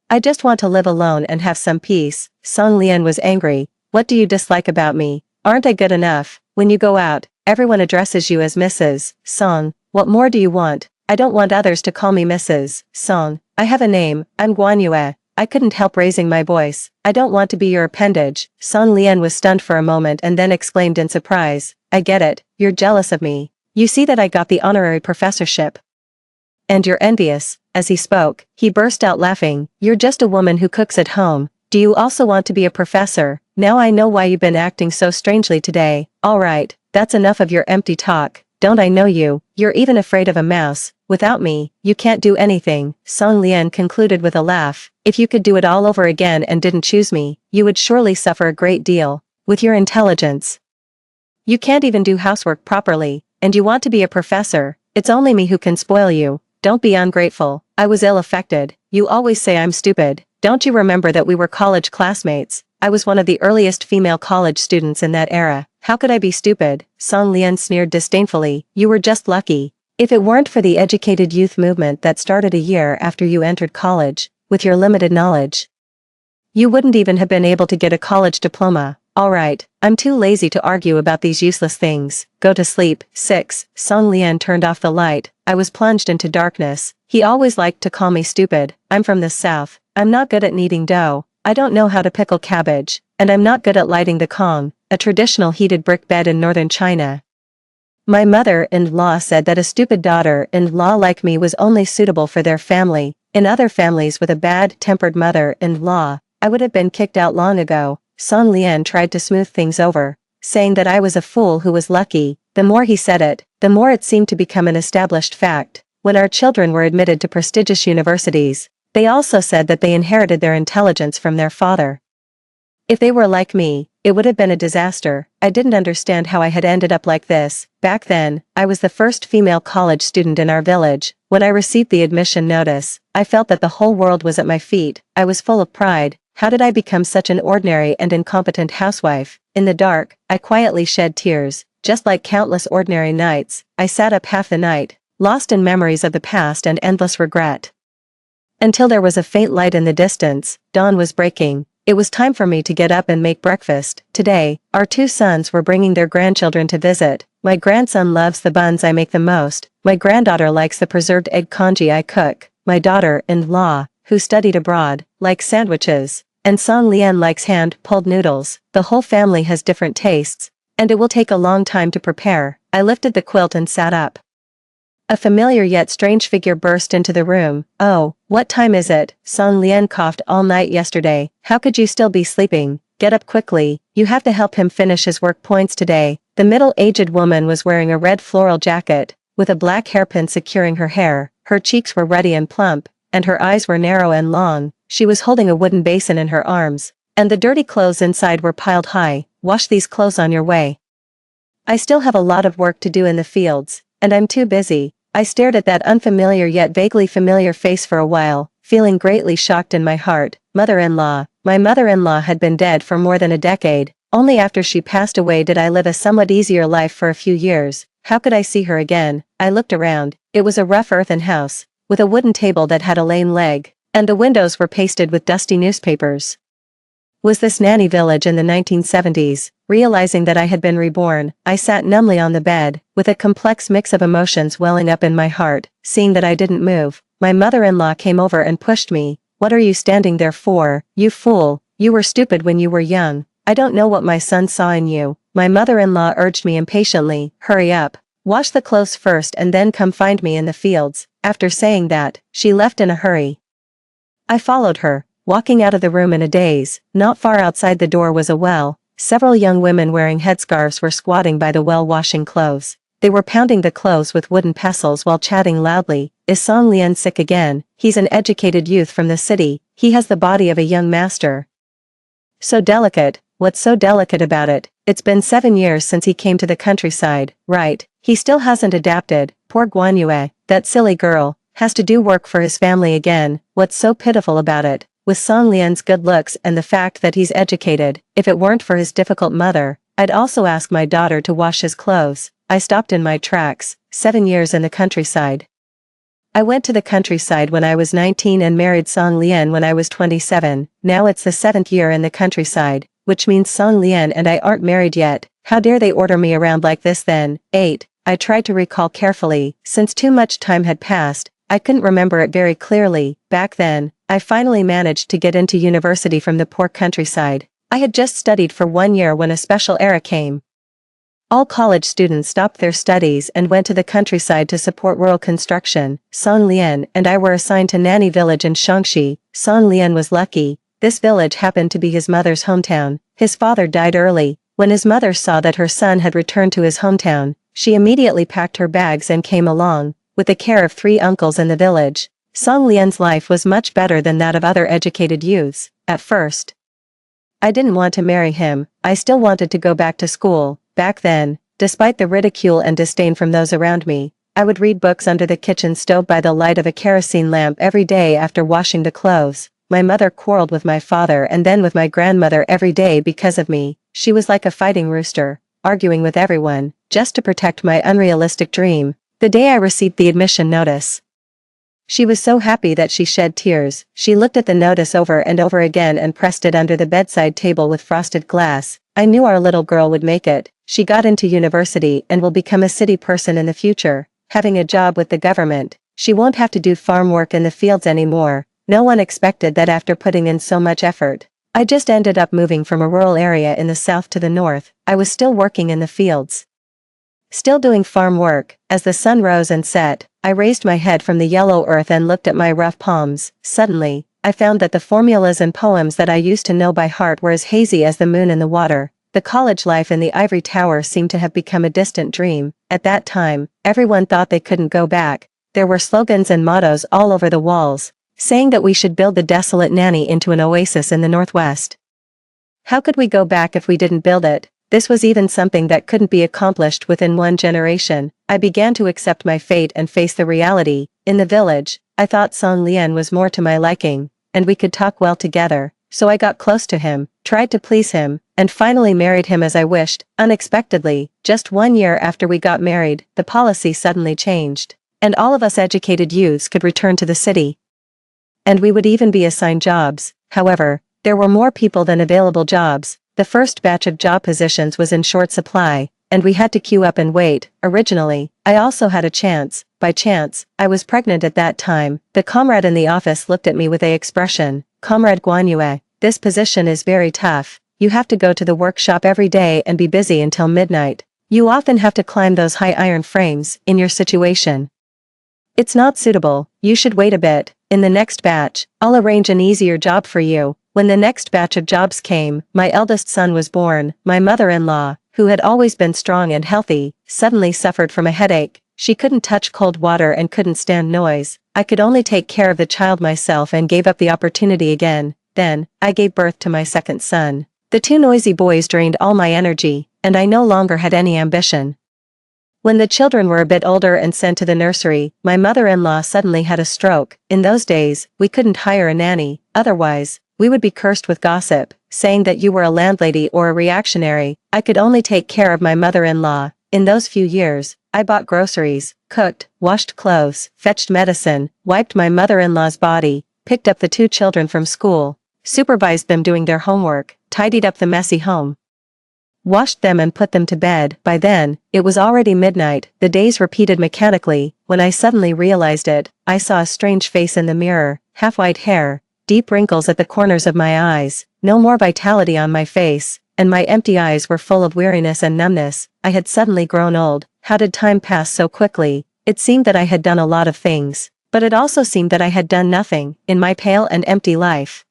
I just want to live alone and have some peace. Song Lian was angry. What do you dislike about me? Aren't I good enough? When you go out, everyone addresses you as Mrs. Song. What more do you want? I don't want others to call me Mrs. Song. I have a name. I'm Guan Yue. I couldn't help raising my voice. I don't want to be your appendage. Song Lian was stunned for a moment and then exclaimed in surprise. I get it. You're jealous of me. You see that I got the honorary professorship. And you're envious. As he spoke, he burst out laughing. You're just a woman who cooks at home. Do you also want to be a professor? Now I know why you've been acting so strangely today. All right, that's enough of your empty talk. Don't I know you? You're even afraid of a mouse. Without me, you can't do anything. Song Lian concluded with a laugh. If you could do it all over again and didn't choose me, you would surely suffer a great deal. With your intelligence, you can't even do housework properly, and you want to be a professor. It's only me who can spoil you. Don't be ungrateful. I was ill-affected. You always say I'm stupid. Don't you remember that we were college classmates? I was one of the earliest female college students in that era. How could I be stupid? Song Lian sneered disdainfully. You were just lucky. If it weren't for the educated youth movement that started a year after you entered college, with your limited knowledge, you wouldn't even have been able to get a college diploma. All right, I'm too lazy to argue about these useless things. Go to sleep. 6. Song Lian turned off the light. I was plunged into darkness. He always liked to call me stupid. I'm from the south. I'm not good at kneading dough. I don't know how to pickle cabbage. And I'm not good at lighting the kong, a traditional heated brick bed in northern China. My mother-in-law said that a stupid daughter-in-law like me was only suitable for their family. In other families with a bad-tempered mother-in-law, I would have been kicked out long ago. Song Lian tried to smooth things over, saying that I was a fool who was lucky. The more he said it, the more it seemed to become an established fact. When our children were admitted to prestigious universities, they also said that they inherited their intelligence from their father. If they were like me, it would have been a disaster. I didn't understand how I had ended up like this. Back then, I was the first female college student in our village. When I received the admission notice, I felt that the whole world was at my feet. I was full of pride. How did I become such an ordinary and incompetent housewife? In the dark, I quietly shed tears. Just like countless ordinary nights, I sat up half the night, lost in memories of the past and endless regret. Until there was a faint light in the distance. Dawn was breaking. It was time for me to get up and make breakfast. Today, our two sons were bringing their grandchildren to visit. My grandson loves the buns I make the most. My granddaughter likes the preserved egg congee I cook. My daughter-in-law, who studied abroad, likes sandwiches. And Song Lian likes hand-pulled noodles. The whole family has different tastes, and it will take a long time to prepare. I lifted the quilt and sat up. A familiar yet strange figure burst into the room. "Oh, what time is it?" Song Lian coughed all night yesterday. "How could you still be sleeping? Get up quickly, you have to help him finish his work points today." The middle-aged woman was wearing a red floral jacket, with a black hairpin securing her hair. Her cheeks were ruddy and plump, and her eyes were narrow and long. She was holding a wooden basin in her arms, and the dirty clothes inside were piled high. "Wash these clothes on your way. I still have a lot of work to do in the fields, and I'm too busy." I stared at that unfamiliar yet vaguely familiar face for a while, feeling greatly shocked in my heart. Mother-in-law. My mother-in-law had been dead for more than a decade. Only after she passed away did I live a somewhat easier life for a few years. How could I see her again? I looked around. It was a rough earthen house, with a wooden table that had a lame leg, and the windows were pasted with dusty newspapers. Was this nanny village in the 1970s? Realizing that I had been reborn, I sat numbly on the bed, with a complex mix of emotions welling up in my heart. Seeing that I didn't move, my mother-in-law came over and pushed me. "What are you standing there for, you fool? You were stupid when you were young. I don't know what my son saw in you." My mother-in-law urged me impatiently. "Hurry up. Wash the clothes first and then come find me in the fields." After saying that, she left in a hurry. I followed her, walking out of the room in a daze. Not far outside the door was a well. Several young women wearing headscarves were squatting by the well washing clothes. They were pounding the clothes with wooden pestles while chatting loudly. "Is Song Lian sick again? He's an educated youth from the city. He has the body of a young master. So delicate. What's so delicate about it? It's been 7 years since he came to the countryside, right? He still hasn't adapted. Poor Guanyue, that silly girl, has to do work for his family again. What's so pitiful about it? With Song Lian's good looks and the fact that he's educated, if it weren't for his difficult mother, I'd also ask my daughter to wash his clothes." I stopped in my tracks. 7 years in the countryside. I went to the countryside when I was 19 and married Song Lian when I was 27. Now it's the 7th year in the countryside, which means Song Lian and I aren't married yet. How dare they order me around like this then? 8. I tried to recall carefully. Since too much time had passed, I couldn't remember it very clearly. Back then, I finally managed to get into university from the poor countryside. I had just studied for 1 year when a special era came. All college students stopped their studies and went to the countryside to support rural construction. Song Lian and I were assigned to Nanny Village in Shaanxi. Song Lian was lucky. This village happened to be his mother's hometown. His father died early. When his mother saw that her son had returned to his hometown, she immediately packed her bags and came along, with the care of 3 uncles in the village. Song Lian's life was much better than that of other educated youths. At first, I didn't want to marry him. I still wanted to go back to school. Back then, despite the ridicule and disdain from those around me, I would read books under the kitchen stove by the light of a kerosene lamp every day after washing the clothes. My mother quarreled with my father and then with my grandmother every day because of me. She was like a fighting rooster, arguing with everyone, just to protect my unrealistic dream. The day I received the admission notice, she was so happy that she shed tears. She looked at the notice over and over again and pressed it under the bedside table with frosted glass. I knew our little girl would make it. She got into university and will become a city person in the future, having a job with the government. She won't have to do farm work in the fields anymore. No one expected that after putting in so much effort. I just ended up moving from a rural area in the south to the north. I was still working in the fields, still doing farm work. As the sun rose and set, I raised my head from the yellow earth and looked at my rough palms. Suddenly, I found that the formulas and poems that I used to know by heart were as hazy as the moon in the water. The college life in the ivory tower seemed to have become a distant dream. At that time, everyone thought they couldn't go back. There were slogans and mottos all over the walls, saying that we should build the desolate nanny into an oasis in the northwest. How could we go back if we didn't build it? This was even something that couldn't be accomplished within 1 generation. I began to accept my fate and face the reality. In the village, I thought Song Lian was more to my liking, and we could talk well together, so I got close to him, tried to please him, and finally married him as I wished. Unexpectedly, just 1 year after we got married, the policy suddenly changed, and all of us educated youths could return to the city. And we would even be assigned jobs. However, There were more people than available jobs. The first batch of job positions was in short supply, and we had to queue up and wait. Originally, I also had a chance. By chance, I was pregnant at that time. The comrade in the office looked at me with a expression. Comrade Guanyue, this position is very tough. You have to go to the workshop every day and be busy until midnight. You often have to climb those high iron frames. In your situation, it's not suitable. You should wait a bit. In the next batch, I'll arrange an easier job for you. When the next batch of jobs came, my eldest son was born. My mother-in-law, who had always been strong and healthy, suddenly suffered from a headache. She couldn't touch cold water and couldn't stand noise. I could only take care of the child myself and gave up the opportunity again. Then, I gave birth to my second son. The two noisy boys drained all my energy, and I no longer had any ambition. When the children were a bit older and sent to the nursery, my mother-in-law suddenly had a stroke. In those days, we couldn't hire a nanny, otherwise, we would be cursed with gossip, saying that you were a landlady or a reactionary. I could only take care of my mother-in-law. In those few years, I bought groceries, cooked, washed clothes, fetched medicine, wiped my mother-in-law's body, picked up the two children from school, supervised them doing their homework, tidied up the messy home, washed them and put them to bed. By then, it was already midnight. The days repeated mechanically. When I suddenly realized it, I saw a strange face in the mirror, half-white hair, deep wrinkles at the corners of my eyes, no more vitality on my face, and my empty eyes were full of weariness and numbness. I had suddenly grown old. How did time pass so quickly? It seemed that I had done a lot of things, but it also seemed that I had done nothing. In my pale and empty life,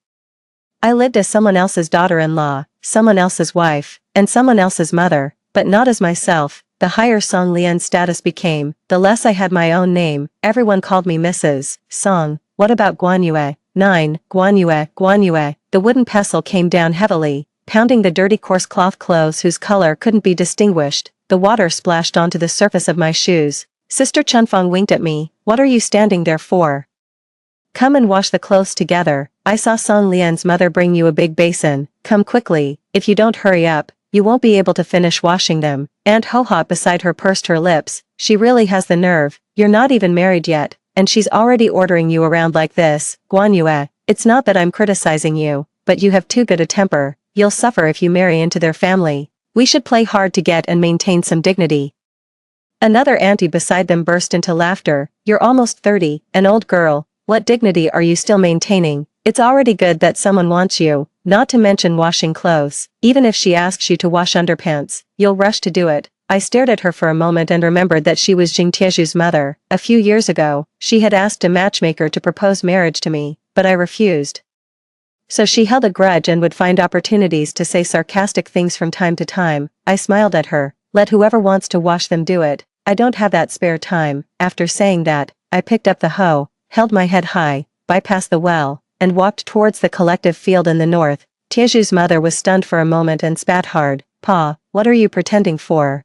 I lived as someone else's daughter-in-law, someone else's wife, and someone else's mother, but not as myself. The higher Song Lian's status became, the less I had my own name. Everyone called me Mrs. Song. What about Guanyue? 9. Guanyue, Guanyue. The wooden pestle came down heavily, pounding the dirty coarse cloth clothes whose color couldn't be distinguished. The water splashed onto the surface of my shoes. Sister Chunfang winked at me. What are you standing there for? Come and wash the clothes together. I saw Song Lian's mother bring you a big basin. Come quickly. If you don't hurry up, you won't be able to finish washing them. Aunt Ho-Hop beside her pursed her lips. She really has the nerve. You're not even married yet, and she's already ordering you around like this. Guanyue, it's not that I'm criticizing you, but you have too good a temper. You'll suffer if you marry into their family. We should play hard to get and maintain some dignity. Another auntie beside them burst into laughter. You're almost 30, an old girl. What dignity are you still maintaining? It's already good that someone wants you, not to mention washing clothes. Even if she asks you to wash underpants, you'll rush to do it. I stared at her for a moment and remembered that she was Jing Tieju's mother. A few years ago, she had asked a matchmaker to propose marriage to me, but I refused. So she held a grudge and would find opportunities to say sarcastic things from time to time. I smiled at her. Let whoever wants to wash them do it. I don't have that spare time. After saying that, I picked up the hoe, held my head high, bypassed the well, and walked towards the collective field in the north. Tieju's mother was stunned for a moment and spat hard. Pa, what are you pretending for?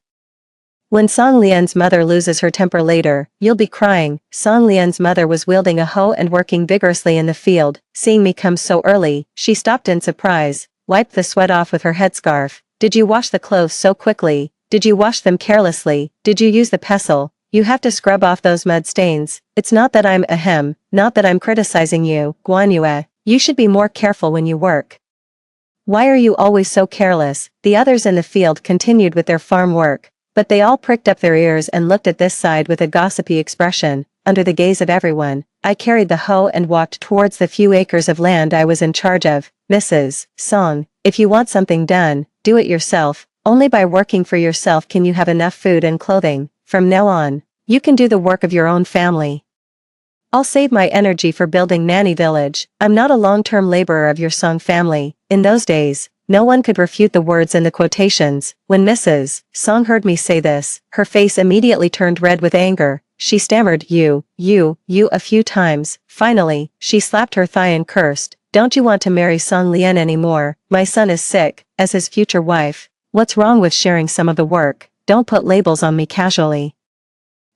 When Song Lian's mother loses her temper later, you'll be crying. Song Lian's mother was wielding a hoe and working vigorously in the field. Seeing me come so early, she stopped in surprise, wiped the sweat off with her headscarf. Did you wash the clothes so quickly? Did you wash them carelessly? Did you use the pestle? You have to scrub off those mud stains. It's not that not that I'm criticizing you, Guanyue. You should be more careful when you work. Why are you always so careless? The others in the field continued with their farm work, but they all pricked up their ears and looked at this side with a gossipy expression. Under the gaze of everyone, I carried the hoe and walked towards the few acres of land I was in charge of. Mrs. Song, if you want something done, do it yourself. Only by working for yourself can you have enough food and clothing. From now on, you can do the work of your own family. I'll save my energy for building nanny village. I'm not a long-term laborer of your Song family. In those days, no one could refute the words in the quotations. When Mrs. Song heard me say this, her face immediately turned red with anger. She stammered, you a few times. Finally, she slapped her thigh and cursed. Don't you want to marry Song Lian anymore? My son is sick, as his future wife. What's wrong with sharing some of the work? Don't put labels on me casually.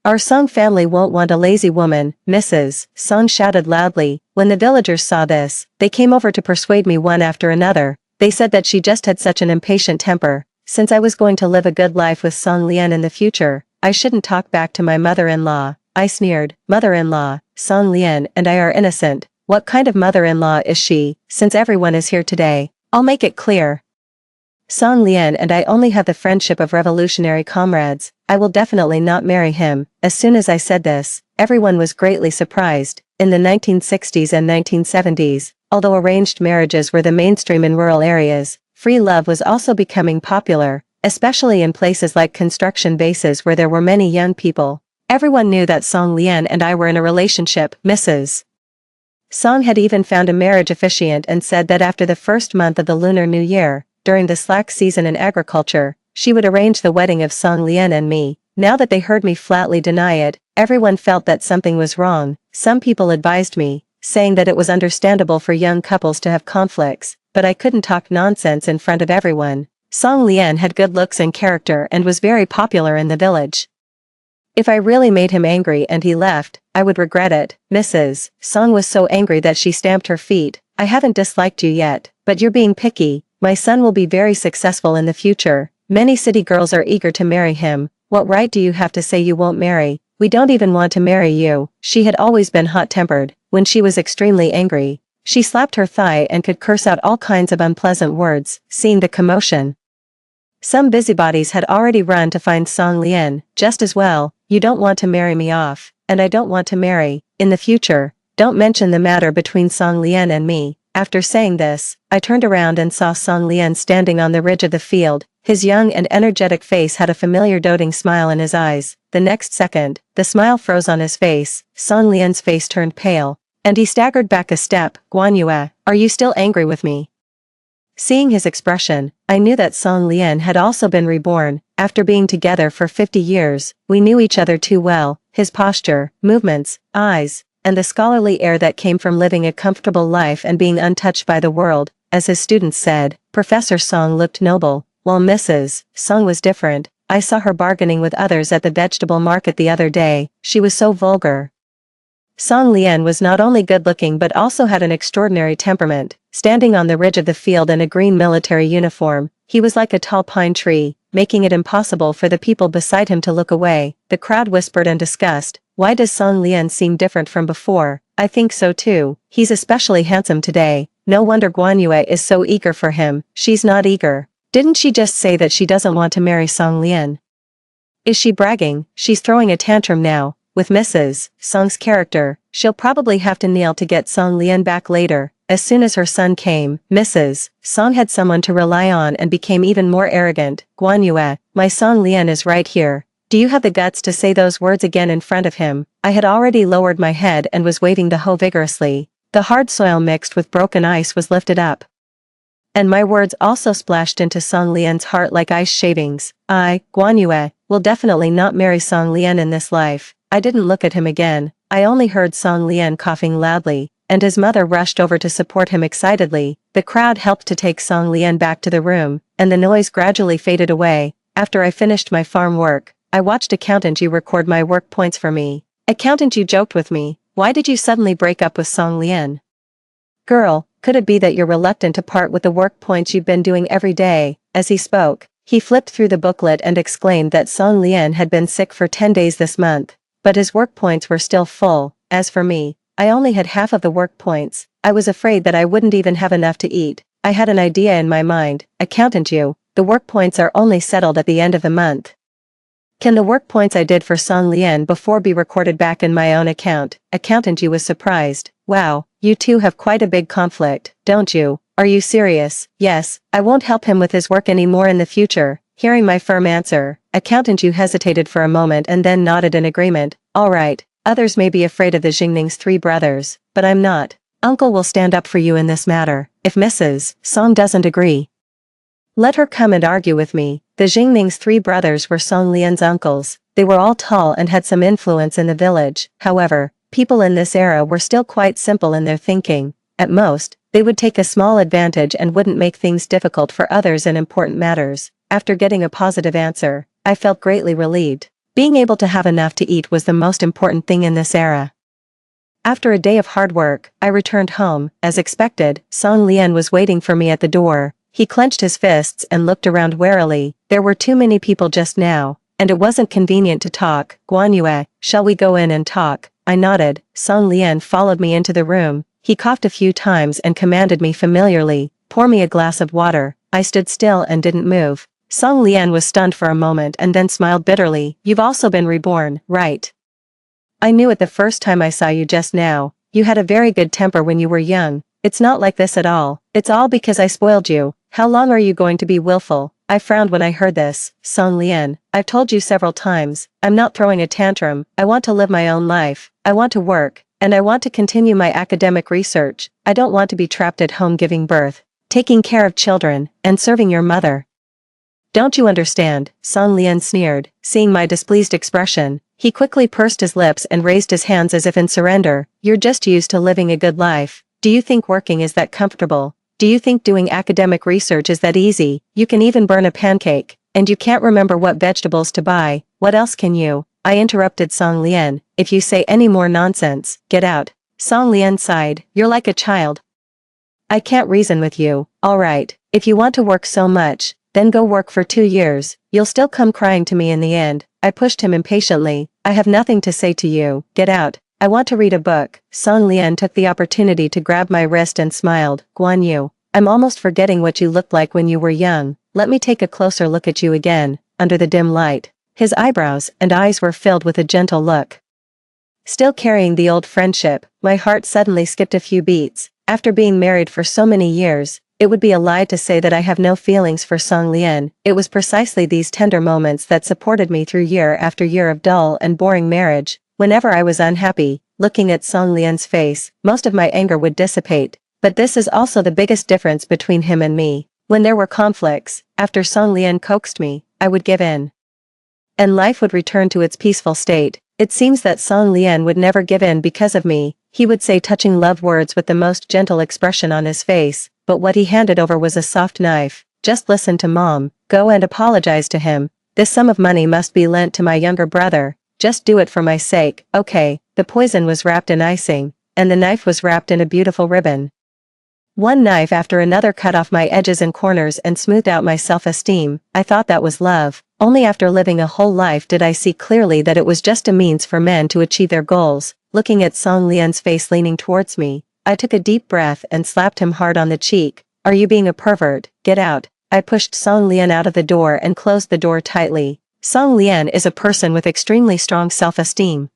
Our Song family won't want a lazy woman, Mrs. Song shouted loudly. When the villagers saw this, they came over to persuade me one after another. They said that she just had such an impatient temper. Since I was going to live a good life with Song Lian in the future, I shouldn't talk back to my mother-in-law. I sneered. Mother-in-law, Song Lian and I are innocent. What kind of mother-in-law is she, since everyone is here today? I'll make it clear. Song Lian and I only have the friendship of revolutionary comrades. I will definitely not marry him. As soon as I said this, everyone was greatly surprised. In the 1960s and 1970s, although arranged marriages were the mainstream in rural areas, free love was also becoming popular, especially in places like construction bases where there were many young people. Everyone knew that Song Lian and I were in a relationship. Mrs. Song had even found a marriage officiant and said that after the first month of the Lunar New Year, during the slack season in agriculture, she would arrange the wedding of Song Lian and me. Now that they heard me flatly deny it, everyone felt that something was wrong. Some people advised me, saying that it was understandable for young couples to have conflicts, but I couldn't talk nonsense in front of everyone. Song Lian had good looks and character and was very popular in the village. If I really made him angry and he left, I would regret it. Mrs. Song was so angry that she stamped her feet. I haven't disliked you yet, but you're being picky. My son will be very successful in the future. Many city girls are eager to marry him. What right do you have to say you won't marry? We don't even want to marry you. She had always been hot-tempered. When she was extremely angry, she slapped her thigh and could curse out all kinds of unpleasant words. Seeing the commotion, some busybodies had already run to find Song Lian. Just as well, you don't want to marry me off, and I don't want to marry. In the future, don't mention the matter between Song Lian and me. After saying this, I turned around and saw Song Lian standing on the ridge of the field. His young and energetic face had a familiar doting smile in his eyes. The next second, the smile froze on his face. Song Lian's face turned pale, and he staggered back a step. Guanyue, are you still angry with me? Seeing his expression, I knew that Song Lian had also been reborn. After being together for 50 years, we knew each other too well. His posture, movements, eyes, and the scholarly air that came from living a comfortable life and being untouched by the world. As his students said, Professor Song looked noble, while Mrs. Song was different. I saw her bargaining with others at the vegetable market the other day. She was so vulgar. Song Lian was not only good-looking but also had an extraordinary temperament. Standing on the ridge of the field in a green military uniform, he was like a tall pine tree, making it impossible for the people beside him to look away. The crowd whispered in disgust, "Why does Song Lian seem different from before?" I think so too. He's especially handsome today. No wonder Guanyue is so eager for him. She's not eager. Didn't she just say that she doesn't want to marry Song Lian? Is she bragging? She's throwing a tantrum now. With Mrs. Song's character, she'll probably have to kneel to get Song Lian back later. As soon as her son came, Mrs. Song had someone to rely on and became even more arrogant. Guanyue, my Song Lian is right here. Do you have the guts to say those words again in front of him? I had already lowered my head and was waving the hoe vigorously. The hard soil mixed with broken ice was lifted up, and my words also splashed into Song Lian's heart like ice shavings. I, Guanyue, will definitely not marry Song Lian in this life. I didn't look at him again. I only heard Song Lian coughing loudly, and his mother rushed over to support him excitedly. The crowd helped to take Song Lian back to the room, and the noise gradually faded away. After I finished my farm work, I watched Accountant Yu record my work points for me. Accountant Yu joked with me, "Why did you suddenly break up with Song Lian? Girl, could it be that you're reluctant to part with the work points you've been doing every day?" As he spoke, he flipped through the booklet and exclaimed that Song Lian had been sick for 10 days this month, but his work points were still full. As for me, I only had half of the work points. I was afraid that I wouldn't even have enough to eat. I had an idea in my mind. Accountant Yu, the work points are only settled at the end of the month. Can the work points I did for Song Lian before be recorded back in my own account? Accountant Yu was surprised. Wow, you two have quite a big conflict, don't you? Are you serious? Yes, I won't help him with his work anymore in the future. Hearing my firm answer, Accountant Yu hesitated for a moment and then nodded in agreement. All right, others may be afraid of the Jingning's 3 brothers, but I'm not. Uncle will stand up for you in this matter. If Mrs. Song doesn't agree, let her come and argue with me. The Jingning's 3 brothers were Song Lian's uncles. They were all tall and had some influence in the village. However, people in this era were still quite simple in their thinking. At most, they would take a small advantage and wouldn't make things difficult for others in important matters. After getting a positive answer, I felt greatly relieved. Being able to have enough to eat was the most important thing in this era. After a day of hard work, I returned home. As expected, Song Lian was waiting for me at the door. He clenched his fists and looked around warily. There were too many people just now, and it wasn't convenient to talk. Guanyue, shall we go in and talk? I nodded. Song Lian followed me into the room. He coughed a few times and commanded me familiarly, "Pour me a glass of water." I stood still and didn't move. Song Lian was stunned for a moment and then smiled bitterly. "You've also been reborn, right? I knew it the first time I saw you just now. You had a very good temper when you were young. It's not like this at all. It's all because I spoiled you. How long are you going to be willful?" I frowned when I heard this. "Song Lian, I've told you several times, I'm not throwing a tantrum. I want to live my own life. I want to work, and I want to continue my academic research. I don't want to be trapped at home giving birth, taking care of children, and serving your mother. Don't you understand?" Song Lian sneered, seeing my displeased expression. He quickly pursed his lips and raised his hands as if in surrender. "You're just used to living a good life. Do you think working is that comfortable? Do you think doing academic research is that easy? You can even burn a pancake, and you can't remember what vegetables to buy. What else can you?" I interrupted Song Lian. "If you say any more nonsense, get out." Song Lian sighed. "You're like a child. I can't reason with you. All right, if you want to work so much, then go work for 2 years. You'll still come crying to me in the end." I pushed him impatiently. "I have nothing to say to you. Get out. I want to read a book." Song Lian took the opportunity to grab my wrist and smiled. "Guan Yu, I'm almost forgetting what you looked like when you were young. Let me take a closer look at you again." Under the dim light, his eyebrows and eyes were filled with a gentle look. Still carrying the old friendship, my heart suddenly skipped a few beats. After being married for so many years, it would be a lie to say that I have no feelings for Song Lian. It was precisely these tender moments that supported me through year after year of dull and boring marriage. Whenever I was unhappy, looking at Song Lian's face, most of my anger would dissipate. But this is also the biggest difference between him and me. When there were conflicts, after Song Lian coaxed me, I would give in, and life would return to its peaceful state. It seems that Song Lian would never give in because of me. He would say touching love words with the most gentle expression on his face, but what he handed over was a soft knife. "Just listen to Mom. Go and apologize to him. This sum of money must be lent to my younger brother. Just do it for my sake, okay?" The poison was wrapped in icing, and the knife was wrapped in a beautiful ribbon. One knife after another cut off my edges and corners and smoothed out my self-esteem. I thought that was love. Only after living a whole life did I see clearly that it was just a means for men to achieve their goals. Looking at Song Lian's face leaning towards me, I took a deep breath and slapped him hard on the cheek. "Are you being a pervert? Get out." I pushed Song Lian out of the door and closed the door tightly. Song Lian is a person with extremely strong self-esteem.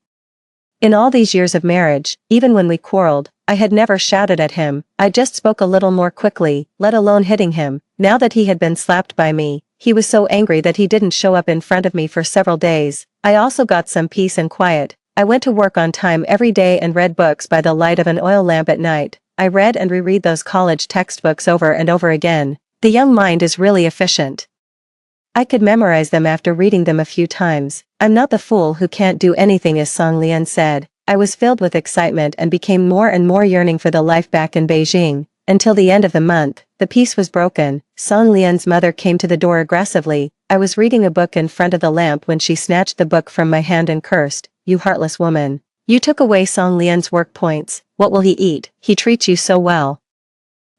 In all these years of marriage, even when we quarreled, I had never shouted at him. I just spoke a little more quickly, let alone hitting him. Now that he had been slapped by me, he was so angry that he didn't show up in front of me for several days. I also got some peace and quiet. I went to work on time every day and read books by the light of an oil lamp at night. I read and reread those college textbooks over and over again. The young mind is really efficient. I could memorize them after reading them a few times. "I'm not the fool who can't do anything," as Song Lian said. I was filled with excitement and became more and more yearning for the life back in Beijing. Until the end of the month, the peace was broken. Song Lian's mother came to the door aggressively. I was reading a book in front of the lamp when she snatched the book from my hand and cursed, "You heartless woman. You took away Song Lian's work points. What will he eat? He treats you so well.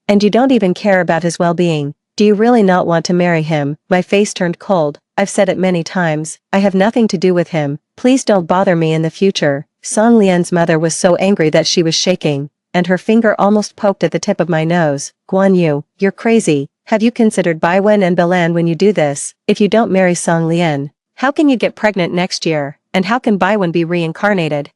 And you don't even care about his well-being. Do you really not want to marry him?" My face turned cold. "I've said it many times. I have nothing to do with him. Please don't bother me in the future." Song Lian's mother was so angry that she was shaking, and her finger almost poked at the tip of my nose. "Guan Yu, you're crazy. Have you considered Baiwen and Bilan when you do this? If you don't marry Song Lian, how can you get pregnant next year? And how can Baiwen be reincarnated?"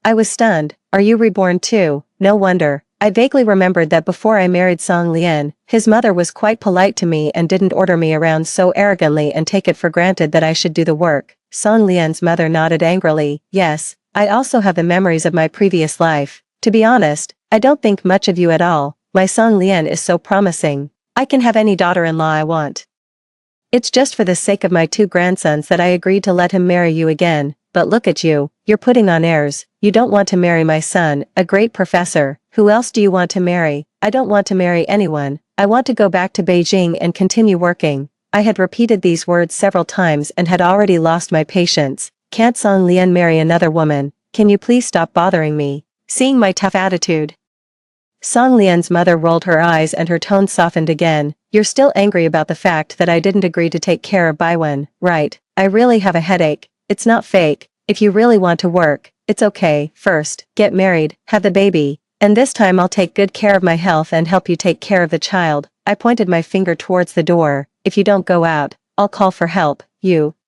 I was stunned. "Are you reborn too?" No wonder. I vaguely remembered that before I married Song Lian, his mother was quite polite to me and didn't order me around so arrogantly and take it for granted that I should do the work. Song Lian's mother nodded angrily. "Yes, I also have the memories of my previous life. To be honest, I don't think much of you at all. My Song Lian is so promising. I can have any daughter-in-law I want. It's just for the sake of my 2 grandsons that I agreed to let him marry you again. But look at you, you're putting on airs. You don't want to marry my son, a great professor. Who else do you want to marry?" "I don't want to marry anyone. I want to go back to Beijing and continue working." I had repeated these words several times and had already lost my patience. "Can't Song Lian marry another woman? Can you please stop bothering me?" Seeing my tough attitude, Song Lian's mother rolled her eyes and her tone softened again. "You're still angry about the fact that I didn't agree to take care of Baiwen, right? I really have a headache. It's not fake. If you really want to work, it's okay. First, get married, have the baby, And this time I'll take good care of my health and help you take care of the child. I pointed my finger towards the door. If you don't go out, I'll call for help.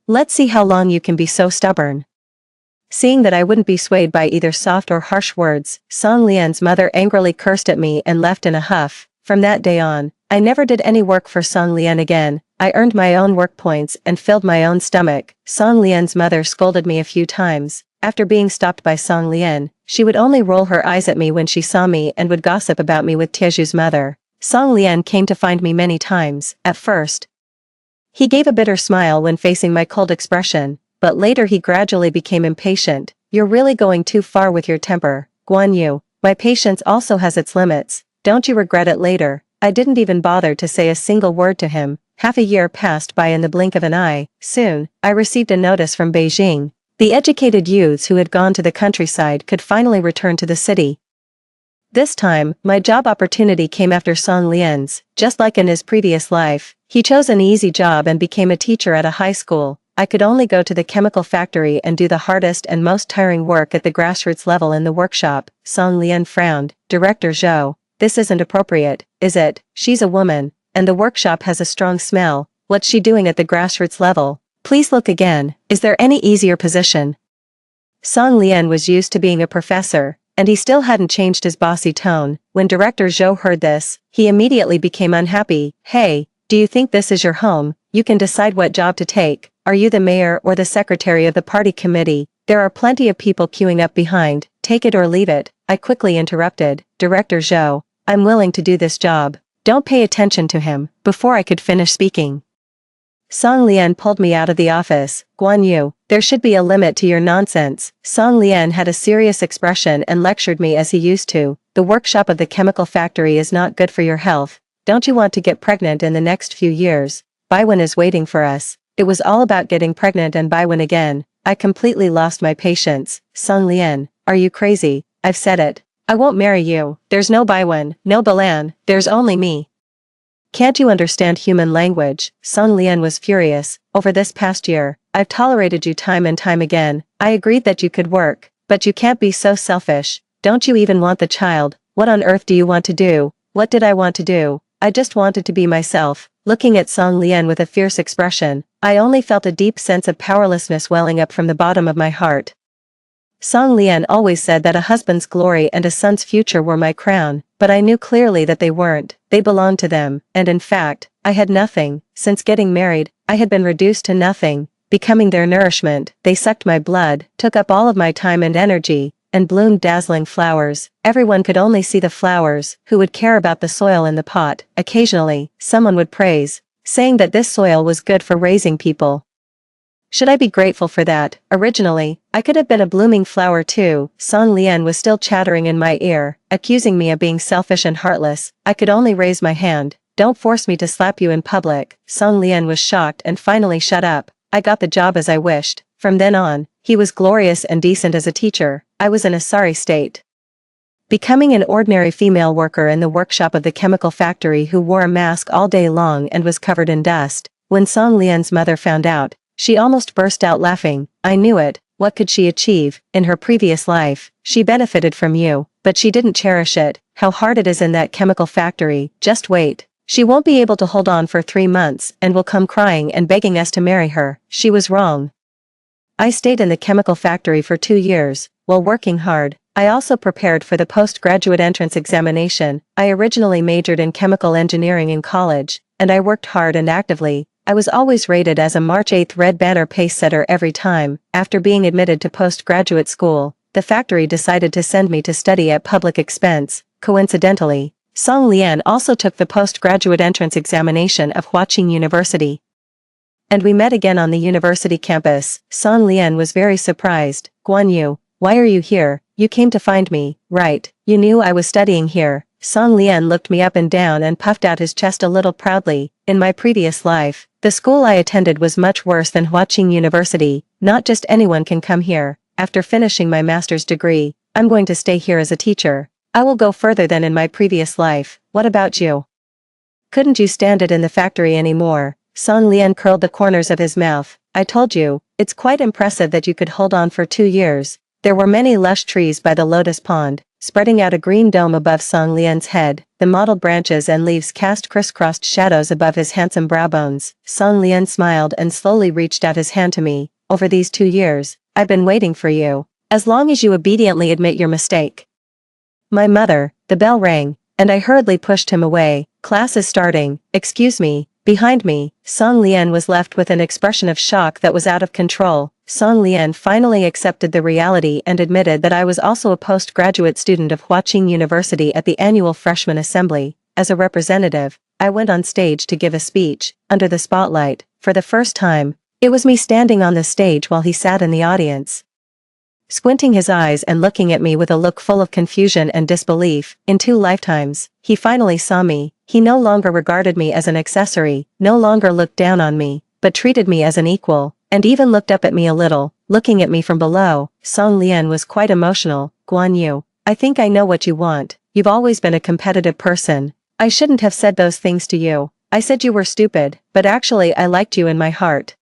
Let's see how long you can be so stubborn. Seeing that I wouldn't be swayed by either soft or harsh words, Song Lian's mother angrily cursed at me and left in a huff. From that day on, I never did any work for Song Lian again. I earned my own work points and filled my own stomach. Song Lian's mother scolded me a few times. After being stopped by Song Lian, she would only roll her eyes at me when she saw me and would gossip about me with Tieju's mother. Song Lian came to find me many times. At first, he gave a bitter smile when facing my cold expression, but later he gradually became impatient. You're really going too far with your temper, Guan Yu. My patience also has its limits. Don't you regret it later? I didn't even bother to say a single word to him. Half a year passed by in the blink of an eye. Soon, I received a notice from Beijing. The educated youths who had gone to the countryside could finally return to the city. This time, my job opportunity came after Song Lian's. Just like in his previous life, he chose an easy job and became a teacher at a high school. I could only go to the chemical factory and do the hardest and most tiring work at the grassroots level in the workshop. Song Lian frowned. Director Zhou, this isn't appropriate, is it? She's a woman, and the workshop has a strong smell. What's she doing at the grassroots level? Please look again. Is there any easier position? Song Lian was used to being a professor, and he still hadn't changed his bossy tone. When Director Zhou heard this, he immediately became unhappy. Hey, do you think this is your home? You can decide what job to take. Are you the mayor or the secretary of the party committee? There are plenty of people queuing up behind. Take it or leave it. I quickly interrupted. Director Zhou, I'm willing to do this job. Don't pay attention to him. Before I could finish speaking, Song Lian pulled me out of the office. Guan Yu, there should be a limit to your nonsense. Song Lian had a serious expression and lectured me as he used to. The workshop of the chemical factory is not good for your health. Don't you want to get pregnant in the next few years? Baiwen is waiting for us. It was all about getting pregnant and Baiwen again. I completely lost my patience. Song Lian, are you crazy? I've said it. I won't marry you. There's no Baiwen, no Balan, there's only me. Can't you understand human language? Song Lian was furious. Over this past year, I've tolerated you time and time again. I agreed that you could work, but you can't be so selfish. Don't you even want the child? What on earth do you want to do? What did I want to do? I just wanted to be myself. Looking at Song Lian with a fierce expression, I only felt a deep sense of powerlessness welling up from the bottom of my heart. Song Lian always said that a husband's glory and a son's future were my crown, but I knew clearly that they weren't. They belonged to them, and in fact, I had nothing. Since getting married, I had been reduced to nothing, becoming their nourishment. They sucked my blood, took up all of my time and energy, and bloomed dazzling flowers. Everyone could only see the flowers. Who would care about the soil in the pot? Occasionally, someone would praise, saying that this soil was good for raising people. Should I be grateful for that? Originally, I could have been a blooming flower too. Song Lian was still chattering in my ear, accusing me of being selfish and heartless. I could only raise my hand. Don't force me to slap you in public. Song Lian was shocked and finally shut up. I got the job as I wished. From then on, he was glorious and decent as a teacher. I was in a sorry state. Becoming an ordinary female worker in the workshop of the chemical factory who wore a mask all day long and was covered in dust. When Song Lian's mother found out, she almost burst out laughing. I knew it. What could she achieve? In her previous life, she benefited from you, but she didn't cherish it. How hard it is in that chemical factory. Just wait. She won't be able to hold on for 3 months and will come crying and begging us to marry her. She was wrong. I stayed in the chemical factory for 2 years, while working hard. I also prepared for the postgraduate entrance examination. I originally majored in chemical engineering in college, and I worked hard and actively. I was always rated as a March 8th Red Banner pace setter every time. After being admitted to postgraduate school, the factory decided to send me to study at public expense. Coincidentally, Song Lian also took the postgraduate entrance examination of Huaqing University. And we met again on the university campus. Song Lian was very surprised. Guan Yu, why are you here? You came to find me, right? You knew I was studying here. Song Lian looked me up and down and puffed out his chest a little proudly. In my previous life, the school I attended was much worse than Huaqing University. Not just anyone can come here. After finishing my master's degree, I'm going to stay here as a teacher. I will go further than in my previous life. What about you? Couldn't you stand it in the factory anymore? Song Lian curled the corners of his mouth. I told you, it's quite impressive that you could hold on for 2 years. There were many lush trees by the lotus pond. spreading out a green dome above Song Lian's head. The mottled branches and leaves cast crisscrossed shadows above his handsome brow bones. Song Lian smiled and slowly reached out his hand to me. Over these 2 years, I've been waiting for you. As long as you obediently admit your mistake. My mother, the bell rang, and I hurriedly pushed him away. Class is starting, excuse me. Behind me, Song Lian was left with an expression of shock that was out of control. Song Lian finally accepted the reality and admitted that I was also a postgraduate student of Huaqing University at the annual freshman assembly. As a representative, I went on stage to give a speech, under the spotlight. For the first time, it was me standing on the stage while he sat in the audience. Squinting his eyes and looking at me with a look full of confusion and disbelief. In 2 lifetimes, he finally saw me. He no longer regarded me as an accessory, no longer looked down on me, but treated me as an equal, and even looked up at me a little, looking at me from below. Song Lian was quite emotional. Guan Yu, I think I know what you want. You've always been a competitive person. I shouldn't have said those things to you. I said you were stupid, but actually I liked you in my heart.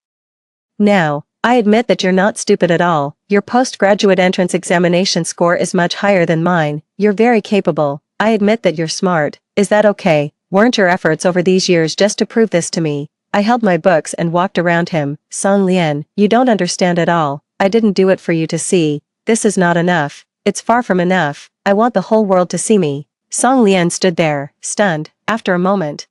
Now, I admit that you're not stupid at all. Your postgraduate entrance examination score is much higher than mine. You're very capable. I admit that you're smart. Is that okay? Weren't your efforts over these years just to prove this to me? I held my books and walked around him. Song Lian, you don't understand at all. I didn't do it for you to see. This is not enough. It's far from enough. I want the whole world to see me. Song Lian stood there, stunned. After a moment,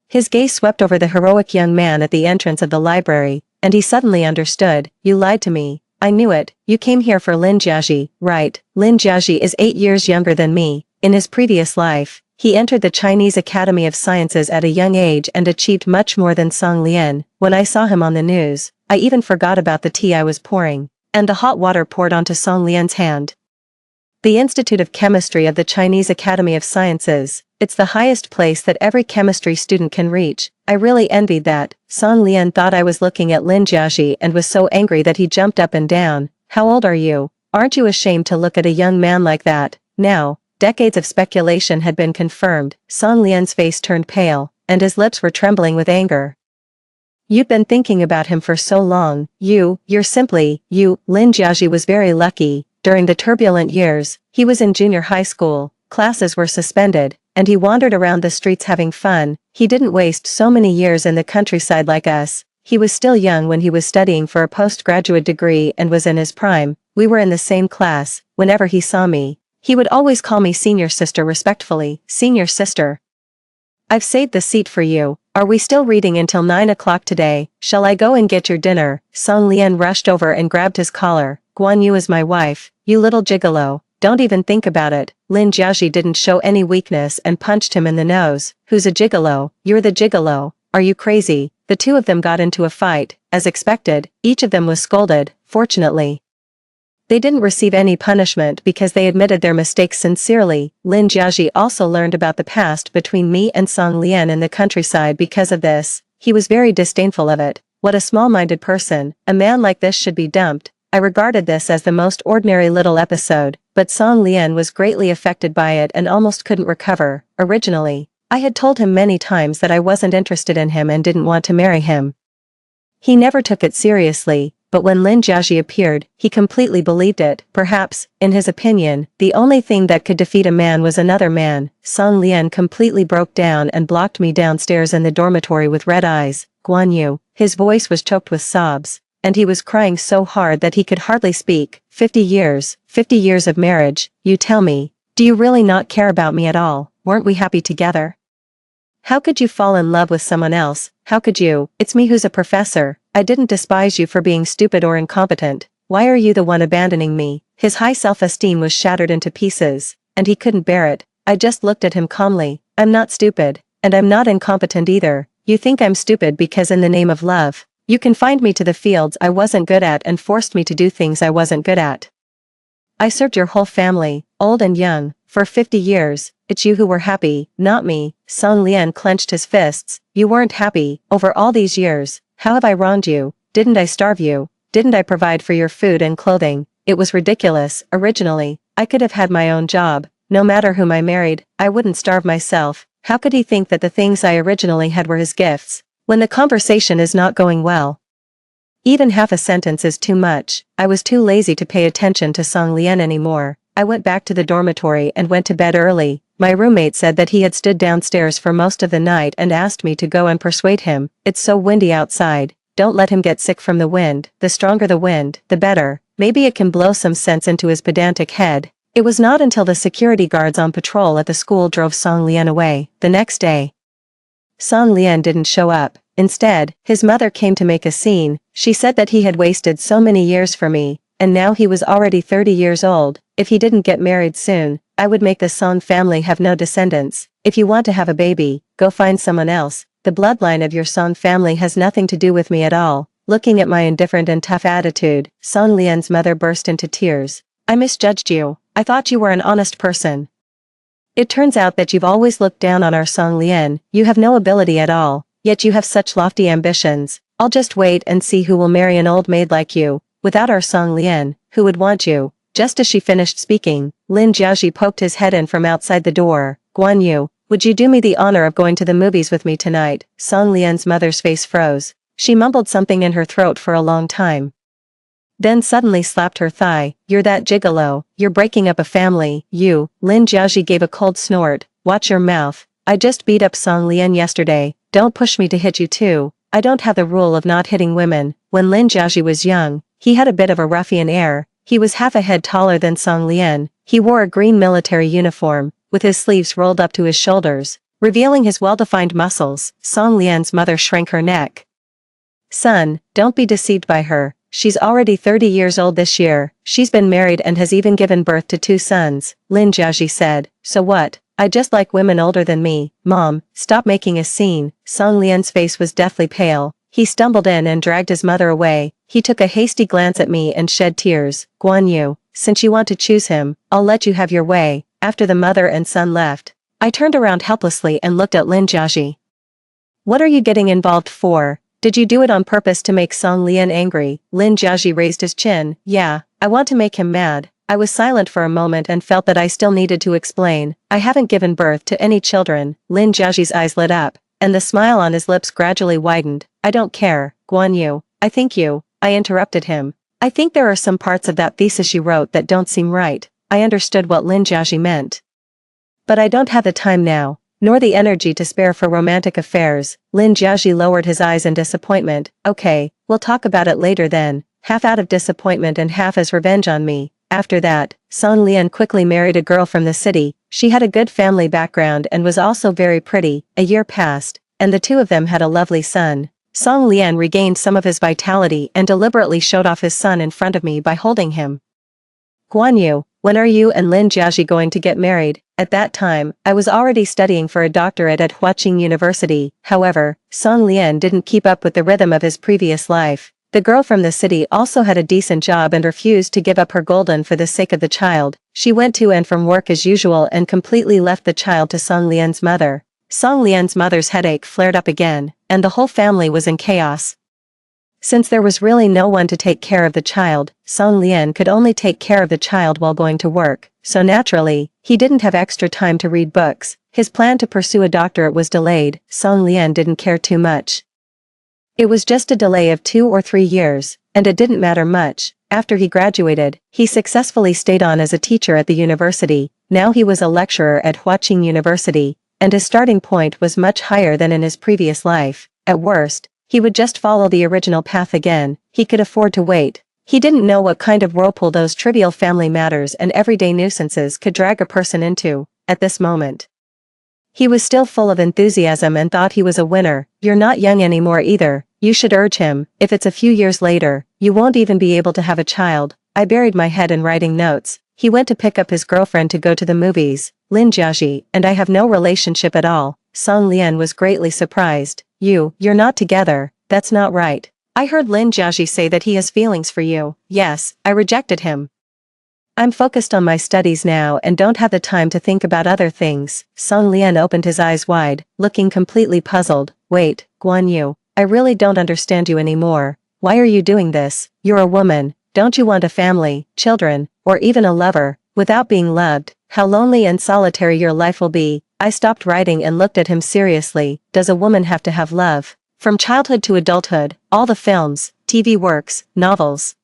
his gaze swept over the heroic young man at the entrance of the library, and he suddenly understood. You lied to me. I knew it. You came here for Lin Jiaji, right? Lin Jiaji is 8 years younger than me. In his previous life, he entered the Chinese Academy of Sciences at a young age and achieved much more than Song Lian. When I saw him on the news, I even forgot about the tea I was pouring, and the hot water poured onto Song Lian's hand. The Institute of Chemistry of the Chinese Academy of Sciences. It's the highest place that every chemistry student can reach. I really envied that. Song Lian thought I was looking at Lin Jiaji and was so angry that he jumped up and down. How old are you? Aren't you ashamed to look at a young man like that? Now, decades of speculation had been confirmed. Song Lian's face turned pale, and his lips were trembling with anger. You've been thinking about him for so long. You're simply, Lin Jiaji was very lucky. During the turbulent years, he was in junior high school, classes were suspended, and he wandered around the streets having fun. He didn't waste so many years in the countryside like us. He was still young when he was studying for a postgraduate degree and was in his prime. We were in the same class. Whenever he saw me, he would always call me senior sister respectfully. Senior sister. I've saved the seat for you. Are we still reading until 9 o'clock today? Shall I go and get your dinner? Song Lian rushed over and grabbed his collar. Guan Yu is my wife, you little gigolo. Don't even think about it. Lin Jiaji didn't show any weakness and punched him in the nose. Who's a gigolo? You're the gigolo. Are you crazy? The two of them got into a fight. As expected, each of them was scolded. Fortunately, they didn't receive any punishment because they admitted their mistakes sincerely. Lin Jiaji also learned about the past between me and Song Lian in the countryside because of this. He was very disdainful of it. What a small-minded person. A man like this should be dumped. I regarded this as the most ordinary little episode, but Song Lian was greatly affected by it and almost couldn't recover. Originally, I had told him many times that I wasn't interested in him and didn't want to marry him. He never took it seriously, but when Lin Jiaji appeared, he completely believed it. Perhaps, in his opinion, the only thing that could defeat a man was another man. Song Lian completely broke down and blocked me downstairs in the dormitory with red eyes. Guan Yu, his voice was choked with sobs, and he was crying so hard that he could hardly speak. 50 years of marriage, you tell me, do you really not care about me at all? Weren't we happy together? How could you fall in love with someone else? How could you? It's me who's a professor. I didn't despise you for being stupid or incompetent. Why are you the one abandoning me? His high self-esteem was shattered into pieces, and he couldn't bear it. I just looked at him calmly. I'm not stupid, and I'm not incompetent either. You think I'm stupid because in the name of love, you confined me to the fields I wasn't good at and forced me to do things I wasn't good at. I served your whole family, old and young, for 50 years. It's you who were happy, not me. Song Lian clenched his fists. You weren't happy, over all these years. How have I wronged you? Didn't I starve you? Didn't I provide for your food and clothing? It was ridiculous. Originally, I could have had my own job. No matter whom I married, I wouldn't starve myself. How could he think that the things I originally had were his gifts? When the conversation is not going well, even half a sentence is too much. I was too lazy to pay attention to Song Lian anymore. I went back to the dormitory and went to bed early. My roommate said that he had stood downstairs for most of the night and asked me to go and persuade him. It's so windy outside. Don't let him get sick from the wind. The stronger the wind, the better. Maybe it can blow some sense into his pedantic head. It was not until the security guards on patrol at the school drove Song Lian away. The next day, Song Lian didn't show up. Instead, his mother came to make a scene. She said that he had wasted so many years for me, and now he was already 30 years old. If he didn't get married soon, I would make the Song family have no descendants. If you want to have a baby, go find someone else. The bloodline of your Song family has nothing to do with me at all. Looking at my indifferent and tough attitude, Song Lian's mother burst into tears. I misjudged you. I thought you were an honest person. It turns out that you've always looked down on our Song Lian. You have no ability at all, yet you have such lofty ambitions. I'll just wait and see who will marry an old maid like you. Without our Song Lian, who would want you? Just as she finished speaking, Lin Jiaoji poked his head in from outside the door. Guan Yu, would you do me the honor of going to the movies with me tonight? Song Lian's mother's face froze. She mumbled something in her throat for a long time, then suddenly slapped her thigh. You're that gigolo. You're breaking up a family. You. Lin Jiaoji gave a cold snort. Watch your mouth. I just beat up Song Lian yesterday. Don't push me to hit you too. I don't have the rule of not hitting women. When Lin Jiaoji was young, he had a bit of a ruffian air. He was half a head taller than Song Lian. He wore a green military uniform, with his sleeves rolled up to his shoulders, revealing his well-defined muscles. Song Lian's mother shrank her neck. Son, don't be deceived by her. She's already 30 years old this year. She's been married and has even given birth to 2 sons, Lin Jiaoji said. So what? I just like women older than me. Mom, stop making a scene. Song Lian's face was deathly pale. He stumbled in and dragged his mother away. He took a hasty glance at me and shed tears. Guan Yu, since you want to choose him, I'll let you have your way. After the mother and son left, I turned around helplessly and looked at Lin Jiaoji. What are you getting involved for? Did you do it on purpose to make Song Lian angry? Lin Jiaoji raised his chin. Yeah, I want to make him mad. I was silent for a moment and felt that I still needed to explain. I haven't given birth to any children. Lin Jiaoji's eyes lit up, and the smile on his lips gradually widened. I don't care, Guan Yu. I interrupted him. I think there are some parts of that thesis you wrote that don't seem right. I understood what Lin Jiaoji meant, but I don't have the time now, nor the energy to spare for romantic affairs. Lin Jiaoji lowered his eyes in disappointment. Okay, we'll talk about it later then, half out of disappointment and half as revenge on me. After that, Song Lian quickly married a girl from the city. She had a good family background and was also very pretty. A year passed, and the two of them had a lovely son. Song Lian regained some of his vitality and deliberately showed off his son in front of me by holding him. Guan Yu, when are you and Lin Jiaoji going to get married? At that time, I was already studying for a doctorate at Huaqing University. However, Song Lian didn't keep up with the rhythm of his previous life. The girl from the city also had a decent job and refused to give up her golden for the sake of the child. She went to and from work as usual and completely left the child to Song Lian's mother. Song Lian's mother's headache flared up again, and the whole family was in chaos. Since there was really no one to take care of the child, Song Lian could only take care of the child while going to work, so naturally, he didn't have extra time to read books. His plan to pursue a doctorate was delayed. Song Lian didn't care too much. It was just a delay of 2 or 3 years, and it didn't matter much. After he graduated, he successfully stayed on as a teacher at the university. Now he was a lecturer at Huaqing University, and his starting point was much higher than in his previous life. At worst, he would just follow the original path again. He could afford to wait. He didn't know what kind of whirlpool those trivial family matters and everyday nuisances could drag a person into, at this moment. He was still full of enthusiasm and thought he was a winner. You're not young anymore either. You should urge him. If it's a few years later, you won't even be able to have a child. I buried my head in writing notes. He went to pick up his girlfriend to go to the movies. Lin Jiaoji and I have no relationship at all. Song Lian was greatly surprised. You're not together. That's not right. I heard Lin Jiaoji say that he has feelings for you. Yes, I rejected him. I'm focused on my studies now and don't have the time to think about other things. Song Lian opened his eyes wide, looking completely puzzled. Wait, Guan Yu, I really don't understand you anymore. Why are you doing this? You're a woman. Don't you want a family, children, or even a lover? Without being loved, how lonely and solitary your life will be. I stopped writing and looked at him seriously. Does a woman have to have love? From childhood to adulthood, all the films, TV works, novels,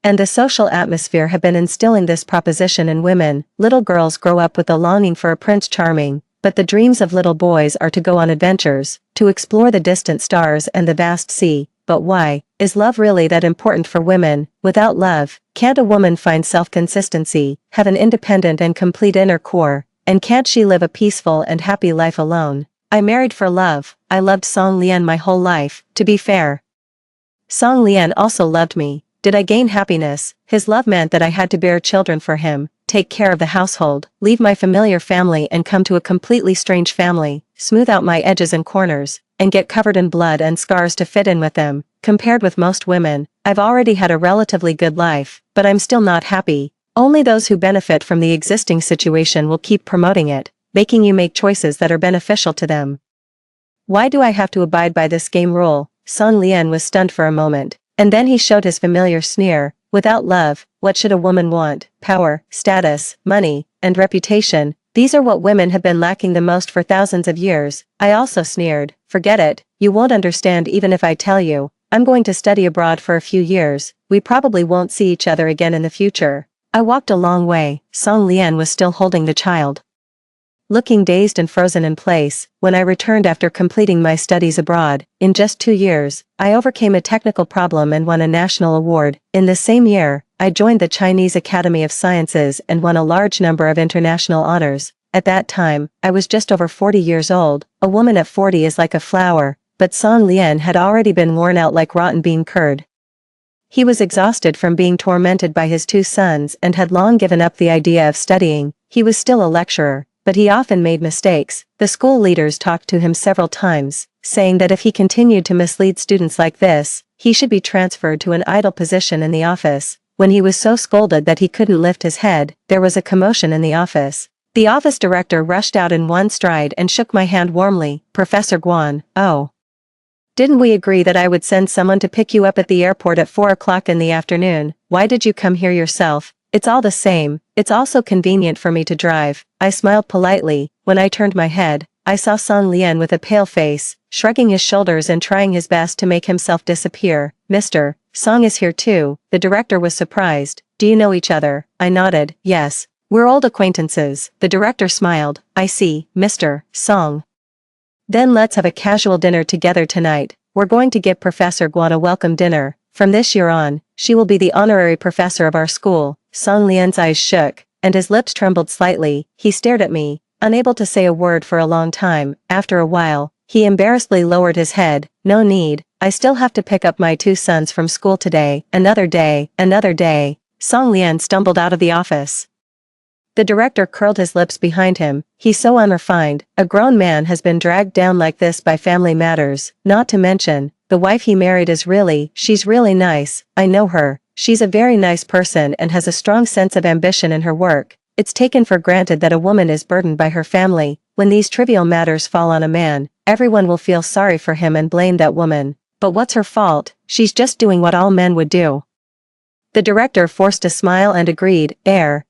And the social atmosphere have been instilling this proposition in women. Little girls grow up with the longing for a Prince Charming, but the dreams of little boys are to go on adventures, to explore the distant stars and the vast sea. But why? Is love really that important for women? Without love, can't a woman find self-consistency, have an independent and complete inner core, and can't she live a peaceful and happy life alone? I married for love. I loved Song Lian my whole life, to be fair. Song Lian also loved me. Did I gain happiness? His love meant that I had to bear children for him, take care of the household, leave my familiar family and come to a completely strange family, smooth out my edges and corners, and get covered in blood and scars to fit in with them. Compared with most women, I've already had a relatively good life, but I'm still not happy. Only those who benefit from the existing situation will keep promoting it, making you make choices that are beneficial to them. Why do I have to abide by this game rule? Song Lian was stunned for a moment, and then he showed his familiar sneer. Without love, what should a woman want? Power, status, money, and reputation. These are what women have been lacking the most for thousands of years. I also sneered. Forget it, you won't understand even if I tell you. I'm going to study abroad for a few years. We probably won't see each other again in the future. I walked a long way. Song Lian was still holding the child, looking dazed and frozen in place. When I returned after completing my studies abroad, in just 2 years, I overcame a technical problem and won a national award. In the same year, I joined the Chinese Academy of Sciences and won a large number of international honors. At that time, I was just over 40 years old. A woman at 40 is like a flower, but Song Lian had already been worn out like rotten bean curd. He was exhausted from being tormented by his 2 sons and had long given up the idea of studying. He was still a lecturer, but he often made mistakes. The school leaders talked to him several times, saying that if he continued to mislead students like this, he should be transferred to an idle position in the office. When he was so scolded that he couldn't lift his head, there was a commotion in the office. The office director rushed out in one stride and shook my hand warmly. Professor Guan, oh. Didn't we agree that I would send someone to pick you up at the airport at 4 o'clock in the afternoon? Why did you come here yourself? It's all the same. It's also convenient for me to drive. I smiled politely. When I turned my head, I saw Song Lian with a pale face, shrugging his shoulders and trying his best to make himself disappear. Mr. Song is here too. The director was surprised. Do you know each other? I nodded. Yes. We're old acquaintances. The director smiled. I see, Mr. Song. Then let's have a casual dinner together tonight. We're going to give Professor Guan a welcome dinner. From this year on, she will be the honorary professor of our school. Song Lian's eyes shook, and his lips trembled slightly. He stared at me, unable to say a word for a long time. After a while, he embarrassedly lowered his head. No need. I still have to pick up my 2 sons from school today. Another day, another day. Song Lian stumbled out of the office. The director curled his lips behind him. He's so unrefined. A grown man has been dragged down like this by family matters. Not to mention, the wife he married she's really nice. I know her. She's a very nice person and has a strong sense of ambition in her work. It's taken for granted that a woman is burdened by her family. When these trivial matters fall on a man, everyone will feel sorry for him and blame that woman. But what's her fault? She's just doing what all men would do. The director forced a smile and agreed.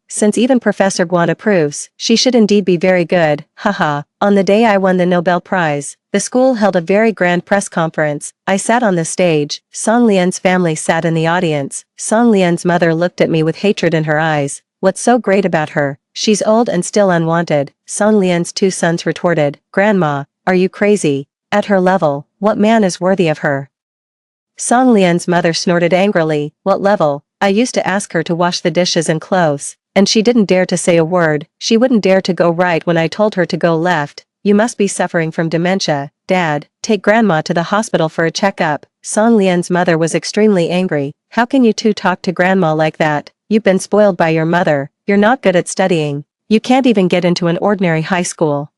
Since even Professor Guan approves, she should indeed be very good. Haha. On the day I won the Nobel Prize, the school held a very grand press conference. I sat on the stage. Song Lian's family sat in the audience. Song Lian's mother looked at me with hatred in her eyes. What's so great about her? She's old and still unwanted. Song Lian's 2 sons retorted. Grandma, are you crazy? At her level, what man is worthy of her? Song Lian's mother snorted angrily. What level? I used to ask her to wash the dishes and clothes, and she didn't dare to say a word. She wouldn't dare to go right when I told her to go left. You must be suffering from dementia. Dad, take Grandma to the hospital for a checkup. Song Lian's mother was extremely angry. How can you 2 talk to Grandma like that? You've been spoiled by your mother. You're not good at studying. You can't even get into an ordinary high school.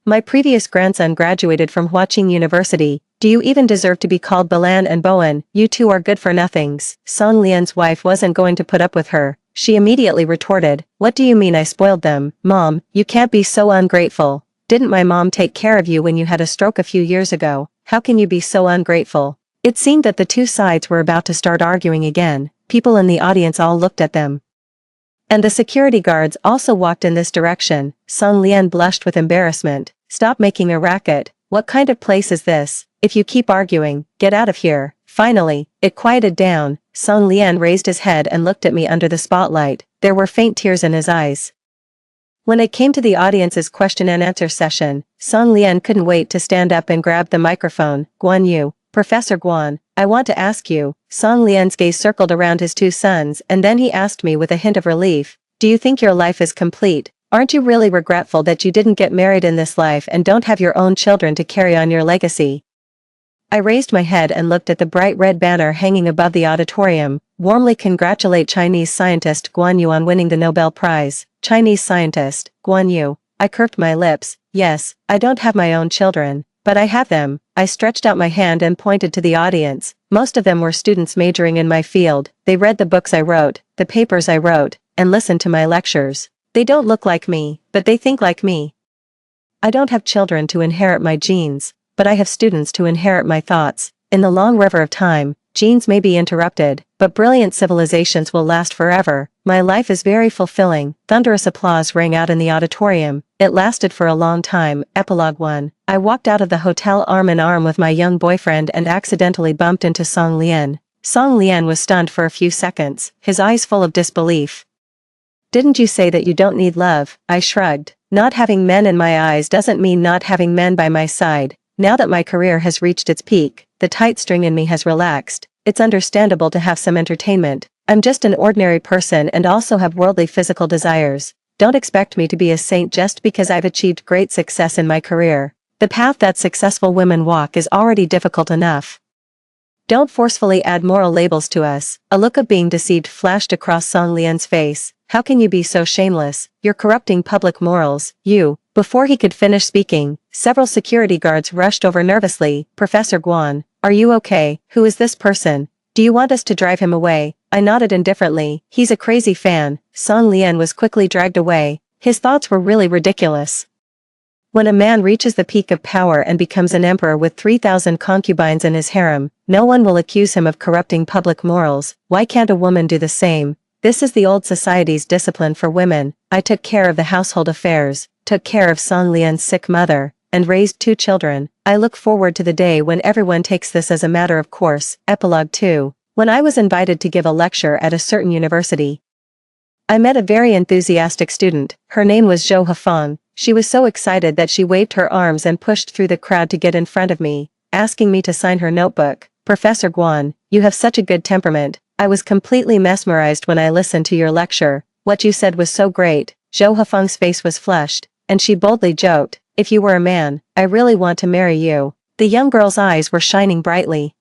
My previous grandson graduated from Huaqing University. Do you even deserve to be called Balan and Bowen? You 2 are good for nothings. Song Lian's wife wasn't going to put up with her. She immediately retorted. What do you mean I spoiled them? Mom, you can't be so ungrateful. Didn't my mom take care of you when you had a stroke a few years ago? How can you be so ungrateful? It seemed that the 2 sides were about to start arguing again. People in the audience all looked at them. And the security guards also walked in this direction. Song Lian blushed with embarrassment. Stop making a racket. What kind of place is this? If you keep arguing, get out of here. Finally, it quieted down. Song Lian raised his head and looked at me under the spotlight. There were faint tears in his eyes. When it came to the audience's question and answer session, Song Lian couldn't wait to stand up and grab the microphone. Guan Yu, Professor Guan, I want to ask you. Song Lian's gaze circled around his two sons and then he asked me with a hint of relief, do you think your life is complete? Aren't you really regretful that you didn't get married in this life and don't have your own children to carry on your legacy? I raised my head and looked at the bright red banner hanging above the auditorium. Warmly congratulate Chinese scientist Guan Yu on winning the Nobel Prize. Chinese scientist, Guan Yu. I curved my lips. Yes, I don't have my own children, but I have them. I stretched out my hand and pointed to the audience. Most of them were students majoring in my field. They read the books I wrote, the papers I wrote, and listened to my lectures. They don't look like me, but they think like me. I don't have children to inherit my genes, but I have students to inherit my thoughts. In the long river of time, genes may be interrupted, but brilliant civilizations will last forever. My life is very fulfilling. Thunderous applause rang out in the auditorium. It lasted for a long time. Epilogue 1. I walked out of the hotel arm in arm with my young boyfriend and accidentally bumped into Song Lian. Song Lian was stunned for a few seconds, his eyes full of disbelief. Didn't you say that you don't need love? I shrugged. Not having men in my eyes doesn't mean not having men by my side. Now that my career has reached its peak, the tight string in me has relaxed. It's understandable to have some entertainment. I'm just an ordinary person and also have worldly physical desires. Don't expect me to be a saint just because I've achieved great success in my career. The path that successful women walk is already difficult enough. Don't forcefully add moral labels to us. A look of being deceived flashed across Song Lian's face. How can you be so shameless? You're corrupting public morals. You. Before he could finish speaking, several security guards rushed over nervously. Professor Guan, are you okay? Who is this person? Do you want us to drive him away? I nodded indifferently. He's a crazy fan. Song Lian was quickly dragged away. His thoughts were really ridiculous. When a man reaches the peak of power and becomes an emperor with 3,000 concubines in his harem, no one will accuse him of corrupting public morals. Why can't a woman do the same? This is the old society's discipline for women. I took care of the household affairs, took care of Song Lian's sick mother, and raised 2 children. I look forward to the day when everyone takes this as a matter of course. Epilogue 2. When I was invited to give a lecture at a certain university, I met a very enthusiastic student. Her name was Zhou Hafeng. She was so excited that she waved her arms and pushed through the crowd to get in front of me, asking me to sign her notebook. Professor Guan, you have such a good temperament. I was completely mesmerized when I listened to your lecture. What you said was so great. Zhou Hafeng's face was flushed, and she boldly joked, if you were a man, I really want to marry you. The young girl's eyes were shining brightly.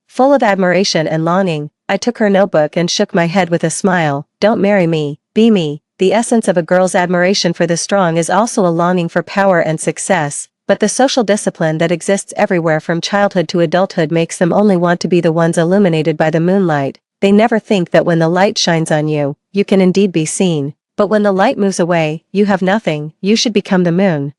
Full of admiration and longing, I took her notebook and shook my head with a smile. Don't marry me, be me. The essence of a girl's admiration for the strong is also a longing for power and success, but the social discipline that exists everywhere from childhood to adulthood makes them only want to be the ones illuminated by the moonlight. They never think that when the light shines on you, you can indeed be seen, but when the light moves away, you have nothing. You should become the moon.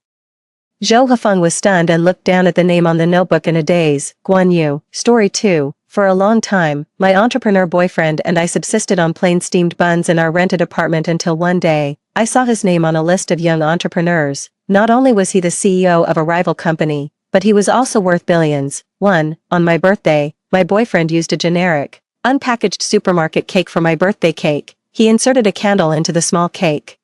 Zhou Hafeng was stunned and looked down at the name on the notebook in a daze. Guan Yu. Story 2. For a long time, my entrepreneur boyfriend and I subsisted on plain steamed buns in our rented apartment until one day, I saw his name on a list of young entrepreneurs. Not only was he the CEO of a rival company, but he was also worth billions. On my birthday, my boyfriend used a generic, unpackaged supermarket cake for my birthday cake. He inserted a candle into the small cake,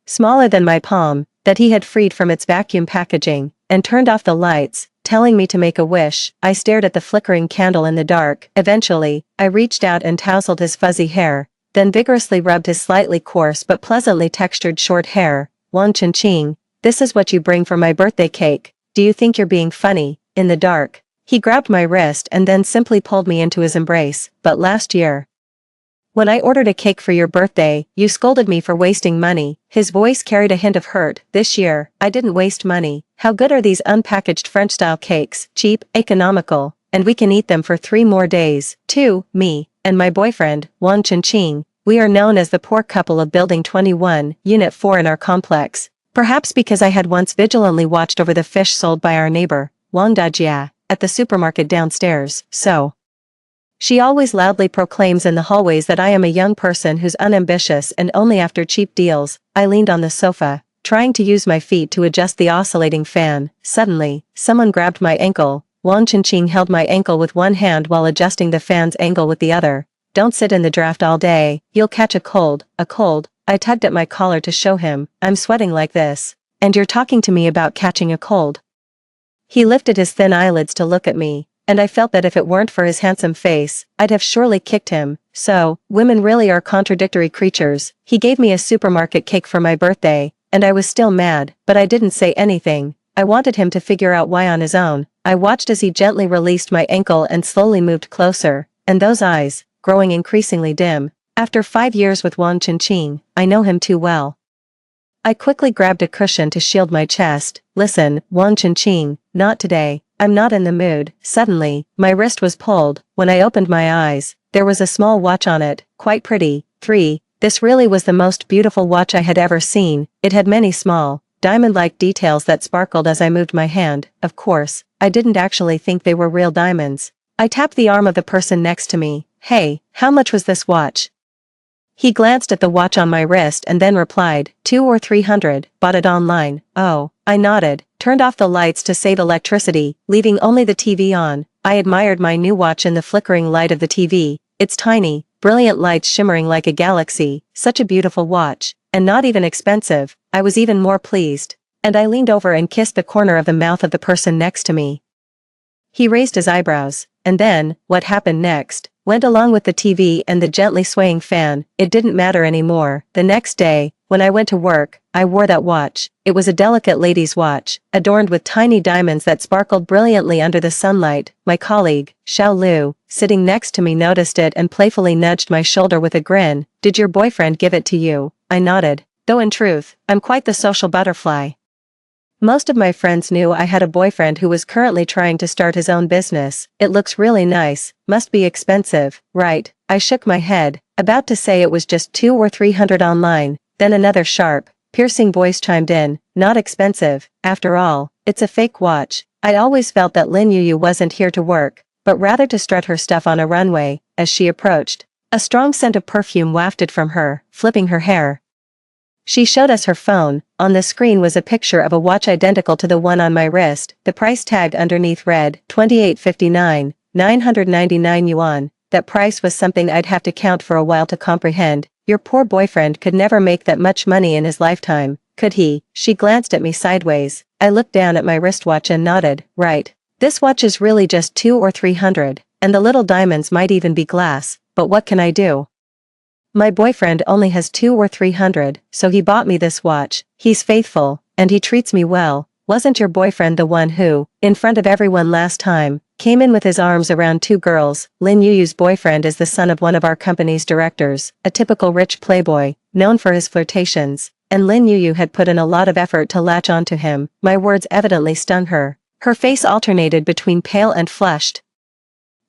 smaller than my palm, that he had freed from its vacuum packaging, and turned off the lights, telling me to make a wish. I stared at the flickering candle in the dark. Eventually, I reached out and tousled his fuzzy hair, then vigorously rubbed his slightly coarse but pleasantly textured short hair. Wang Chenqing, this is what you bring for my birthday cake. Do you think you're being funny? In the dark, he grabbed my wrist and then simply pulled me into his embrace. But last year, when I ordered a cake for your birthday, you scolded me for wasting money. His voice carried a hint of hurt. This year, I didn't waste money. How good are these unpackaged French-style cakes? Cheap, economical, and we can eat them for 3 more days. 2. Me and my boyfriend, Wang Chenqing, we are known as the poor couple of Building 21, Unit 4 in our complex. Perhaps because I had once vigilantly watched over the fish sold by our neighbor, Wang Dajia, at the supermarket downstairs, so she always loudly proclaims in the hallways that I am a young person who's unambitious and only after cheap deals. I leaned on the sofa, trying to use my feet to adjust the oscillating fan. Suddenly, someone grabbed my ankle. Wang Qingqing held my ankle with one hand while adjusting the fan's angle with the other. Don't sit in the draft all day, you'll catch a cold, a cold. I tugged at my collar to show him, I'm sweating like this. And you're talking to me about catching a cold? He lifted his thin eyelids to look at me, and I felt that if it weren't for his handsome face, I'd have surely kicked him. So, women really are contradictory creatures. He gave me a supermarket cake for my birthday, and I was still mad, but I didn't say anything. I wanted him to figure out why on his own. I watched as he gently released my ankle and slowly moved closer, and those eyes, growing increasingly dim. After 5 years with Wang Qingqing, I know him too well. I quickly grabbed a cushion to shield my chest. Listen, Wang Qingqing, not today. I'm not in the mood. Suddenly, my wrist was pulled. When I opened my eyes, there was a small watch on it, quite pretty. 3. This really was the most beautiful watch I had ever seen. It had many small, diamond-like details that sparkled as I moved my hand. Of course, I didn't actually think they were real diamonds. I tapped the arm of the person next to me. Hey, how much was this watch? He glanced at the watch on my wrist and then replied, 200 or 300, bought it online. Oh, I nodded, turned off the lights to save electricity, leaving only the TV on. I admired my new watch in the flickering light of the TV, its tiny, brilliant lights shimmering like a galaxy. Such a beautiful watch, and not even expensive. I was even more pleased, and I leaned over and kissed the corner of the mouth of the person next to me. He raised his eyebrows, and then, what happened next, went along with the TV and the gently swaying fan. It didn't matter anymore. The next day, when I went to work, I wore that watch. It was a delicate lady's watch, adorned with tiny diamonds that sparkled brilliantly under the sunlight. My colleague, Xiao Lu, sitting next to me noticed it and playfully nudged my shoulder with a grin. Did your boyfriend give it to you? I nodded, though in truth, I'm quite the social butterfly. Most of my friends knew I had a boyfriend who was currently trying to start his own business. It looks really nice, must be expensive, right? I shook my head, about to say it was just 200 or 300 online, then another sharp, piercing voice chimed in, not expensive, after all, it's a fake watch. I always felt that Lin Yuyu wasn't here to work, but rather to strut her stuff on a runway. As she approached, a strong scent of perfume wafted from her, flipping her hair. She showed us her phone. On the screen was a picture of a watch identical to the one on my wrist. The price tag underneath read, 28.59, 999 yuan. That price was something I'd have to count for a while to comprehend. Your poor boyfriend could never make that much money in his lifetime, could he? She glanced at me sideways. I looked down at my wristwatch and nodded. Right. This watch is really just 200 or 300, and the little diamonds might even be glass, but what can I do? My boyfriend only has 200 or 300, so he bought me this watch. He's faithful, and he treats me well. Wasn't your boyfriend the one who, in front of everyone last time, came in with his arms around 2 girls? Lin Yuyu's boyfriend is the son of one of our company's directors, a typical rich playboy, known for his flirtations, and Lin Yuyu had put in a lot of effort to latch onto him. My words evidently stung her. Her face alternated between pale and flushed.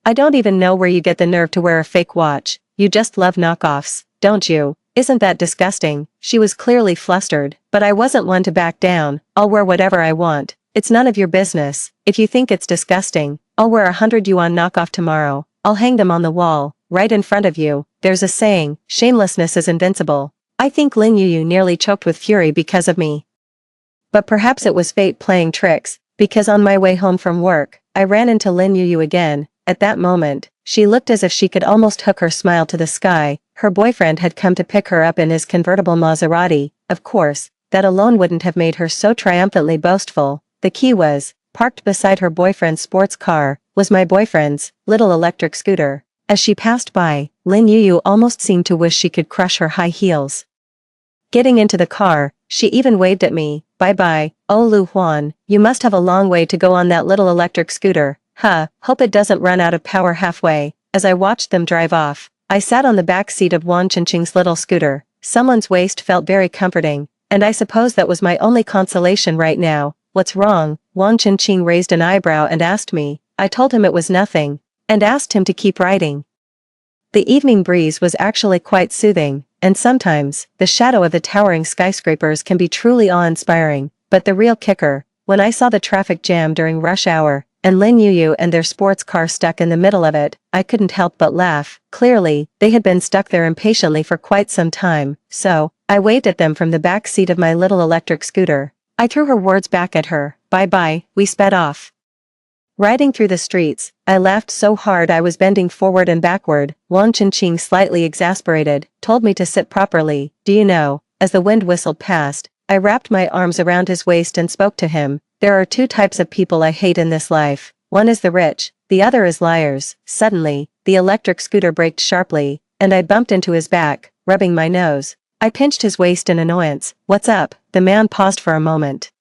I don't even know where you get the nerve to wear a fake watch. You just love knockoffs, don't you? Isn't that disgusting? She was clearly flustered, but I wasn't one to back down. I'll wear whatever I want. It's none of your business. If you think it's disgusting, I'll wear 100 yuan knockoff tomorrow. I'll hang them on the wall, right in front of you. There's a saying, shamelessness is invincible. I think Lin Yuyu nearly choked with fury because of me. But perhaps it was fate playing tricks, because on my way home from work, I ran into Lin Yuyu again. At that moment, she looked as if she could almost hook her smile to the sky. Her boyfriend had come to pick her up in his convertible Maserati. Of course, that alone wouldn't have made her so triumphantly boastful. The key was, parked beside her boyfriend's sports car, was my boyfriend's little electric scooter. As she passed by, Lin Yuyu almost seemed to wish she could crush her high heels. Getting into the car, she even waved at me. Bye-bye, oh Lu Huan, you must have a long way to go on that little electric scooter. Hope it doesn't run out of power halfway. As I watched them drive off, I sat on the back seat of Wang Qingqing's little scooter. Someone's waist felt very comforting, and I suppose that was my only consolation right now. What's wrong? Wang Qingqing raised an eyebrow and asked me. I told him it was nothing, and asked him to keep riding. The evening breeze was actually quite soothing, and sometimes, the shadow of the towering skyscrapers can be truly awe-inspiring. But the real kicker, when I saw the traffic jam during rush hour, and Lin Yuyu and their sports car stuck in the middle of it, I couldn't help but laugh. Clearly, they had been stuck there impatiently for quite some time, so, I waved at them from the back seat of my little electric scooter. I threw her words back at her. Bye-bye, we sped off. Riding through the streets, I laughed so hard I was bending forward and backward. Wang Qingqing, slightly exasperated, told me to sit properly. Do you know, as the wind whistled past, I wrapped my arms around his waist and spoke to him. There are two types of people I hate in this life. One is the rich, the other is liars. Suddenly, the electric scooter braked sharply, and I bumped into his back, rubbing my nose. I pinched his waist in annoyance. What's up? The man paused for a moment,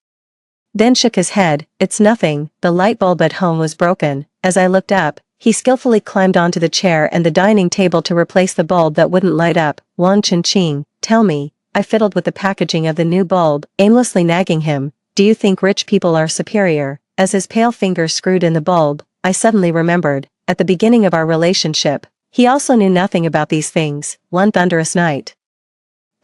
then shook his head. It's nothing, the light bulb at home was broken. As I looked up, he skillfully climbed onto the chair and the dining table to replace the bulb that wouldn't light up. Wang Qingqing, tell me. I fiddled with the packaging of the new bulb, aimlessly nagging him. Do you think rich people are superior? As his pale fingers screwed in the bulb, I suddenly remembered, at the beginning of our relationship, he also knew nothing about these things. One thunderous night,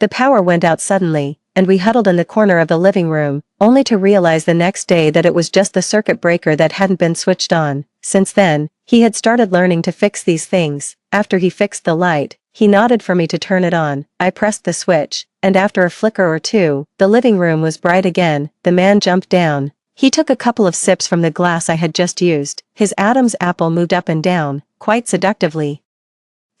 the power went out suddenly, and we huddled in the corner of the living room, only to realize the next day that it was just the circuit breaker that hadn't been switched on. Since then, he had started learning to fix these things. After he fixed the light, he nodded for me to turn it on. I pressed the switch, and after a flicker or two, the living room was bright again. The man jumped down. He took a couple of sips from the glass I had just used. His Adam's apple moved up and down, quite seductively.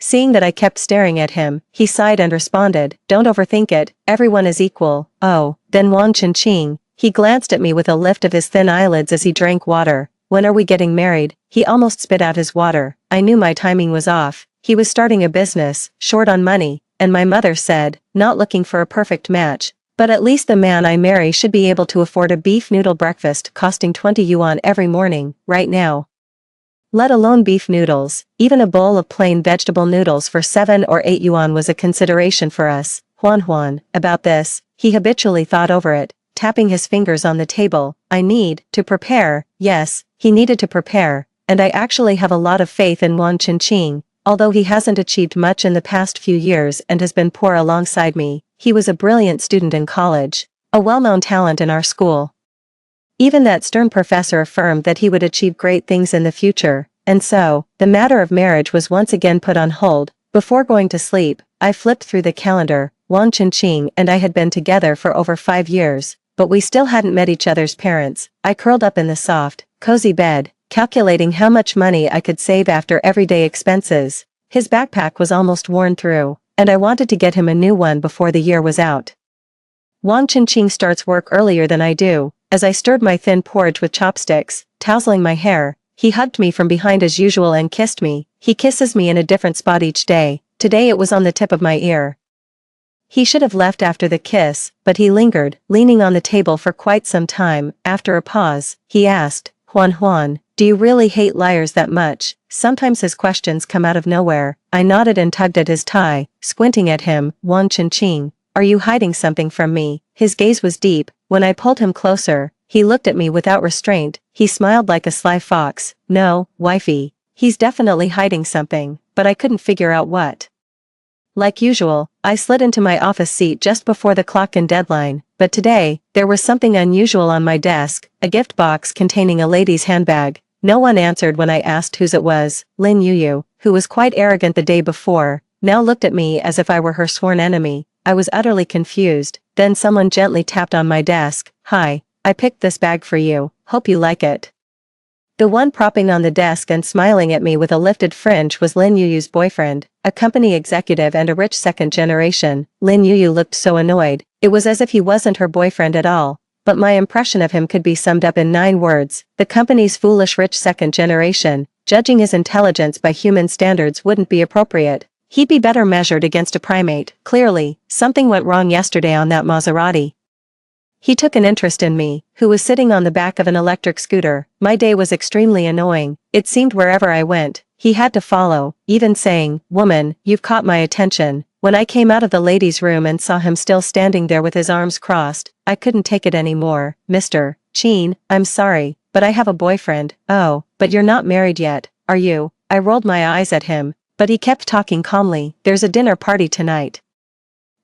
Seeing that I kept staring at him, he sighed and responded, don't overthink it, everyone is equal. Oh, then Wang Qingqing. He glanced at me with a lift of his thin eyelids as he drank water. When are we getting married? He almost spit out his water. I knew my timing was off. He was starting a business, short on money, and my mother said, not looking for a perfect match, but at least the man I marry should be able to afford a beef noodle breakfast costing 20 yuan every morning, right now. Let alone beef noodles, even a bowl of plain vegetable noodles for 7 or 8 yuan was a consideration for us. Huan, about this, he habitually thought over it, tapping his fingers on the table. I need to prepare. Yes, he needed to prepare, and I actually have a lot of faith in Wang Qingqing, although he hasn't achieved much in the past few years and has been poor alongside me. He was a brilliant student in college, a well-known talent in our school. Even that stern professor affirmed that he would achieve great things in the future, and so, the matter of marriage was once again put on hold. Before going to sleep, I flipped through the calendar. Wang Qingqing and I had been together for over 5 years, but we still hadn't met each other's parents. I curled up in the soft, cozy bed, calculating how much money I could save after everyday expenses. His backpack was almost worn through, and I wanted to get him a new one before the year was out. Wang Qingqing starts work earlier than I do. As I stirred my thin porridge with chopsticks, tousling my hair, he hugged me from behind as usual and kissed me. He kisses me in a different spot each day. Today it was on the tip of my ear. He should have left after the kiss, but he lingered, leaning on the table for quite some time. After a pause, he asked, Huan, do you really hate liars that much? Sometimes his questions come out of nowhere. I nodded and tugged at his tie, squinting at him. Wang Qingqing, are you hiding something from me? His gaze was deep. When I pulled him closer, he looked at me without restraint. He smiled like a sly fox. No, wifey. He's definitely hiding something, but I couldn't figure out what. Like usual, I slid into my office seat just before the clock-in deadline, but today, there was something unusual on my desk, a gift box containing a lady's handbag. No one answered when I asked whose it was. Lin Yuyu, who was quite arrogant the day before, now looked at me as if I were her sworn enemy. I was utterly confused. Then someone gently tapped on my desk. Hi, I picked this bag for you, hope you like it. The one propping on the desk and smiling at me with a lifted fringe was Lin Yuyu's boyfriend, a company executive and a rich second generation. Lin Yuyu looked so annoyed, it was as if he wasn't her boyfriend at all, but my impression of him could be summed up in 9 words, the company's foolish rich second generation. Judging his intelligence by human standards wouldn't be appropriate. He'd be better measured against a primate. Clearly, something went wrong yesterday on that Maserati. He took an interest in me, who was sitting on the back of an electric scooter. My day was extremely annoying. It seemed wherever I went, he had to follow, even saying, woman, you've caught my attention. When I came out of the ladies' room and saw him still standing there with his arms crossed, I couldn't take it anymore. Mr. Qin, I'm sorry, but I have a boyfriend. Oh, but you're not married yet, are you? I rolled my eyes at him, but he kept talking calmly. There's a dinner party tonight.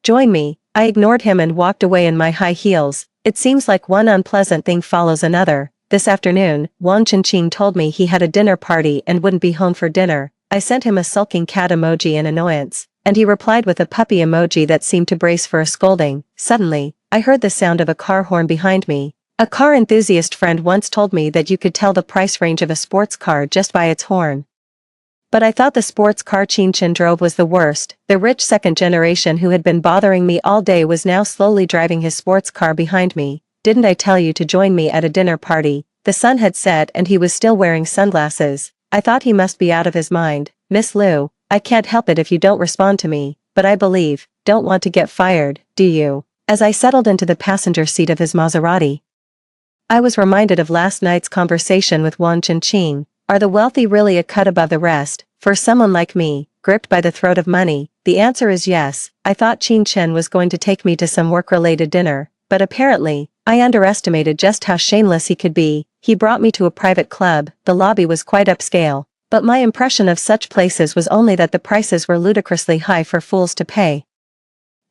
Join me. I ignored him and walked away in my high heels. It seems like one unpleasant thing follows another. This afternoon, Wang Qingqing told me he had a dinner party and wouldn't be home for dinner. I sent him a sulking cat emoji in annoyance, and he replied with a puppy emoji that seemed to brace for a scolding. Suddenly, I heard the sound of a car horn behind me. A car enthusiast friend once told me that you could tell the price range of a sports car just by its horn. But I thought the sports car Chin drove was the worst. The rich second generation who had been bothering me all day was now slowly driving his sports car behind me. Didn't I tell you to join me at a dinner party? The sun had set and he was still wearing sunglasses. I thought he must be out of his mind. Miss Liu, I can't help it if you don't respond to me, but I believe, don't want to get fired, do you? As I settled into the passenger seat of his Maserati, I was reminded of last night's conversation with Wang Chenqing. Are the wealthy really a cut above the rest? For someone like me, gripped by the throat of money, the answer is yes. I thought Qin Chen was going to take me to some work-related dinner, but apparently, I underestimated just how shameless he could be. He brought me to a private club. The lobby was quite upscale, but my impression of such places was only that the prices were ludicrously high for fools to pay.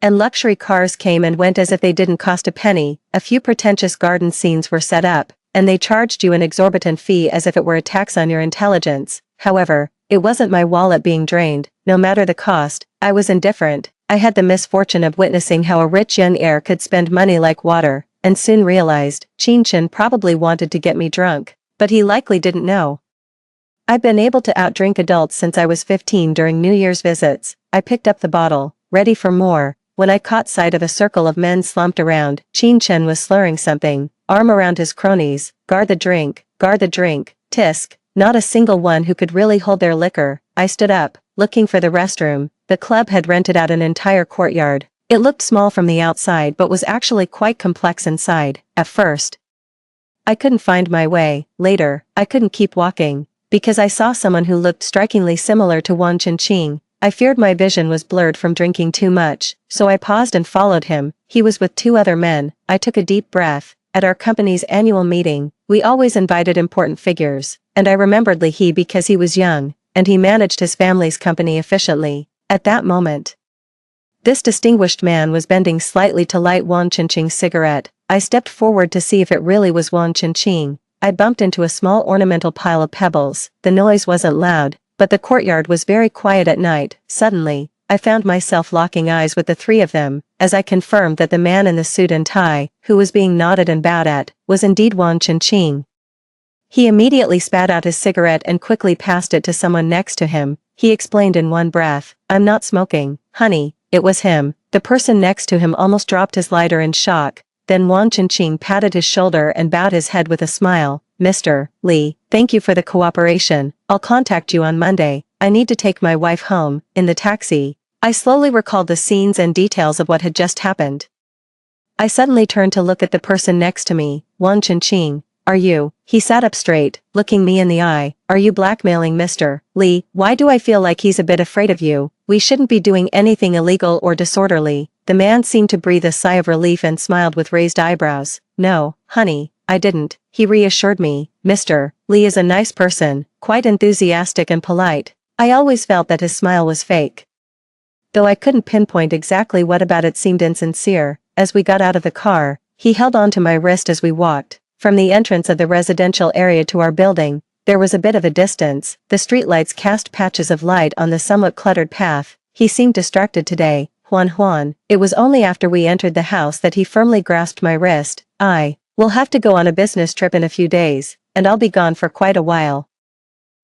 And luxury cars came and went as if they didn't cost a penny. A few pretentious garden scenes were set up, and they charged you an exorbitant fee as if it were a tax on your intelligence. However, it wasn't my wallet being drained. No matter the cost, I was indifferent. I had the misfortune of witnessing how a rich young heir could spend money like water, and soon realized, Qin Chen probably wanted to get me drunk, but he likely didn't know. I've been able to outdrink adults since I was 15 during New Year's visits. I picked up the bottle, ready for more, when I caught sight of a circle of men slumped around. Qin Chen was slurring something, arm around his cronies. Guard the drink, tisk. Not a single one who could really hold their liquor. I stood up, looking for the restroom. The club had rented out an entire courtyard. It looked small from the outside but was actually quite complex inside. At first, I couldn't find my way. Later, I couldn't keep walking, because I saw someone who looked strikingly similar to Wang Chenqing. I feared my vision was blurred from drinking too much, so I paused and followed him. He was with two other men. I took a deep breath. At our company's annual meeting, we always invited important figures, and I remembered Li He because he was young, and he managed his family's company efficiently. At that moment, this distinguished man was bending slightly to light Wang Chenqing's cigarette. I stepped forward to see if it really was Wang Chenqing. I bumped into a small ornamental pile of pebbles. The noise wasn't loud, but the courtyard was very quiet at night. Suddenly, I found myself locking eyes with the three of them, as I confirmed that the man in the suit and tie, who was being nodded and bowed at, was indeed Wang Chenqing. He immediately spat out his cigarette and quickly passed it to someone next to him. He explained in one breath, "I'm not smoking, honey." It was him. The person next to him almost dropped his lighter in shock. Then Wang Chenqing patted his shoulder and bowed his head with a smile. "Mr. Li, thank you for the cooperation. I'll contact you on Monday. I need to take my wife home." In the taxi, I slowly recalled the scenes and details of what had just happened. I suddenly turned to look at the person next to me. "Wang Chenqing, are you?" He sat up straight, looking me in the eye. "Are you blackmailing Mr. Li? Why do I feel like he's a bit afraid of you? We shouldn't be doing anything illegal or disorderly." The man seemed to breathe a sigh of relief and smiled with raised eyebrows. "No, honey, I didn't," he reassured me. "Mr. Li is a nice person, quite enthusiastic and polite." I always felt that his smile was fake, though I couldn't pinpoint exactly what about it seemed insincere. As we got out of the car, he held on to my wrist as we walked. From the entrance of the residential area to our building, there was a bit of a distance. The streetlights cast patches of light on the somewhat cluttered path. He seemed distracted today. Huan. It was only after we entered the house that he firmly grasped my wrist. "We'll have to go on a business trip in a few days, and I'll be gone for quite a while.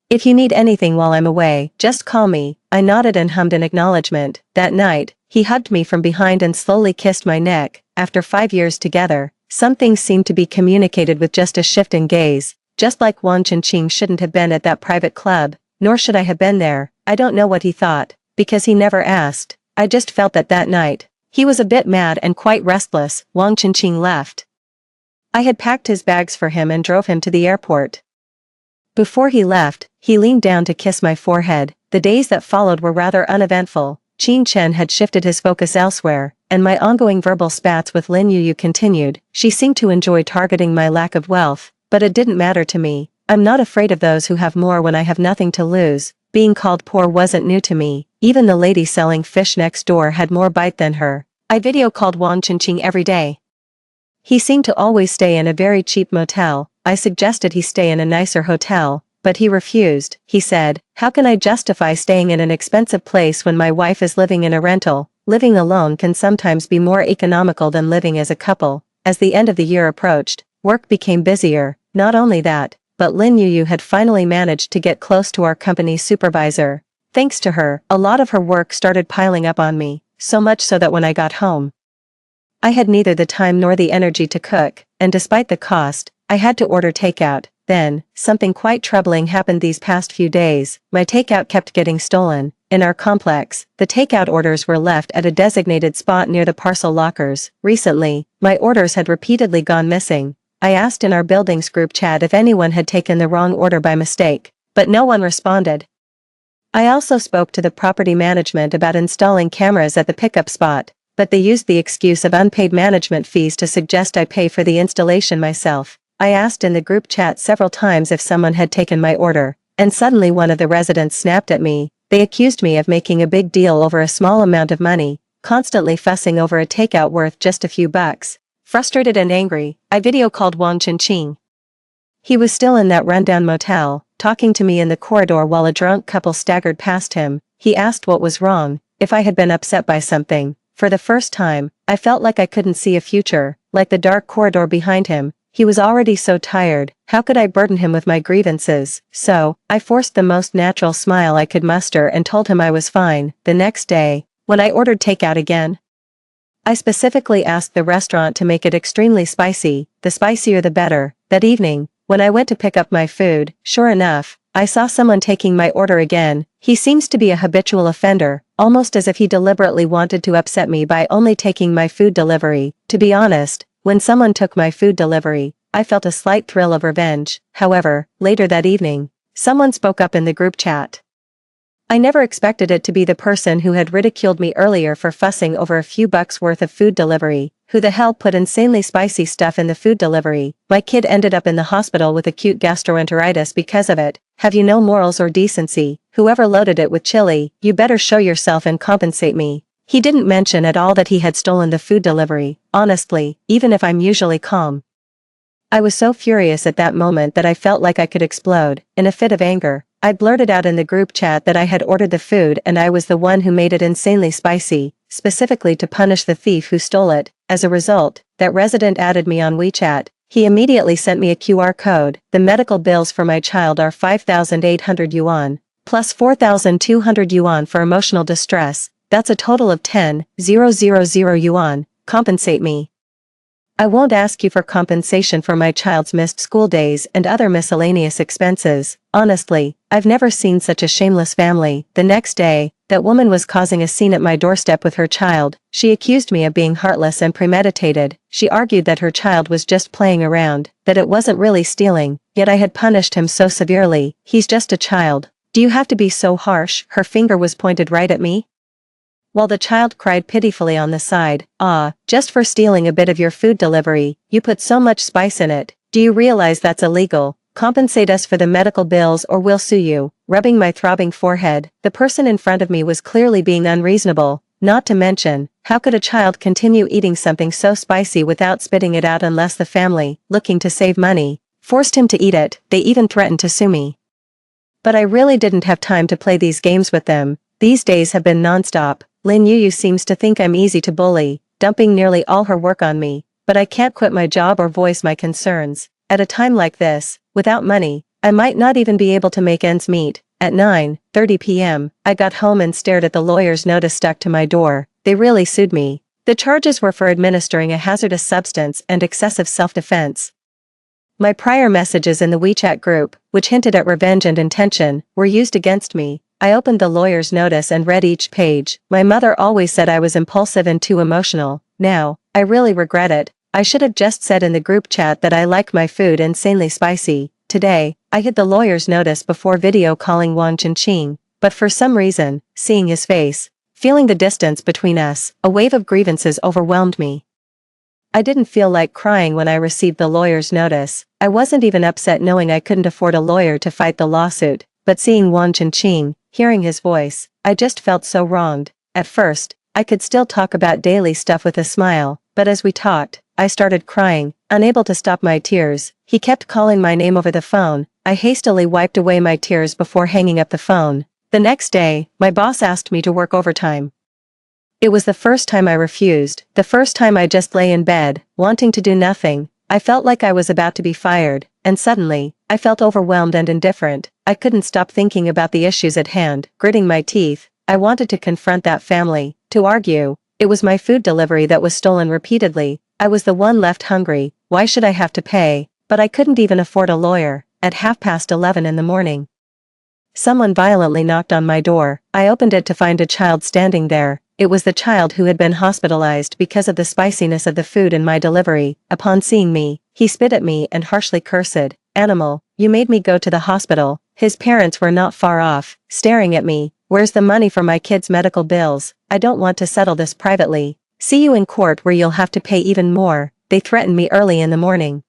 If you need anything while I'm away, just call me." I nodded and hummed in acknowledgement. That night, he hugged me from behind and slowly kissed my neck. After 5 years together, some things seemed to be communicated with just a shift in gaze. Just like Wang Chenqing shouldn't have been at that private club, nor should I have been there. I don't know what he thought, because he never asked. I just felt that night, he was a bit mad and quite restless. Wang Chenqing left. I had packed his bags for him and drove him to the airport. Before he left, he leaned down to kiss my forehead. The days that followed were rather uneventful. Qin Chen had shifted his focus elsewhere, and my ongoing verbal spats with Lin Yu continued. She seemed to enjoy targeting my lack of wealth, but it didn't matter to me. I'm not afraid of those who have more when I have nothing to lose. Being called poor wasn't new to me. Even the lady selling fish next door had more bite than her. I video called Wang Chenqing every day. He seemed to always stay in a very cheap motel. I suggested he stay in a nicer hotel, but he refused. He said, "How can I justify staying in an expensive place when my wife is living in a rental? Living alone can sometimes be more economical than living as a couple." As the end of the year approached, work became busier. Not only that, but Lin Yu had finally managed to get close to our company's supervisor. Thanks to her, a lot of her work started piling up on me, so much so that when I got home, I had neither the time nor the energy to cook, and despite the cost, I had to order takeout. Then, something quite troubling happened these past few days. My takeout kept getting stolen. In our complex, the takeout orders were left at a designated spot near the parcel lockers. Recently, my orders had repeatedly gone missing. I asked in our building's group chat if anyone had taken the wrong order by mistake, but no one responded. I also spoke to the property management about installing cameras at the pickup spot, but they used the excuse of unpaid management fees to suggest I pay for the installation myself. I asked in the group chat several times if someone had taken my order, and suddenly one of the residents snapped at me. They accused me of making a big deal over a small amount of money, constantly fussing over a takeout worth just a few bucks. Frustrated and angry, I video called Wang Chenqing. He was still in that rundown motel, talking to me in the corridor while a drunk couple staggered past him. He asked what was wrong, if I had been upset by something. For the first time, I felt like I couldn't see a future, like the dark corridor behind him. He was already so tired, how could I burden him with my grievances? So, I forced the most natural smile I could muster and told him I was fine. The next day, when I ordered takeout again, I specifically asked the restaurant to make it extremely spicy, the spicier the better. That evening, when I went to pick up my food, sure enough, I saw someone taking my order again. He seems to be a habitual offender, almost as if he deliberately wanted to upset me by only taking my food delivery. To be honest, when someone took my food delivery, I felt a slight thrill of revenge. However, later that evening, someone spoke up in the group chat. I never expected it to be the person who had ridiculed me earlier for fussing over a few bucks worth of food delivery. Who the hell put insanely spicy stuff in the food delivery? My kid ended up in the hospital with acute gastroenteritis because of it. Have you no morals or decency? Whoever loaded it with chili, you better show yourself and compensate me. He didn't mention at all that he had stolen the food delivery. Honestly, even if I'm usually calm, I was so furious at that moment that I felt like I could explode. In a fit of anger, I blurted out in the group chat that I had ordered the food and I was the one who made it insanely spicy, specifically to punish the thief who stole it. As a result, that resident added me on WeChat. He immediately sent me a QR code. The medical bills for my child are 5,800 yuan, plus 4,200 yuan for emotional distress. That's a total of 10,000 yuan. Compensate me. I won't ask you for compensation for my child's missed school days and other miscellaneous expenses. Honestly, I've never seen such a shameless family. The next day, that woman was causing a scene at my doorstep with her child. She accused me of being heartless and premeditated. She argued that her child was just playing around, that it wasn't really stealing, yet I had punished him so severely. He's just a child. Do you have to be so harsh? Her finger was pointed right at me, while the child cried pitifully on the side. Just for stealing a bit of your food delivery, you put so much spice in it. Do you realize that's illegal? Compensate us for the medical bills or we'll sue you. Rubbing my throbbing forehead, the person in front of me was clearly being unreasonable. Not to mention, how could a child continue eating something so spicy without spitting it out unless the family, looking to save money, forced him to eat it? They even threatened to sue me. But I really didn't have time to play these games with them. These days have been non-stop. Lin Yu seems to think I'm easy to bully, dumping nearly all her work on me, but I can't quit my job or voice my concerns. At a time like this, without money, I might not even be able to make ends meet. At 9:30 p.m., I got home and stared at the lawyer's notice stuck to my door. They really sued me. The charges were for administering a hazardous substance and excessive self-defense. My prior messages in the WeChat group, which hinted at revenge and intention, were used against me. I opened the lawyer's notice and read each page. My mother always said I was impulsive and too emotional. Now, I really regret it. I should have just said in the group chat that I like my food insanely spicy. Today, I hid the lawyer's notice before video calling Wang Chenqing, but for some reason, seeing his face, feeling the distance between us, a wave of grievances overwhelmed me. I didn't feel like crying when I received the lawyer's notice. I wasn't even upset knowing I couldn't afford a lawyer to fight the lawsuit, but seeing Wang Chenqing, hearing his voice, I just felt so wronged. At first, I could still talk about daily stuff with a smile, but as we talked, I started crying, unable to stop my tears. He kept calling my name over the phone. I hastily wiped away my tears before hanging up the phone. The next day, my boss asked me to work overtime. It was the first time I refused, the first time I just lay in bed, wanting to do nothing. I felt like I was about to be fired, and suddenly, I felt overwhelmed and indifferent. I couldn't stop thinking about the issues at hand, gritting my teeth. I wanted to confront that family, to argue. It was my food delivery that was stolen repeatedly. I was the one left hungry. Why should I have to pay? But I couldn't even afford a lawyer. At 11:30 in the morning, someone violently knocked on my door. I opened it to find a child standing there. It was the child who had been hospitalized because of the spiciness of the food in my delivery. Upon seeing me, he spit at me and harshly cursed. "Animal, you made me go to the hospital." His parents were not far off, staring at me. "Where's the money for my kids' medical bills? I don't want to settle this privately. See you in court where you'll have to pay even more." They threatened me early in the morning.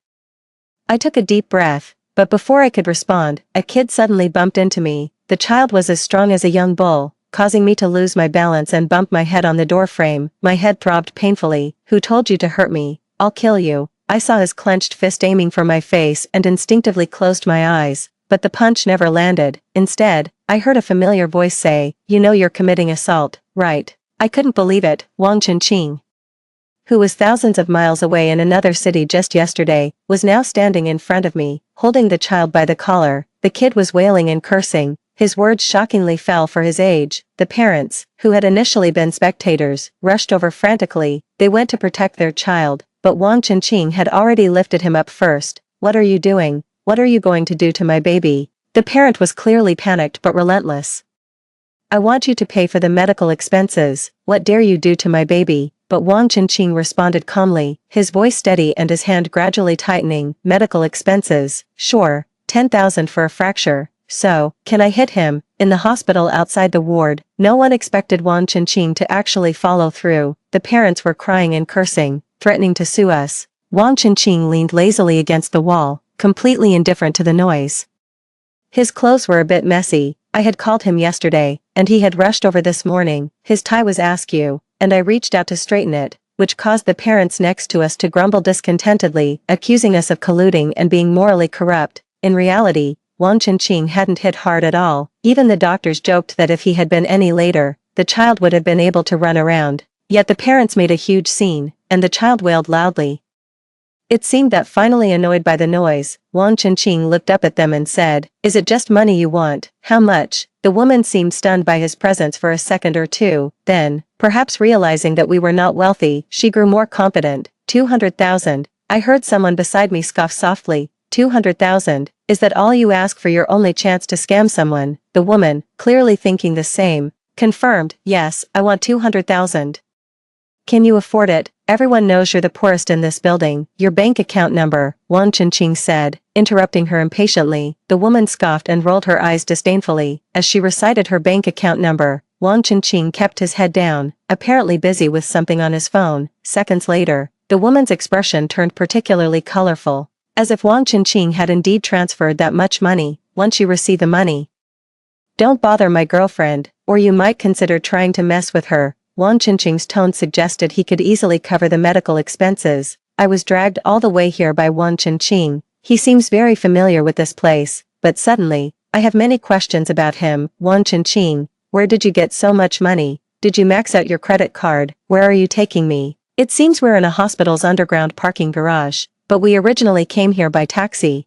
I took a deep breath, but before I could respond, a kid suddenly bumped into me. The child was as strong as a young bull, causing me to lose my balance and bump my head on the door frame. My head throbbed painfully. "Who told you to hurt me? I'll kill you." I saw his clenched fist aiming for my face and instinctively closed my eyes, but the punch never landed. Instead, I heard a familiar voice say, "You know you're committing assault, right?" I couldn't believe it. Wang Chenqing, who was thousands of miles away in another city just yesterday, was now standing in front of me, holding the child by the collar. The kid was wailing and cursing. His words shockingly fell for his age. The parents, who had initially been spectators, rushed over frantically. They went to protect their child, but Wang Chenqing had already lifted him up first. "What are you doing? What are you going to do to my baby?" The parent was clearly panicked but relentless. "I want you to pay for the medical expenses. What dare you do to my baby?" But Wang Chenqing responded calmly, his voice steady and his hand gradually tightening. "Medical expenses, sure, 10,000 for a fracture. So, can I hit him?" In the hospital outside the ward, no one expected Wang Chenqing to actually follow through. The parents were crying and cursing, threatening to sue us. Wang Chenqing leaned lazily against the wall, completely indifferent to the noise. His clothes were a bit messy. I had called him yesterday, and he had rushed over this morning. His tie was askew, and I reached out to straighten it, which caused the parents next to us to grumble discontentedly, accusing us of colluding and being morally corrupt. In reality, Wang Chenqing hadn't hit hard at all. Even the doctors joked that if he had been any later, the child would have been able to run around. Yet the parents made a huge scene, and the child wailed loudly. It seemed that finally annoyed by the noise, Wang Chenqing looked up at them and said, "Is it just money you want? How much?" The woman seemed stunned by his presence for a second or two, then, perhaps realizing that we were not wealthy, she grew more confident. 200,000. I heard someone beside me scoff softly. 200,000. Is that all you ask for your only chance to scam someone? The woman, clearly thinking the same, confirmed, "Yes, I want 200,000. Can you afford it? Everyone knows you're the poorest in this building. Your bank account number," Wang Chenqing said, interrupting her impatiently. The woman scoffed and rolled her eyes disdainfully. As she recited her bank account number, Wang Chenqing kept his head down, apparently busy with something on his phone. Seconds later, the woman's expression turned particularly colorful, as if Wang Chenqing had indeed transferred that much money. "Once you receive the money, don't bother my girlfriend, or you might consider trying to mess with her." Wang Chenqing's tone suggested he could easily cover the medical expenses. I was dragged all the way here by Wang Chenqing. He seems very familiar with this place, but suddenly, I have many questions about him. "Wang Chenqing, where did you get so much money? Did you max out your credit card? Where are you taking me?" "It seems we're in a hospital's underground parking garage, but we originally came here by taxi."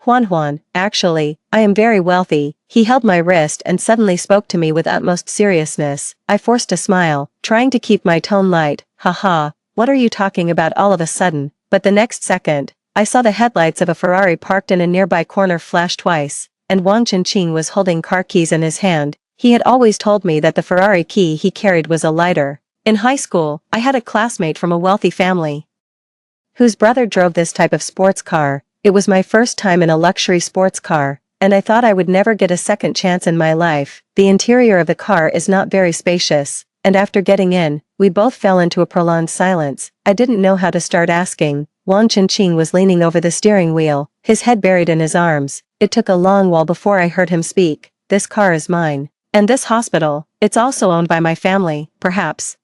"Huan, actually, I am very wealthy." He held my wrist and suddenly spoke to me with utmost seriousness. I forced a smile, trying to keep my tone light. "Haha, what are you talking about all of a sudden?" But the next second, I saw the headlights of a Ferrari parked in a nearby corner flash twice, and Wang Chenqing was holding car keys in his hand. He had always told me that the Ferrari key he carried was a lighter. In high school, I had a classmate from a wealthy family whose brother drove this type of sports car. It was my first time in a luxury sports car, and I thought I would never get a second chance in my life. The interior of the car is not very spacious, and after getting in, we both fell into a prolonged silence. I didn't know how to start asking. Wang Chenqing was leaning over the steering wheel, his head buried in his arms. It took a long while before I heard him speak. "This car is mine. And this hospital, it's also owned by my family, perhaps."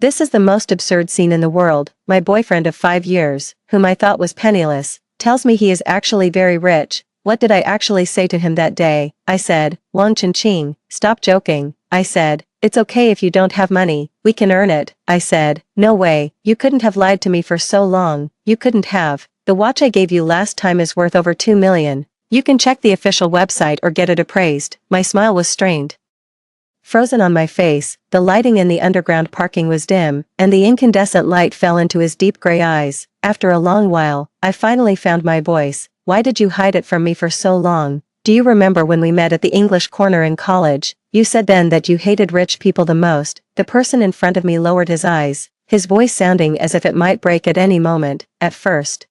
This is the most absurd scene in the world. My boyfriend of 5 years, whom I thought was penniless, tells me he is actually very rich. What did I actually say to him that day? I said, Wang Ching, stop joking. I said, it's okay if you don't have money, we can earn it. I said, no way, you couldn't have lied to me for so long, you couldn't have. The watch I gave you last time is worth over 2 million. You can check the official website or get it appraised. My smile was strained. Frozen on my face, the lighting in the underground parking was dim, and the incandescent light fell into his deep gray eyes. After a long while, I finally found my voice. Why did you hide it from me for so long? Do you remember when we met at the English corner in college? You said then that you hated rich people the most. The person in front of me lowered his eyes, his voice sounding as if it might break at any moment. At first,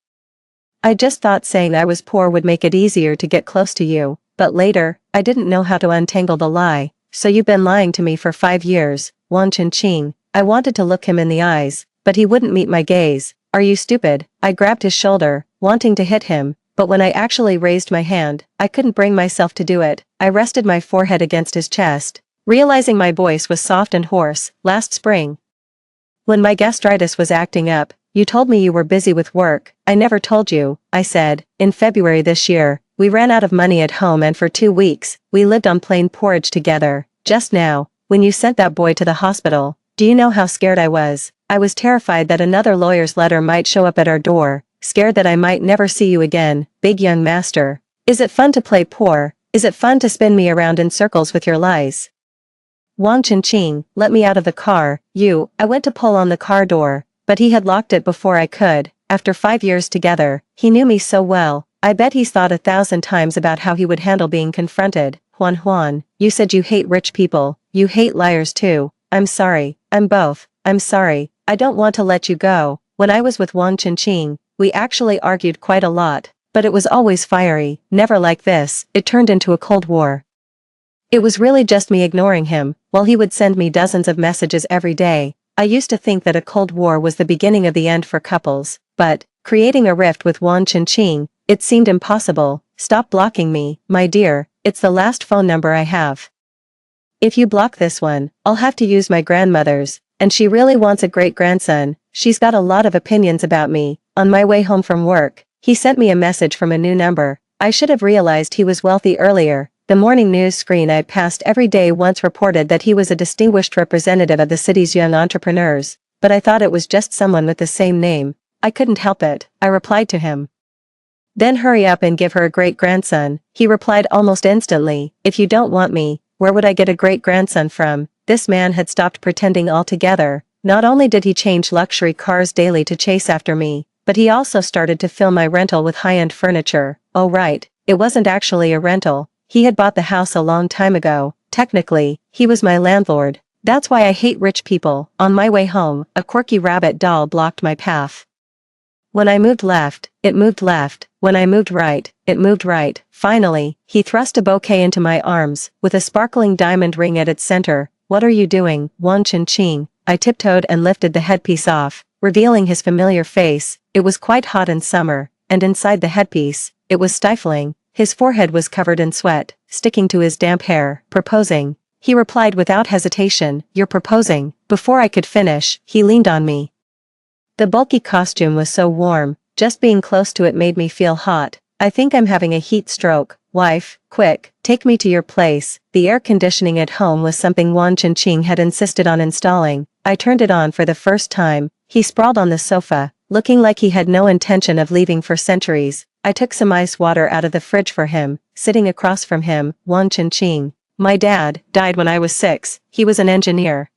I just thought saying I was poor would make it easier to get close to you, but later, I didn't know how to untangle the lie. So you've been lying to me for 5 years, Wang Ching. I wanted to look him in the eyes, but he wouldn't meet my gaze. Are you stupid? I grabbed his shoulder, wanting to hit him, but when I actually raised my hand, I couldn't bring myself to do it. I rested my forehead against his chest, realizing my voice was soft and hoarse. Last spring, when my gastritis was acting up, you told me you were busy with work. I never told you, I said. In February this year, we ran out of money at home and for 2 weeks, we lived on plain porridge together. Just now, when you sent that boy to the hospital, do you know how scared I was? I was terrified that another lawyer's letter might show up at our door, scared that I might never see you again, big young master. Is it fun to play poor? Is it fun to spin me around in circles with your lies? Wang Ching, let me out of the car. I went to pull on the car door, but he had locked it before I could. After 5 years together, he knew me so well. I bet he's thought 1,000 times about how he would handle being confronted. Juan, you said you hate rich people, you hate liars too. I'm sorry, I'm both. I'm sorry, I don't want to let you go. When I was with Wang Ching, we actually argued quite a lot, but it was always fiery, never like this. It turned into a cold war. It was really just me ignoring him, while he would send me dozens of messages every day. I used to think that a cold war was the beginning of the end for couples, but, creating a rift with Wang Ching, it seemed impossible. Stop blocking me, my dear, it's the last phone number I have. If you block this one, I'll have to use my grandmother's, and she really wants a great-grandson. She's got a lot of opinions about me. On my way home from work, he sent me a message from a new number. I should have realized he was wealthy earlier. The morning news screen I passed every day once reported that he was a distinguished representative of the city's young entrepreneurs, but I thought it was just someone with the same name. I couldn't help it. I replied to him. Then hurry up and give her a great-grandson. He replied almost instantly, if you don't want me, where would I get a great-grandson from? This man had stopped pretending altogether. Not only did he change luxury cars daily to chase after me, but he also started to fill my rental with high-end furniture. Oh right, it wasn't actually a rental. He had bought the house a long time ago. Technically, he was my landlord. That's why I hate rich people. On my way home, a quirky rabbit doll blocked my path. When I moved left, it moved left. When I moved right, it moved right. Finally, he thrust a bouquet into my arms, with a sparkling diamond ring at its center. What are you doing, Wang Ching? I tiptoed and lifted the headpiece off, revealing his familiar face. It was quite hot in summer, and inside the headpiece, it was stifling. His forehead was covered in sweat, sticking to his damp hair. Proposing. He replied without hesitation, you're proposing. Before I could finish, he leaned on me. The bulky costume was so warm, just being close to it made me feel hot. I think I'm having a heat stroke. Wife, quick, take me to your place. The air conditioning at home was something Wang Ching had insisted on installing. I turned it on for the first time. He sprawled on the sofa, looking like he had no intention of leaving for centuries. I took some ice water out of the fridge for him. Sitting across from him, Wang Ching. My dad died when I was 6. He was an engineer.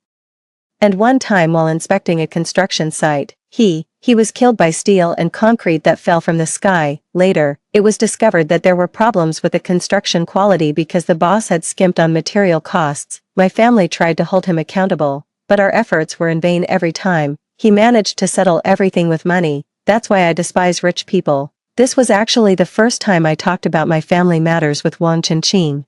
And one time while inspecting a construction site, he was killed by steel and concrete that fell from the sky. Later, it was discovered that there were problems with the construction quality because the boss had skimped on material costs. My family tried to hold him accountable, but our efforts were in vain every time. He managed to settle everything with money. That's why I despise rich people. This was actually the first time I talked about my family matters with Wang Ching.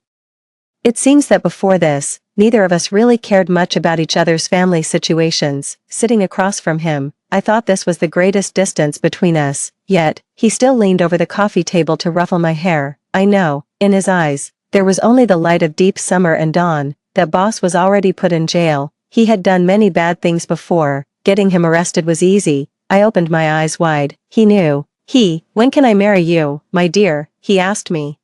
It seems that before this, neither of us really cared much about each other's family situations. Sitting across from him, I thought this was the greatest distance between us, yet, he still leaned over the coffee table to ruffle my hair. I know, in his eyes, there was only the light of deep summer and dawn. That boss was already put in jail. He had done many bad things before. Getting him arrested was easy. I opened my eyes wide. He knew. When can I marry you, my dear? He asked me.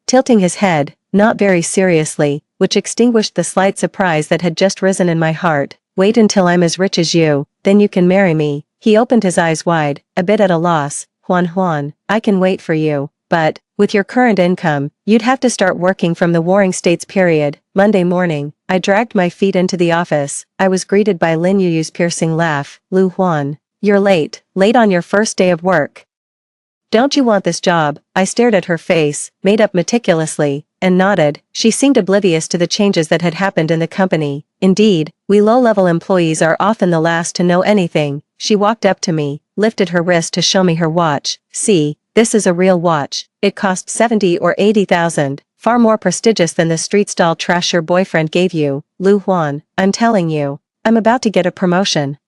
tilting his head, not very seriously, which extinguished the slight surprise that had just risen in my heart. Wait until I'm as rich as you, then you can marry me. He opened his eyes wide, a bit at a loss. Juan, I can wait for you, but, with your current income, you'd have to start working from the Warring States period. Monday morning, I dragged my feet into the office. I was greeted by Lin Yuyu's piercing laugh. Lu Huan, you're late on your first day of work. Don't you want this job? I stared at her face, made up meticulously, and nodded. She seemed oblivious to the changes that had happened in the company. Indeed, we low-level employees are often the last to know anything. She walked up to me, lifted her wrist to show me her watch. See, this is a real watch. It cost 70 or 80,000, far more prestigious than the street-style trash your boyfriend gave you. Lu Huan, I'm telling you, I'm about to get a promotion.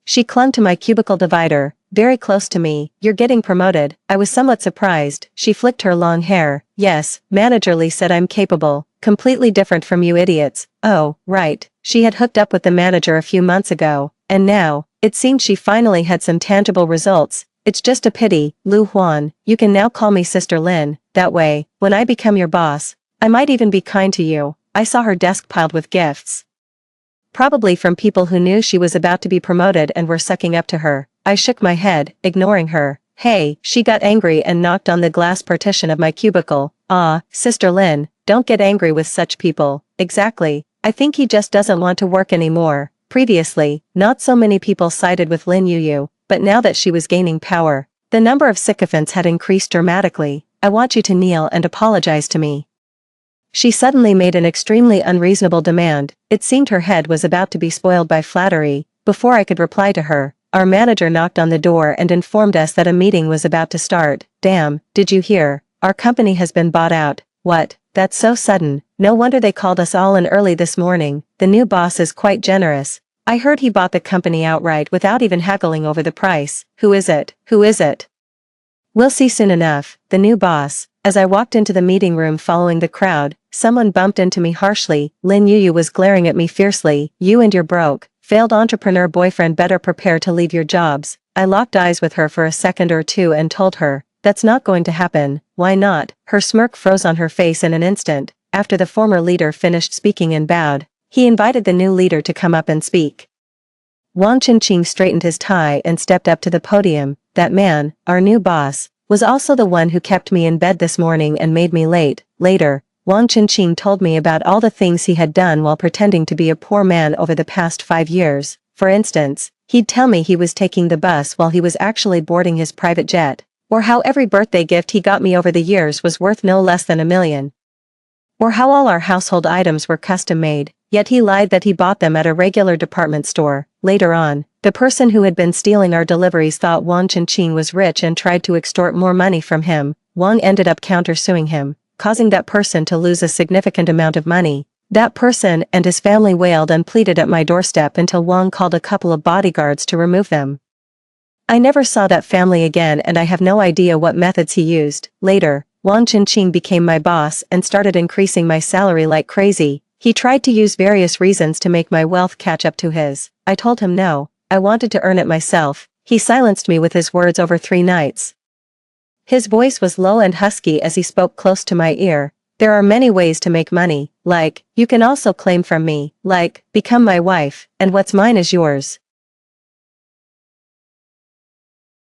She clung to my cubicle divider, very close to me. You're getting promoted. I was somewhat surprised. She flicked her long hair. Yes, managerly said I'm capable. Completely different from you idiots. Oh, right. She had hooked up with the manager a few months ago, and now, it seemed she finally had some tangible results. It's just a pity, Lu Huan, you can now call me Sister Lin. That way, when I become your boss, I might even be kind to you. I saw her desk piled with gifts. Probably from people who knew she was about to be promoted and were sucking up to her. I shook my head, ignoring her. Hey, she got angry and knocked on the glass partition of my cubicle. Ah, Sister Lin, don't get angry with such people. Exactly. I think he just doesn't want to work anymore. Previously, not so many people sided with Lin Yuyu, but now that she was gaining power, the number of sycophants had increased dramatically. I want you to kneel and apologize to me. She suddenly made an extremely unreasonable demand. It seemed her head was about to be spoiled by flattery. Before I could reply to her, our manager knocked on the door and informed us that a meeting was about to start. Damn, did you hear? Our company has been bought out. What? That's so sudden. No wonder they called us all in early this morning. The new boss is quite generous. I heard he bought the company outright without even haggling over the price. Who is it? Who is it? We'll see soon enough. The new boss. As I walked into the meeting room following the crowd, someone bumped into me harshly. Lin Yuyu was glaring at me fiercely. You and your broke, failed entrepreneur boyfriend better prepare to leave your jobs. I locked eyes with her for a second or two and told her, that's not going to happen. Why not? Her smirk froze on her face in an instant. After the former leader finished speaking and bowed, he invited the new leader to come up and speak. Wang Qinqing straightened his tie and stepped up to the podium. That man, our new boss, was also the one who kept me in bed this morning and made me late. Later, Wang Qinqing told me about all the things he had done while pretending to be a poor man over the past 5 years. For instance, he'd tell me he was taking the bus while he was actually boarding his private jet. Or how every birthday gift he got me over the years was worth no less than $1 million. Or how all our household items were custom-made, yet he lied that he bought them at a regular department store. Later on, the person who had been stealing our deliveries thought Wang Qinqing was rich and tried to extort more money from him. Wang ended up countersuing him, causing that person to lose a significant amount of money. That person and his family wailed and pleaded at my doorstep until Wang called a couple of bodyguards to remove them. I never saw that family again and I have no idea what methods he used. Later, Wang Qinqing became my boss and started increasing my salary like crazy. He tried to use various reasons to make my wealth catch up to his. I told him no, I wanted to earn it myself. He silenced me with his words over 3 nights. His voice was low and husky as he spoke close to my ear. There are many ways to make money, like, you can also claim from me, like, become my wife, and what's mine is yours.